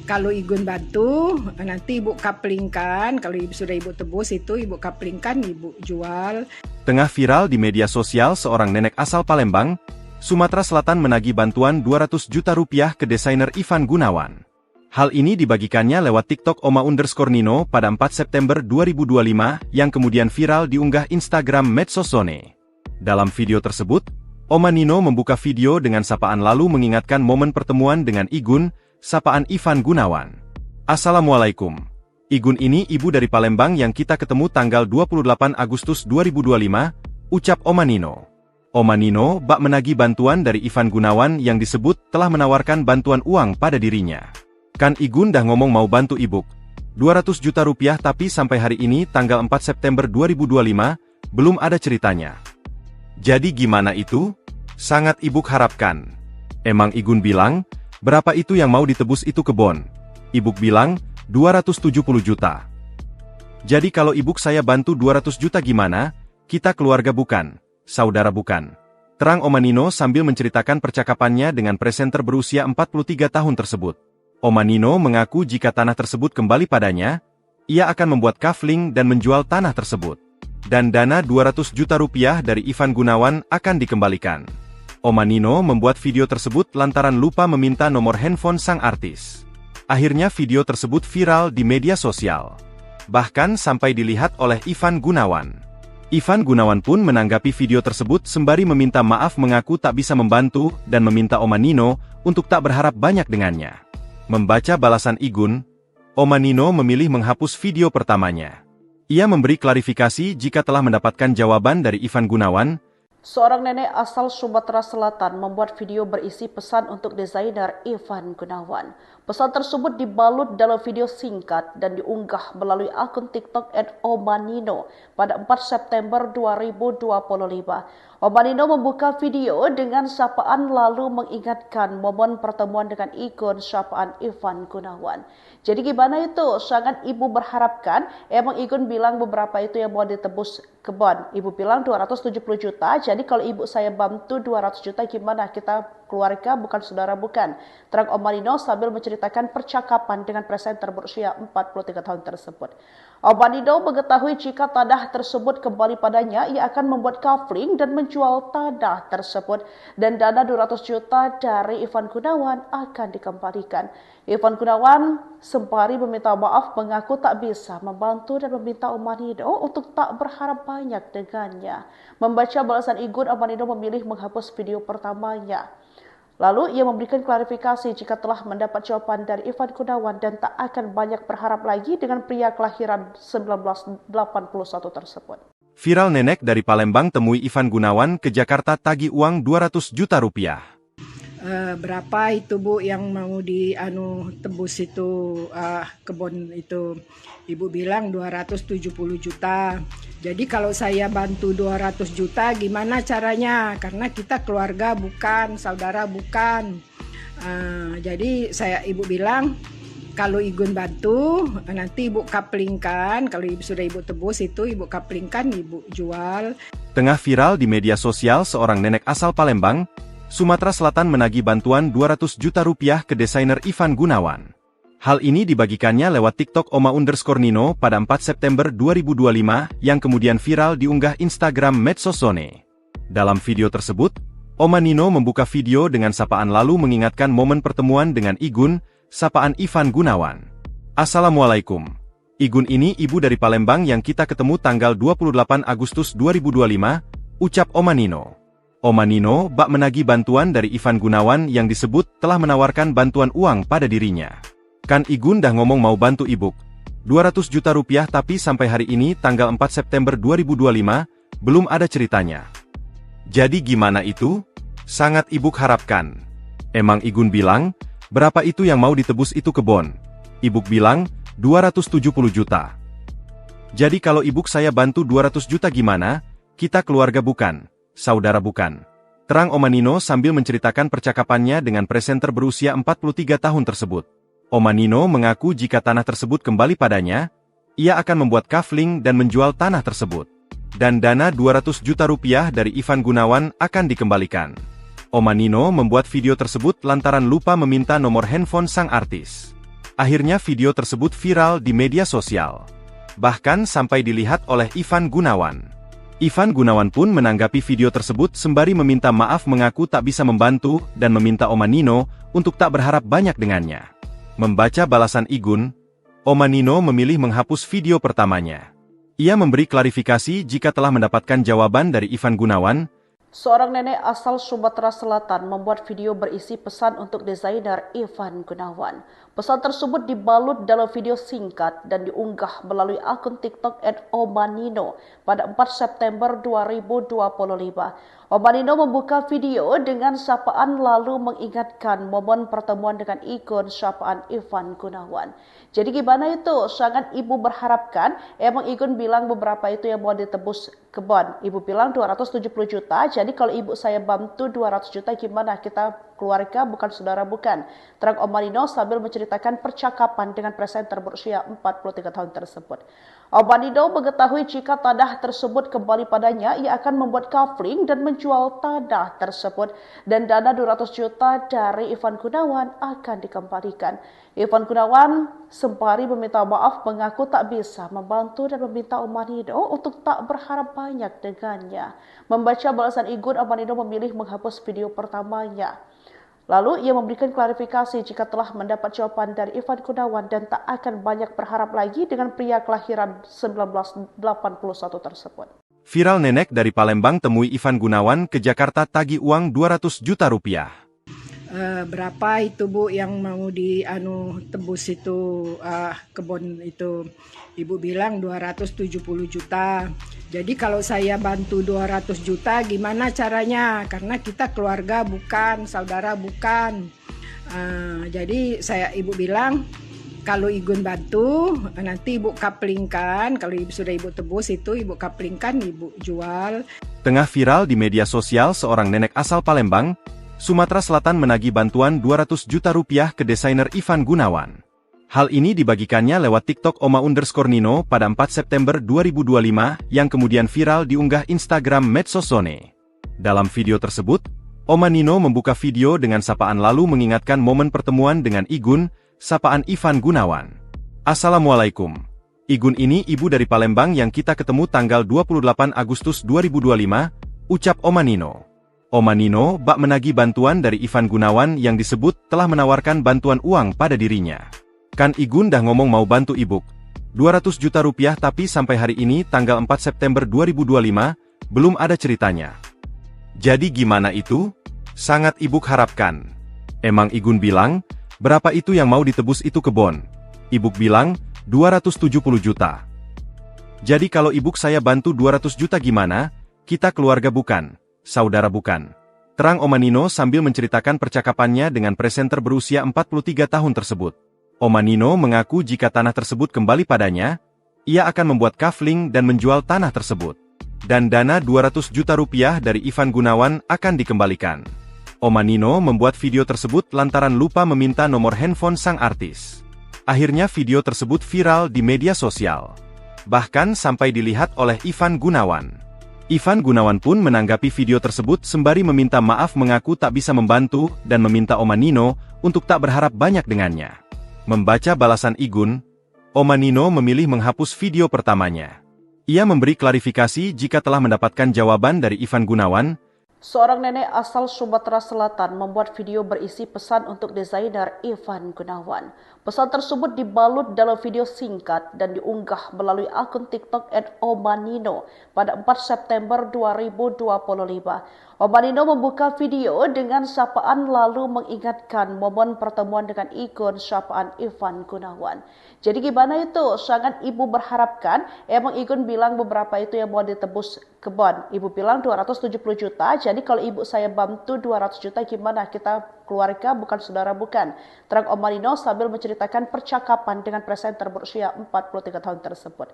kalau Igun bantu nanti ibu kaplingkan, kalau sudah ibu tebus itu ibu kaplingkan, ibu jual. Tengah viral di media sosial, seorang nenek asal Palembang, Sumatera Selatan menagih bantuan 200 juta rupiah ke desainer Ivan Gunawan. Hal ini dibagikannya lewat TikTok Oma_Nino pada 4 September 2025 yang kemudian viral diunggah Instagram Medsosone. Dalam video tersebut, Oma Nino membuka video dengan sapaan lalu mengingatkan momen pertemuan dengan Igun, sapaan Ivan Gunawan. Assalamualaikum. Igun ini ibu dari Palembang yang kita ketemu tanggal 28 Agustus 2025, ucap Oma Nino. Oma Nino bak menagih bantuan dari Ivan Gunawan yang disebut telah menawarkan bantuan uang pada dirinya. Kan Igun dah ngomong mau bantu ibuk. 200 juta rupiah tapi sampai hari ini tanggal 4 September 2025, belum ada ceritanya. Jadi gimana itu? Sangat ibuk harapkan. Emang Igun bilang, berapa itu yang mau ditebus itu kebon? Ibuk bilang, 270 juta. Jadi kalau ibuk saya bantu 200 juta gimana? Kita keluarga bukan, saudara bukan. Terang Oma Nino sambil menceritakan percakapannya dengan presenter berusia 43 tahun tersebut. Oma Nino mengaku jika tanah tersebut kembali padanya, ia akan membuat kafling dan menjual tanah tersebut. Dan dana 200 juta rupiah dari Ivan Gunawan akan dikembalikan. Oma Nino membuat video tersebut lantaran lupa meminta nomor handphone sang artis. Akhirnya video tersebut viral di media sosial. Bahkan sampai dilihat oleh Ivan Gunawan. Ivan Gunawan pun menanggapi video tersebut sembari meminta maaf mengaku tak bisa membantu dan meminta Oma Nino untuk tak berharap banyak dengannya. Membaca balasan Igun, Oma Nino memilih menghapus video pertamanya. Ia memberi klarifikasi jika telah mendapatkan jawaban dari Ivan Gunawan. Seorang nenek asal Sumatera Selatan membuat video berisi pesan untuk desainer Ivan Gunawan. Pesan tersebut dibalut dalam video singkat dan diunggah melalui akun TikTok @omanino pada 4 September 2025. Omanino membuka video dengan sapaan lalu mengingatkan momen pertemuan dengan ikon sapaan Ivan Gunawan. Jadi gimana itu? Sangat ibu berharapkan. Emang Igun bilang beberapa itu yang mau ditebus kebon. Ibu bilang 270 juta. Jadi kalau ibu saya bantu 200 juta gimana? Kita keluarga bukan saudara bukan. Terang Oma Nino sambil menceritakan percakapan dengan presenter berusia 43 tahun tersebut. Oma Nino mengetahui jika tanah tersebut kembali padanya, ia akan membuat kafling dan menjual tanah tersebut. Dan dana 200 juta dari Ivan Gunawan akan dikembalikan. Ivan Gunawan sembari meminta maaf mengaku tak bisa membantu dan meminta Oma Nino untuk tak berharap banyak dengannya. Membaca balasan Igun, Oma Nino memilih menghapus video pertamanya. Lalu ia memberikan klarifikasi jika telah mendapat jawaban dari Ivan Gunawan dan tak akan banyak berharap lagi dengan pria kelahiran 1981 tersebut. Viral nenek dari Palembang temui Ivan Gunawan ke Jakarta tagih uang 200 juta rupiah. Berapa itu Bu yang mau tebus itu kebun itu? Ibu bilang 270 juta. Jadi kalau saya bantu 200 juta gimana caranya? Karena kita keluarga bukan, saudara bukan. Jadi ibu bilang kalau Igun bantu nanti ibu kaplingkan. Kalau sudah ibu tebus itu ibu kaplingkan, ibu jual. Tengah viral di media sosial seorang nenek asal Palembang, Sumatera Selatan menagih bantuan 200 juta rupiah ke desainer Ivan Gunawan. Hal ini dibagikannya lewat TikTok Oma_Nino pada 4 September 2025 yang kemudian viral diunggah Instagram Medsosone. Dalam video tersebut, Oma Nino membuka video dengan sapaan lalu mengingatkan momen pertemuan dengan Igun, sapaan Ivan Gunawan. Assalamualaikum. Igun ini ibu dari Palembang yang kita ketemu tanggal 28 Agustus 2025, ucap Oma Nino. Oma Nino bak menagih bantuan dari Ivan Gunawan yang disebut telah menawarkan bantuan uang pada dirinya. Kan Igun dah ngomong mau bantu ibuk. 200 juta rupiah tapi sampai hari ini tanggal 4 September 2025, belum ada ceritanya. Jadi gimana itu? Sangat ibuk harapkan. Emang Igun bilang, berapa itu yang mau ditebus itu kebon? Ibuk bilang, 270 juta. Jadi kalau ibuk saya bantu 200 juta gimana? Kita keluarga bukan, saudara bukan. Terang Oma Nino sambil menceritakan percakapannya dengan presenter berusia 43 tahun tersebut. Oma Nino mengaku jika tanah tersebut kembali padanya, ia akan membuat kafling dan menjual tanah tersebut. Dan dana 200 juta rupiah dari Ivan Gunawan akan dikembalikan. Oma Nino membuat video tersebut lantaran lupa meminta nomor handphone sang artis. Akhirnya video tersebut viral di media sosial. Bahkan sampai dilihat oleh Ivan Gunawan. Ivan Gunawan pun menanggapi video tersebut sembari meminta maaf mengaku tak bisa membantu dan meminta Oma Nino untuk tak berharap banyak dengannya. Membaca balasan Igun, Oma Nino memilih menghapus video pertamanya. Ia memberi klarifikasi jika telah mendapatkan jawaban dari Ivan Gunawan. Seorang nenek asal Sumatera Selatan membuat video berisi pesan untuk desainer Ivan Gunawan. Pesan tersebut dibalut dalam video singkat dan diunggah melalui akun TikTok @omanino pada 4 September 2025. Omanino membuka video dengan sapaan lalu mengingatkan momen pertemuan dengan ikon sapaan Ivan Gunawan. Jadi gimana itu? Sangat ibu berharapkan. Emang Igun bilang beberapa itu yang mau ditebus kebon. Ibu bilang 270 juta. Jadi kalau ibu saya bantu 200 juta gimana? Kita keluarga bukan saudara bukan. Terang Omanino sambil menceritakan percakapan dengan presenter berusia 43 tahun tersebut. Omanino mengetahui jika tanah tersebut kembali padanya, ia akan membuat kafling dan menjual tanah tersebut. Dan dana 200 juta dari Ivan Gunawan akan dikembalikan. Ivan Gunawan sembari meminta maaf mengaku tak bisa membantu dan meminta Omanino untuk tak berharap banyak dengannya. Membaca balasan Igun, Omanino memilih menghapus video pertamanya. Lalu ia memberikan klarifikasi jika telah mendapat jawaban dari Ivan Gunawan dan tak akan banyak berharap lagi dengan pria kelahiran 1981 tersebut. Viral nenek dari Palembang temui Ivan Gunawan ke Jakarta tagih uang 200 juta rupiah. Berapa itu Bu yang mau tebus itu kebun itu? Ibu bilang 270 juta. Jadi kalau saya bantu 200 juta gimana caranya? Karena kita keluarga bukan, saudara bukan. Jadi ibu bilang kalau Igun bantu nanti ibu kaplingkan. Kalau sudah ibu tebus itu ibu kaplingkan, ibu jual. Tengah viral di media sosial, seorang nenek asal Palembang, Sumatera Selatan menagih bantuan 200 juta rupiah ke desainer Ivan Gunawan. Hal ini dibagikannya lewat TikTok Oma_Nino pada 4 September 2025 yang kemudian viral diunggah Instagram Medsosone. Dalam video tersebut, Omanino membuka video dengan sapaan lalu mengingatkan momen pertemuan dengan Igun, sapaan Ivan Gunawan. Assalamualaikum. Igun ini ibu dari Palembang yang kita ketemu tanggal 28 Agustus 2025, ucap Omanino. Omanino bak menagih bantuan dari Ivan Gunawan yang disebut telah menawarkan bantuan uang pada dirinya. Kan Igun dah ngomong mau bantu ibuk. 200 juta rupiah tapi sampai hari ini tanggal 4 September 2025, belum ada ceritanya. Jadi gimana itu? Sangat ibuk harapkan. Emang Igun bilang, berapa itu yang mau ditebus itu kebon? Ibuk bilang, 270 juta. Jadi kalau ibuk saya bantu 200 juta gimana? Kita keluarga bukan, saudara bukan. Terang Omanino sambil menceritakan percakapannya dengan presenter berusia 43 tahun tersebut. Omanino mengaku jika tanah tersebut kembali padanya, ia akan membuat kafling dan menjual tanah tersebut. Dan dana 200 juta rupiah dari Ivan Gunawan akan dikembalikan. Omanino membuat video tersebut lantaran lupa meminta nomor handphone sang artis. Akhirnya video tersebut viral di media sosial. Bahkan sampai dilihat oleh Ivan Gunawan. Ivan Gunawan pun menanggapi video tersebut sembari meminta maaf mengaku tak bisa membantu dan meminta Omanino untuk tak berharap banyak dengannya. Membaca balasan Igun, Omanino memilih menghapus video pertamanya. Ia memberi klarifikasi jika telah mendapatkan jawaban dari Ivan Gunawan. Seorang nenek asal Sumatera Selatan membuat video berisi pesan untuk desainer Ivan Gunawan. Pesan tersebut dibalut dalam video singkat dan diunggah melalui akun TikTok @omanino pada 4 September 2025. Omanino membuka video dengan sapaan lalu mengingatkan momen pertemuan dengan ikon sapaan Ivan Gunawan. Jadi gimana itu? Sangat ibu berharapkan. Emang Igun bilang beberapa itu yang mau ditebus kebon. Ibu bilang 270 juta. Jadi kalau ibu saya bantu 200 juta gimana? Kita keluarga bukan saudara bukan. Terang Omanino sambil menceritakan percakapan dengan presenter berusia 43 tahun tersebut.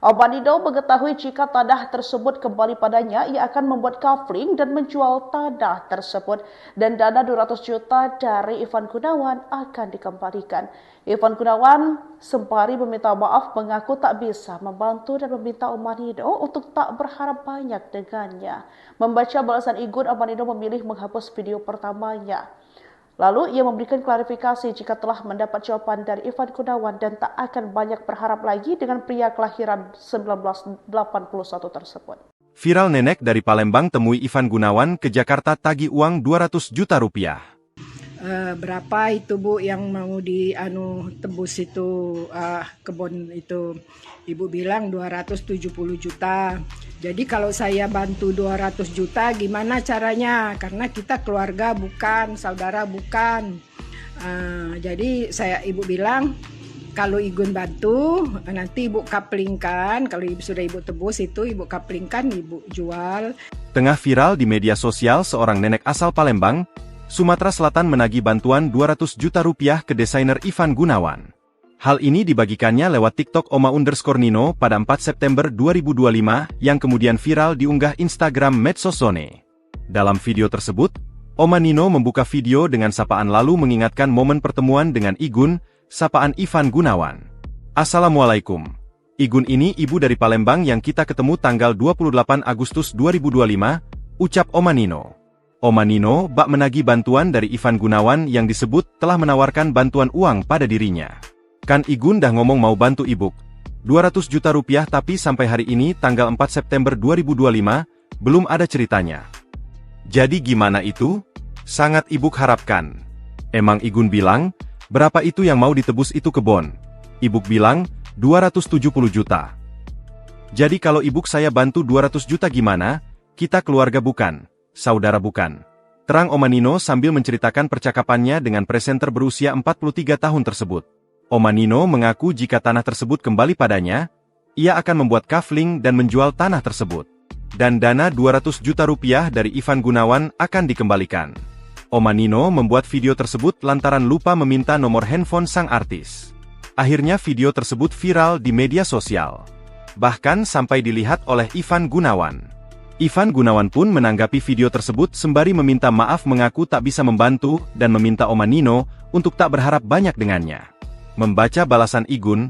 Omanino mengetahui jika tanah tersebut kembali padanya, ia akan membuat kafling dan menjual tanah tersebut. Dan dana 200 juta dari Ivan Gunawan akan dikembalikan. Ivan Gunawan sembari meminta maaf mengaku tak bisa membantu dan meminta Omanino untuk tak berharap banyak dengannya. Membaca balasan Igun, Omanino memilih menghapus video pertamanya. Lalu ia memberikan klarifikasi jika telah mendapat jawaban dari Ivan Gunawan dan tak akan banyak berharap lagi dengan pria kelahiran 1981 tersebut. Viral nenek dari Palembang temui Ivan Gunawan ke Jakarta tagih uang 200 juta rupiah. Berapa itu Bu yang mau tebus itu kebun itu? Ibu bilang 270 juta. Jadi kalau saya bantu 200 juta gimana caranya? Karena kita keluarga bukan, saudara bukan. Jadi ibu bilang kalau Igun bantu nanti ibu kaplingkan, kalau sudah ibu tebus itu ibu kaplingkan, ibu jual. Tengah viral di media sosial seorang nenek asal Palembang, Sumatera Selatan menagih bantuan 200 juta rupiah ke desainer Ivan Gunawan. Hal ini dibagikannya lewat TikTok Oma_Nino pada 4 September 2025 yang kemudian viral diunggah Instagram Medsosone. Dalam video tersebut, Oma Nino membuka video dengan sapaan lalu mengingatkan momen pertemuan dengan Igun, sapaan Ivan Gunawan. Assalamualaikum. Igun ini ibu dari Palembang yang kita ketemu tanggal 28 Agustus 2025, ucap Oma Nino. Oma Nino bak menagih bantuan dari Ivan Gunawan yang disebut telah menawarkan bantuan uang pada dirinya. Kan Igun dah ngomong mau bantu ibuk. 200 juta rupiah tapi sampai hari ini tanggal 4 September 2025, belum ada ceritanya. Jadi gimana itu? Sangat ibuk harapkan. Emang Igun bilang, berapa itu yang mau ditebus itu kebon? Ibuk bilang, 270 juta. Jadi kalau ibuk saya bantu 200 juta gimana? Kita keluarga bukan, saudara bukan. Terang Oma Nino sambil menceritakan percakapannya dengan presenter berusia 43 tahun tersebut. Oma Nino mengaku jika tanah tersebut kembali padanya, ia akan membuat kafling dan menjual tanah tersebut. Dan dana 200 juta rupiah dari Ivan Gunawan akan dikembalikan. Oma Nino membuat video tersebut lantaran lupa meminta nomor handphone sang artis. Akhirnya video tersebut viral di media sosial. Bahkan sampai dilihat oleh Ivan Gunawan. Ivan Gunawan pun menanggapi video tersebut sembari meminta maaf mengaku tak bisa membantu dan meminta Oma Nino untuk tak berharap banyak dengannya. Membaca balasan Igun,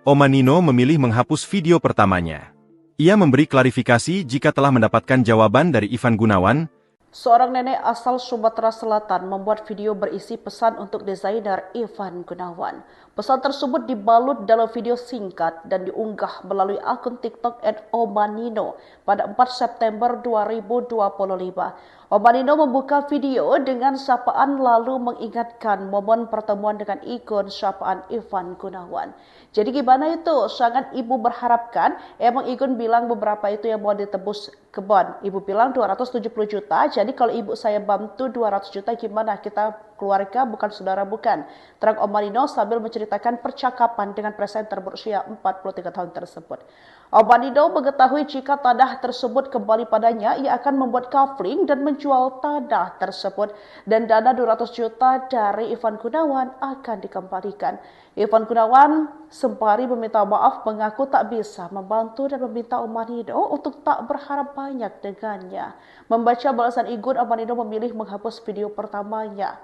Oma Nino memilih menghapus video pertamanya. Ia memberi klarifikasi jika telah mendapatkan jawaban dari Ivan Gunawan. Seorang nenek asal Sumatera Selatan membuat video berisi pesan untuk desainer Ivan Gunawan. Pesan tersebut dibalut dalam video singkat dan diunggah melalui akun TikTok @omanino pada 4 September 2025. Omanino membuka video dengan sapaan lalu mengingatkan momen pertemuan dengan ikon sapaan Ivan Gunawan. Jadi gimana itu? Sangat ibu berharapkan. Emang Igun bilang beberapa itu yang mau ditebus kebon. Ibu bilang 270 juta. Jadi kalau ibu saya bantu 200 juta gimana? Kita keluarga bukan saudara bukan. Terang Omanino sambil menceritakan percakapan dengan presenter berusia 43 tahun tersebut. Omanino mengetahui jika tanah tersebut kembali padanya, ia akan membuat kafling dan menjual tanah tersebut. Dan dana 200 juta dari Ivan Gunawan akan dikembalikan. Ivan Gunawan sembari meminta maaf mengaku tak bisa membantu dan meminta Omanino untuk tak berharap banyak dengannya. Membaca balasan Igun, Omanino memilih menghapus video pertamanya.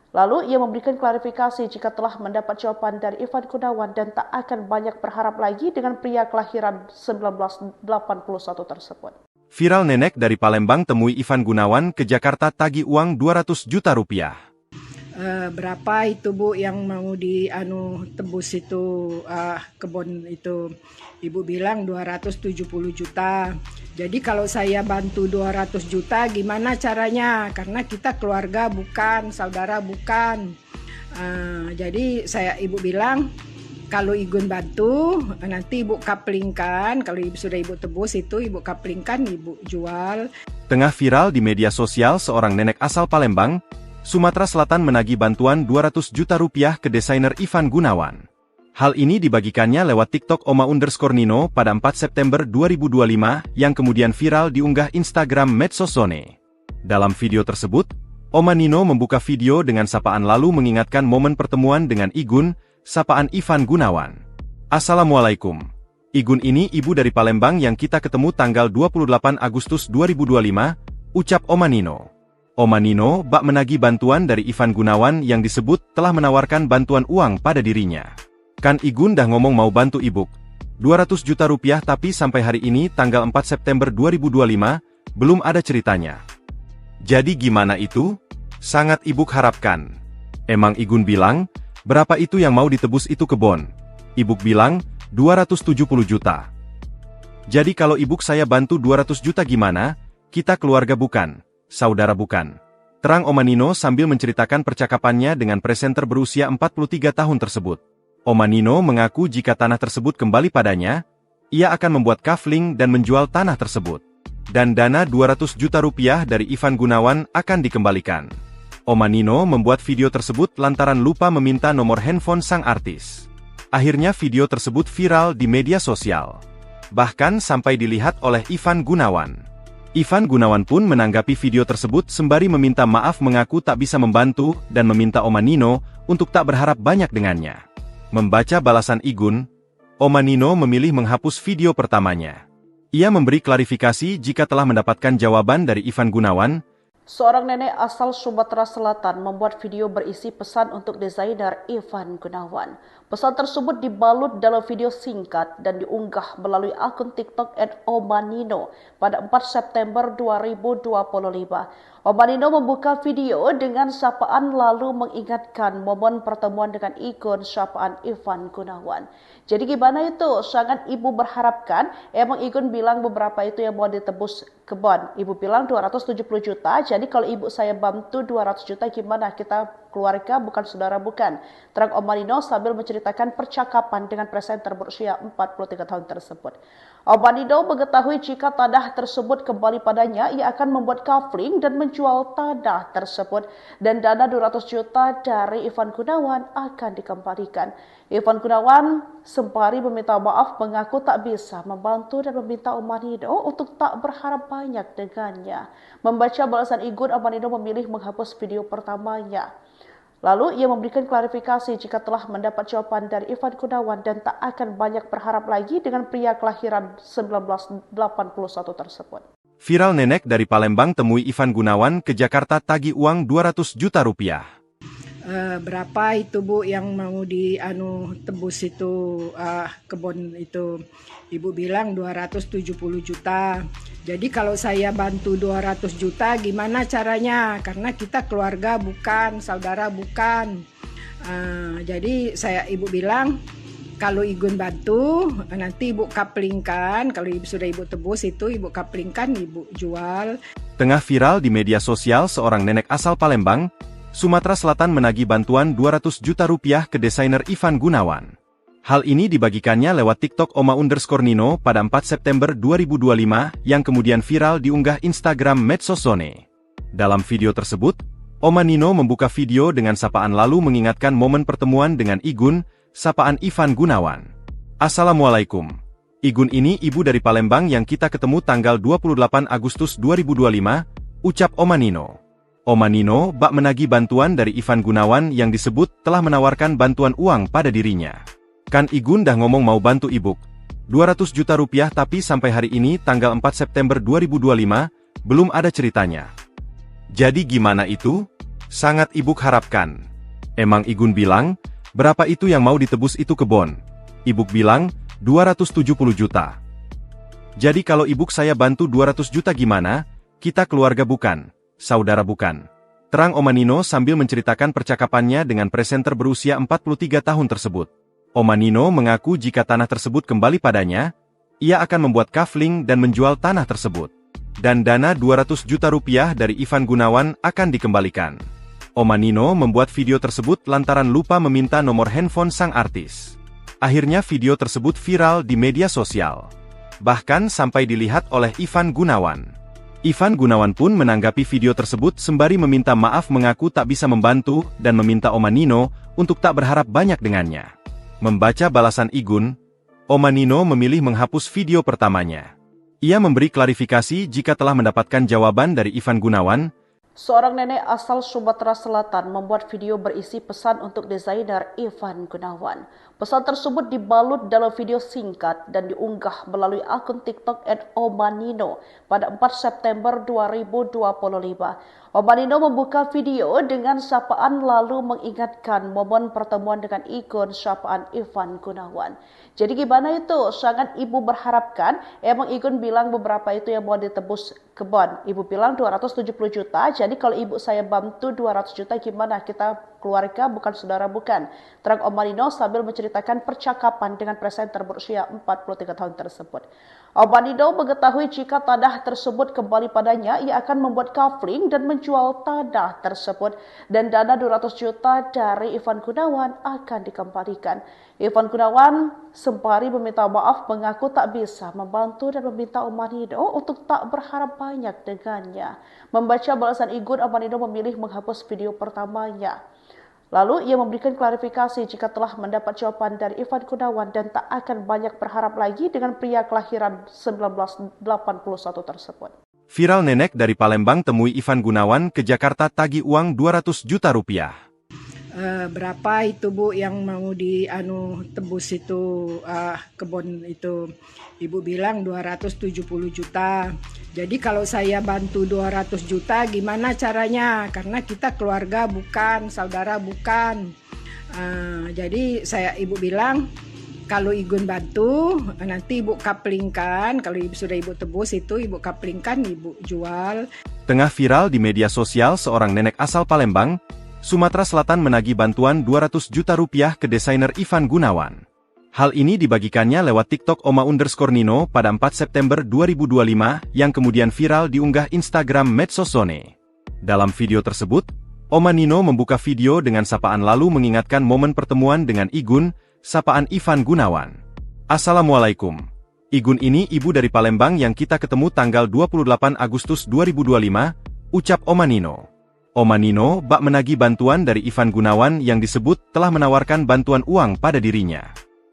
Lalu ia memberikan klarifikasi jika telah mendapat jawaban dari Ivan Gunawan dan tak akan banyak berharap lagi dengan pria kelahiran 1981 tersebut. Viral nenek dari Palembang temui Ivan Gunawan ke Jakarta tagih uang 200 juta rupiah. Berapa itu Bu yang mau tebus itu kebun itu? Ibu bilang 270 juta. Jadi kalau saya bantu 200 juta gimana caranya? Karena kita keluarga bukan, saudara bukan. Jadi ibu bilang kalau Igun bantu nanti ibu kaplingkan, kalau sudah ibu tebus itu ibu kaplingkan, ibu jual. Tengah viral di media sosial seorang nenek asal Palembang, Sumatera Selatan menagih bantuan 200 juta rupiah ke desainer Ivan Gunawan. Hal ini dibagikannya lewat TikTok Oma_Nino pada 4 September 2025 yang kemudian viral diunggah Instagram Medsosone. Dalam video tersebut, Oma Nino membuka video dengan sapaan lalu mengingatkan momen pertemuan dengan Igun, sapaan Ivan Gunawan. Assalamualaikum. Igun ini ibu dari Palembang yang kita ketemu tanggal 28 Agustus 2025, ucap Oma Nino. Oma Nino bak menagih bantuan dari Ivan Gunawan yang disebut telah menawarkan bantuan uang pada dirinya. Kan Igun dah ngomong mau bantu ibuk. 200 juta rupiah tapi sampai hari ini tanggal 4 September 2025, belum ada ceritanya. Jadi gimana itu? Sangat ibuk harapkan. Emang Igun bilang, berapa itu yang mau ditebus itu kebon? Ibuk bilang, 270 juta. Jadi kalau ibuk saya bantu 200 juta gimana? Kita keluarga bukan, saudara bukan. Terang Oma Nino sambil menceritakan percakapannya dengan presenter berusia 43 tahun tersebut. Oma Nino mengaku jika tanah tersebut kembali padanya, ia akan membuat kafling dan menjual tanah tersebut. Dan dana 200 juta rupiah dari Ivan Gunawan akan dikembalikan. Oma Nino membuat video tersebut lantaran lupa meminta nomor handphone sang artis. Akhirnya video tersebut viral di media sosial. Bahkan sampai dilihat oleh Ivan Gunawan. Ivan Gunawan pun menanggapi video tersebut sembari meminta maaf, mengaku tak bisa membantu dan meminta Oma Nino untuk tak berharap banyak dengannya. Membaca balasan Igun, Oma Nino memilih menghapus video pertamanya. Ia memberi klarifikasi jika telah mendapatkan jawaban dari Ivan Gunawan. Seorang nenek asal Sumatera Selatan membuat video berisi pesan untuk desainer Ivan Gunawan. Pesan tersebut dibalut dalam video singkat dan diunggah melalui akun TikTok @omanino pada 4 September 2025. Omanino membuka video dengan sapaan lalu mengingatkan momen pertemuan dengan ikon sapaan Ivan Gunawan. Jadi gimana itu? Sangat ibu berharapkan. Emang Igun bilang beberapa itu yang mau ditebus kebon. Ibu bilang 270 juta. Jadi kalau ibu saya bantu 200 juta gimana? Kita keluarga bukan saudara bukan. Terang Omanino sambil menceritakan percakapan dengan presenter berusia 43 tahun tersebut. Omanino mengetahui jika tanah tersebut kembali padanya, ia akan membuat kafling dan menjual tanah tersebut. Dan dana 200 juta dari Ivan Gunawan akan dikembalikan. Ivan Gunawan sembari meminta maaf mengaku tak bisa membantu dan meminta Omanino untuk tak berharap banyak dengannya. Membaca balasan Igun, Omanino memilih menghapus video pertamanya. Lalu ia memberikan klarifikasi jika telah mendapat jawaban dari Ivan Gunawan dan tak akan banyak berharap lagi dengan pria kelahiran 1981 tersebut. Viral nenek dari Palembang temui Ivan Gunawan ke Jakarta tagih uang 200 juta rupiah. Berapa itu Bu yang mau tebus itu kebun itu? Ibu bilang 270 juta. Jadi kalau saya bantu 200 juta gimana caranya? Karena kita keluarga bukan, saudara bukan. Jadi ibu bilang kalau Igun bantu nanti ibu kaplingkan. Kalau sudah ibu tebus itu ibu kaplingkan, ibu jual. Tengah viral di media sosial, seorang nenek asal Palembang, Sumatera Selatan menagih bantuan 200 juta rupiah ke desainer Ivan Gunawan. Hal ini dibagikannya lewat TikTok Oma_Nino pada 4 September 2025 yang kemudian viral diunggah Instagram Medsosone. Dalam video tersebut, Oma Nino membuka video dengan sapaan lalu mengingatkan momen pertemuan dengan Igun, sapaan Ivan Gunawan. Assalamualaikum. Igun ini ibu dari Palembang yang kita ketemu tanggal 28 Agustus 2025, ucap Oma Nino. Oma Nino bak menagih bantuan dari Ivan Gunawan yang disebut telah menawarkan bantuan uang pada dirinya. Kan Igun dah ngomong mau bantu ibu 200 juta rupiah, tapi sampai hari ini tanggal 4 September 2025 belum ada ceritanya. Jadi gimana itu? Sangat ibu harapkan. Emang Igun bilang, berapa itu yang mau ditebus itu kebon? Ibu bilang, 270 juta. Jadi kalau ibu saya bantu 200 juta gimana? Kita keluarga bukan, saudara bukan. Terang Oma Nino sambil menceritakan percakapannya dengan presenter berusia 43 tahun tersebut. Oma Nino mengaku jika tanah tersebut kembali padanya, ia akan membuat kafling dan menjual tanah tersebut. Dan dana 200 juta rupiah dari Ivan Gunawan akan dikembalikan. Oma Nino membuat video tersebut lantaran lupa meminta nomor handphone sang artis. Akhirnya video tersebut viral di media sosial. Bahkan sampai dilihat oleh Ivan Gunawan. Ivan Gunawan pun menanggapi video tersebut sembari meminta maaf, mengaku tak bisa membantu dan meminta Oma Nino untuk tak berharap banyak dengannya. Membaca balasan Igun, Oma Nino memilih menghapus video pertamanya. Ia memberi klarifikasi jika telah mendapatkan jawaban dari Ivan Gunawan. Seorang nenek asal Sumatera Selatan membuat video berisi pesan untuk desainer Ivan Gunawan. Pesan tersebut dibalut dalam video singkat dan diunggah melalui akun TikTok @omanino pada 4 September 2025. Omanino membuka video dengan sapaan lalu mengingatkan momen pertemuan dengan ikon sapaan Ivan Gunawan. Jadi gimana itu? Sangat ibu berharapkan. Emang Igun bilang beberapa itu yang mau ditebus kebon. Ibu bilang 270 juta. Jadi kalau ibu saya bantu 200 juta gimana? Kita keluarga bukan saudara bukan. Terang Omanino sambil menceritakan menceritakan percakapan dengan presenter berusia 43 tahun tersebut. Oma Nino mengetahui jika tanah tersebut kembali padanya, ia akan membuat kafling dan menjual tanah tersebut dan dana 200 juta dari Ivan Gunawan akan dikembalikan. Ivan Gunawan sembari meminta maaf mengaku tak bisa membantu dan meminta Oma Nino untuk tak berharap banyak dengannya. Membaca balasan Igun, Oma Nino memilih menghapus video pertamanya. Lalu ia memberikan klarifikasi jika telah mendapat jawaban dari Ivan Gunawan dan tak akan banyak berharap lagi dengan pria kelahiran 1981 tersebut. Viral nenek dari Palembang temui Ivan Gunawan ke Jakarta tagih uang 200 juta rupiah. Berapa itu Bu yang mau tebus itu kebun itu? Ibu bilang 270 juta. Jadi kalau saya bantu 200 juta gimana caranya? Karena kita keluarga bukan, saudara bukan. Jadi ibu bilang kalau Igun bantu nanti ibu kaplingkan, kalau sudah ibu tebus itu ibu kaplingkan, ibu jual. Tengah viral di media sosial, seorang nenek asal Palembang, Sumatera Selatan menagih bantuan 200 juta rupiah ke desainer Ivan Gunawan. Hal ini dibagikannya lewat TikTok Oma_Nino pada 4 September 2025 yang kemudian viral diunggah Instagram Medsosone. Dalam video tersebut, Oma Nino membuka video dengan sapaan lalu mengingatkan momen pertemuan dengan Igun, sapaan Ivan Gunawan. Assalamualaikum. Igun ini ibu dari Palembang yang kita ketemu tanggal 28 Agustus 2025, ucap Oma Nino. Oma Nino bak menagih bantuan dari Ivan Gunawan yang disebut telah menawarkan bantuan uang pada dirinya.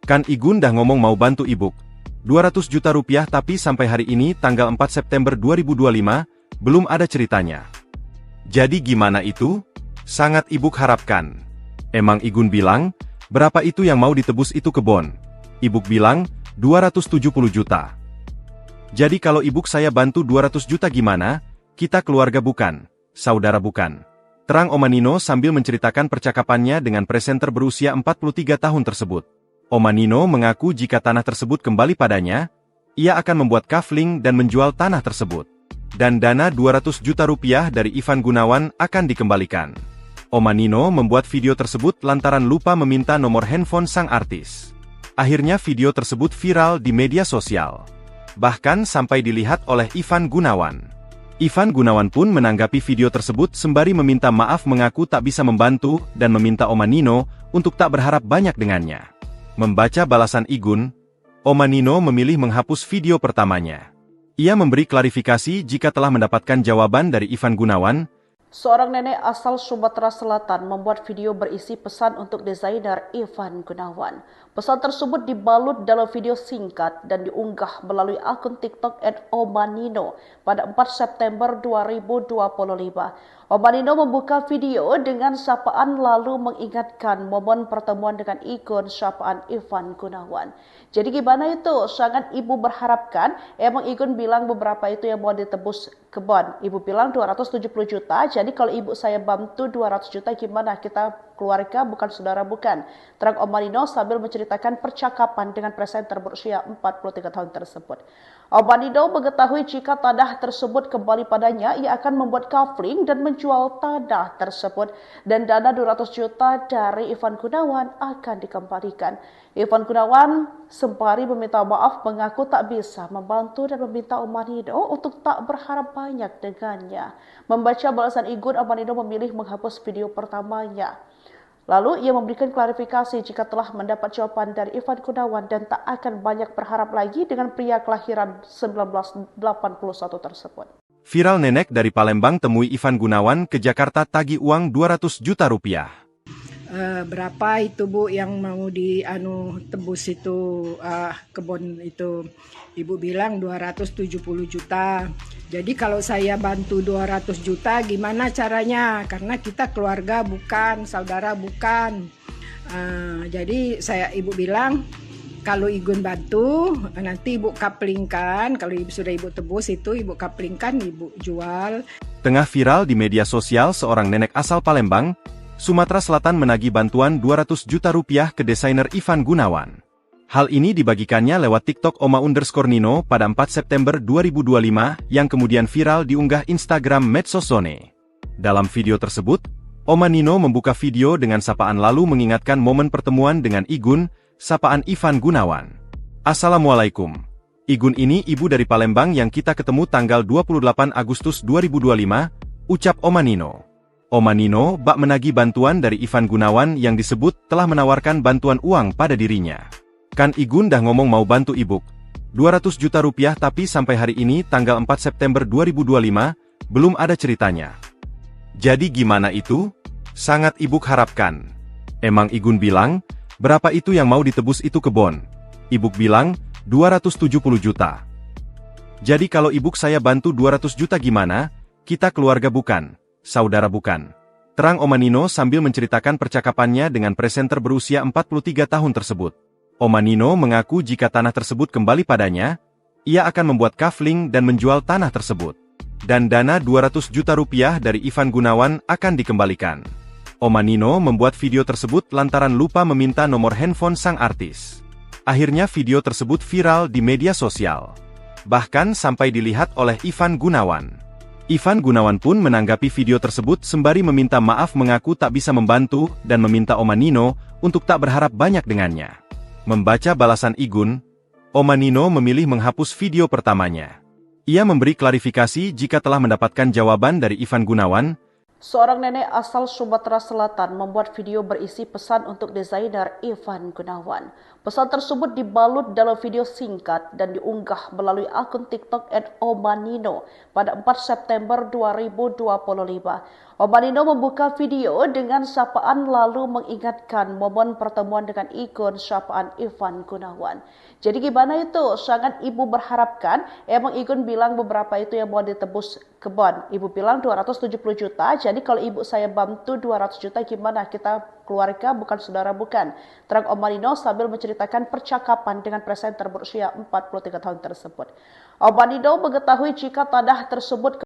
Kan Igun dah ngomong mau bantu ibu. 200 juta rupiah tapi sampai hari ini tanggal 4 September 2025, belum ada ceritanya. Jadi gimana itu? Sangat ibu harapkan. Emang Igun bilang, berapa itu yang mau ditebus itu kebon? Ibu bilang, 270 juta. Jadi kalau ibu saya bantu 200 juta gimana? Kita keluarga bukan, saudara bukan. Terang Oma Nino sambil menceritakan percakapannya dengan presenter berusia 43 tahun tersebut. Oma Nino mengaku jika tanah tersebut kembali padanya, ia akan membuat kafling dan menjual tanah tersebut. Dan dana 200 juta rupiah dari Ivan Gunawan akan dikembalikan. Oma Nino membuat video tersebut lantaran lupa meminta nomor handphone sang artis. Akhirnya video tersebut viral di media sosial. Bahkan sampai dilihat oleh Ivan Gunawan. Ivan Gunawan pun menanggapi video tersebut sembari meminta maaf mengaku tak bisa membantu dan meminta Oma Nino untuk tak berharap banyak dengannya. Membaca balasan Igun, Oma Nino memilih menghapus video pertamanya. Ia memberi klarifikasi jika telah mendapatkan jawaban dari Ivan Gunawan. Seorang nenek asal Sumatera Selatan membuat video berisi pesan untuk desainer Ivan Gunawan. Pesan tersebut dibalut dalam video singkat dan diunggah melalui akun TikTok @omanino pada 4 September 2025. Oma Nino membuka video dengan sapaan lalu mengingatkan momen pertemuan dengan ikon sapaan Ivan Gunawan. Jadi gimana itu? Sangat ibu berharapkan. Emang Igun bilang beberapa itu yang mau ditebus kebon. Ibu bilang 270 juta. Jadi kalau ibu saya bantu 200 juta gimana? Kita keluarga bukan, saudara bukan. Terang Oma Nino sambil menceritakan percakapan dengan presenter berusia 43 tahun tersebut. Oma Nino mengetahui jika tanah tersebut kembali padanya, ia akan membuat kafling dan menjual tanah tersebut dan dana 200 juta dari Ivan Gunawan akan dikembalikan. Ivan Gunawan sembari meminta maaf mengaku tak bisa membantu dan meminta Oma Nino untuk tak berharap banyak dengannya. Membaca balasan Igun, Oma Nino memilih menghapus video pertamanya. Lalu ia memberikan klarifikasi jika telah mendapat jawaban dari Ivan Gunawan dan tak akan banyak berharap lagi dengan pria kelahiran 1981 tersebut. Viral nenek dari Palembang temui Ivan Gunawan ke Jakarta tagih uang 200 juta rupiah. Berapa itu Bu yang mau tebus itu kebun itu? Ibu bilang 270 juta. Jadi kalau saya bantu 200 juta gimana caranya? Karena kita keluarga bukan, saudara bukan. Jadi ibu bilang kalau Igun bantu nanti ibu kaplingkan, kalau sudah ibu tebus itu ibu kaplingkan, ibu jual. Tengah viral di media sosial, seorang nenek asal Palembang, Sumatera Selatan menagih bantuan 200 juta rupiah ke desainer Ivan Gunawan. Hal ini dibagikannya lewat TikTok Oma_Nino pada 4 September 2025 yang kemudian viral diunggah Instagram Medsosone. Dalam video tersebut, Oma Nino membuka video dengan sapaan lalu mengingatkan momen pertemuan dengan Igun, sapaan Ivan Gunawan. Assalamualaikum. Igun ini ibu dari Palembang yang kita ketemu tanggal 28 Agustus 2025, ucap Oma Nino. Oma Nino bak menagih bantuan dari Ivan Gunawan yang disebut telah menawarkan bantuan uang pada dirinya. Kan Igun dah ngomong mau bantu ibuk. 200 juta rupiah tapi sampai hari ini tanggal 4 September 2025, belum ada ceritanya. Jadi gimana itu? Sangat ibuk harapkan. Emang Igun bilang, berapa itu yang mau ditebus itu kebon? Ibuk bilang, 270 juta. Jadi kalau ibuk saya bantu 200 juta gimana? Kita keluarga bukan, saudara bukan. Terang Oma Nino sambil menceritakan percakapannya dengan presenter berusia 43 tahun tersebut. Oma Nino mengaku jika tanah tersebut kembali padanya, ia akan membuat kafling dan menjual tanah tersebut. Dan dana 200 juta rupiah dari Ivan Gunawan akan dikembalikan. Oma Nino membuat video tersebut lantaran lupa meminta nomor handphone sang artis. Akhirnya video tersebut viral di media sosial. Bahkan sampai dilihat oleh Ivan Gunawan. Ivan Gunawan pun menanggapi video tersebut sembari meminta maaf mengaku tak bisa membantu dan meminta Oma Nino untuk tak berharap banyak dengannya. Membaca balasan Igun, Oma Nino memilih menghapus video pertamanya. Ia memberi klarifikasi jika telah mendapatkan jawaban dari Ivan Gunawan. Seorang nenek asal Sumatera Selatan membuat video berisi pesan untuk desainer Ivan Gunawan. Pesan tersebut dibalut dalam video singkat dan diunggah melalui akun TikTok @omanino pada 4 September 2025. Omanino membuka video dengan sapaan lalu mengingatkan momen pertemuan dengan ikon sapaan Ivan Gunawan. Jadi gimana itu? Sangat ibu berharapkan. Emang Igun bilang beberapa itu yang mau ditebus kebon. Ibu bilang 270 juta. Jadi kalau ibu saya bantu 200 juta gimana? Kita keluarga bukan saudara bukan. Terang Omanino sambil menceritakan percakapan dengan presenter berusia 43 tahun tersebut. Omanino mengetahui jika tanah tersebut